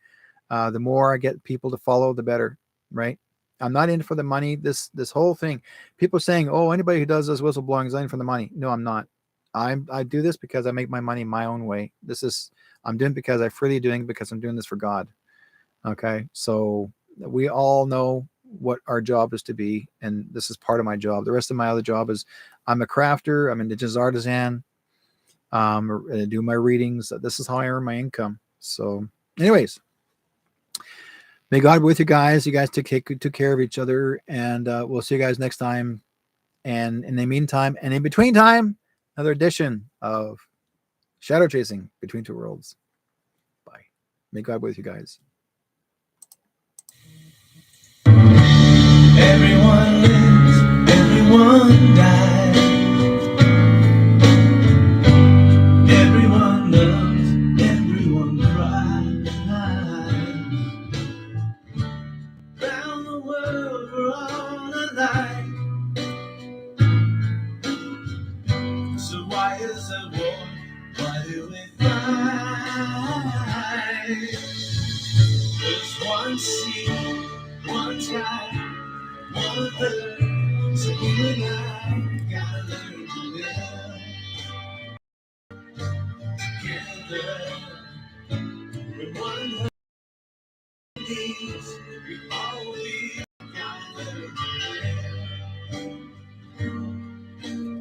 The more I get people to follow, the better, right? I'm not in for the money. This whole thing, people saying, oh, anybody who does this whistleblowing is in for the money. No, I'm not. I do this because I make my money my own way. I'm doing it because I freely doing it because I'm doing this for God. Okay. So we all know what our job is to be, and this is part of my job. The rest of my other job is I'm a crafter, I'm an indigenous artisan, I do my readings. This is how I earn my income. So anyways, may God be with you guys. You guys take care of each other, and we'll see you guys next time. And in the meantime, and in between time, another edition of Shadow Chasing Between Two Worlds. Bye. May God be with you guys. Everyone lives, everyone dies. Everyone loves, everyone cries. Round the world we're all alike. So why is there war? Why do we fight? There's one sea, one sky, one earth. So you and I gotta learn to live together. When one heart beats, we all live. Gotta learn to live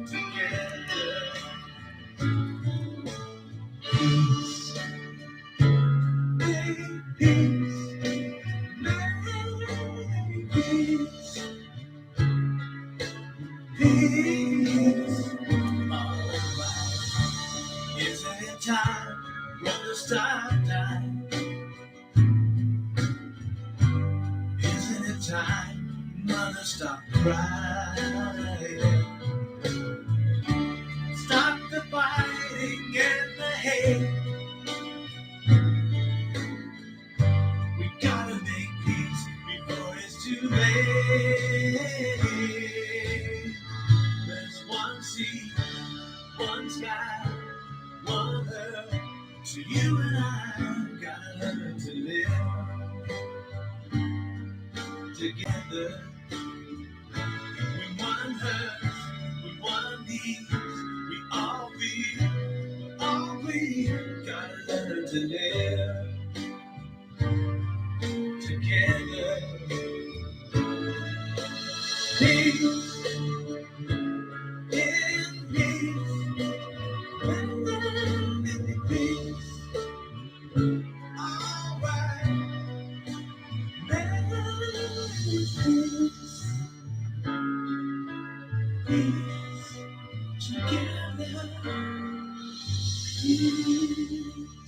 together. Peace, make peace, make peace, peace. Alright, isn't it time for the start time? Isn't it time, mother, stop crying? Stop the fighting and the hate. We gotta make peace before it's too late. There's one sea, one sky, one earth. So you and I gotta learn to live together. With one hurts, with one needs, we all we gotta learn to live together. Peace in peace, in peace. Alright, peace, peace together. Peace.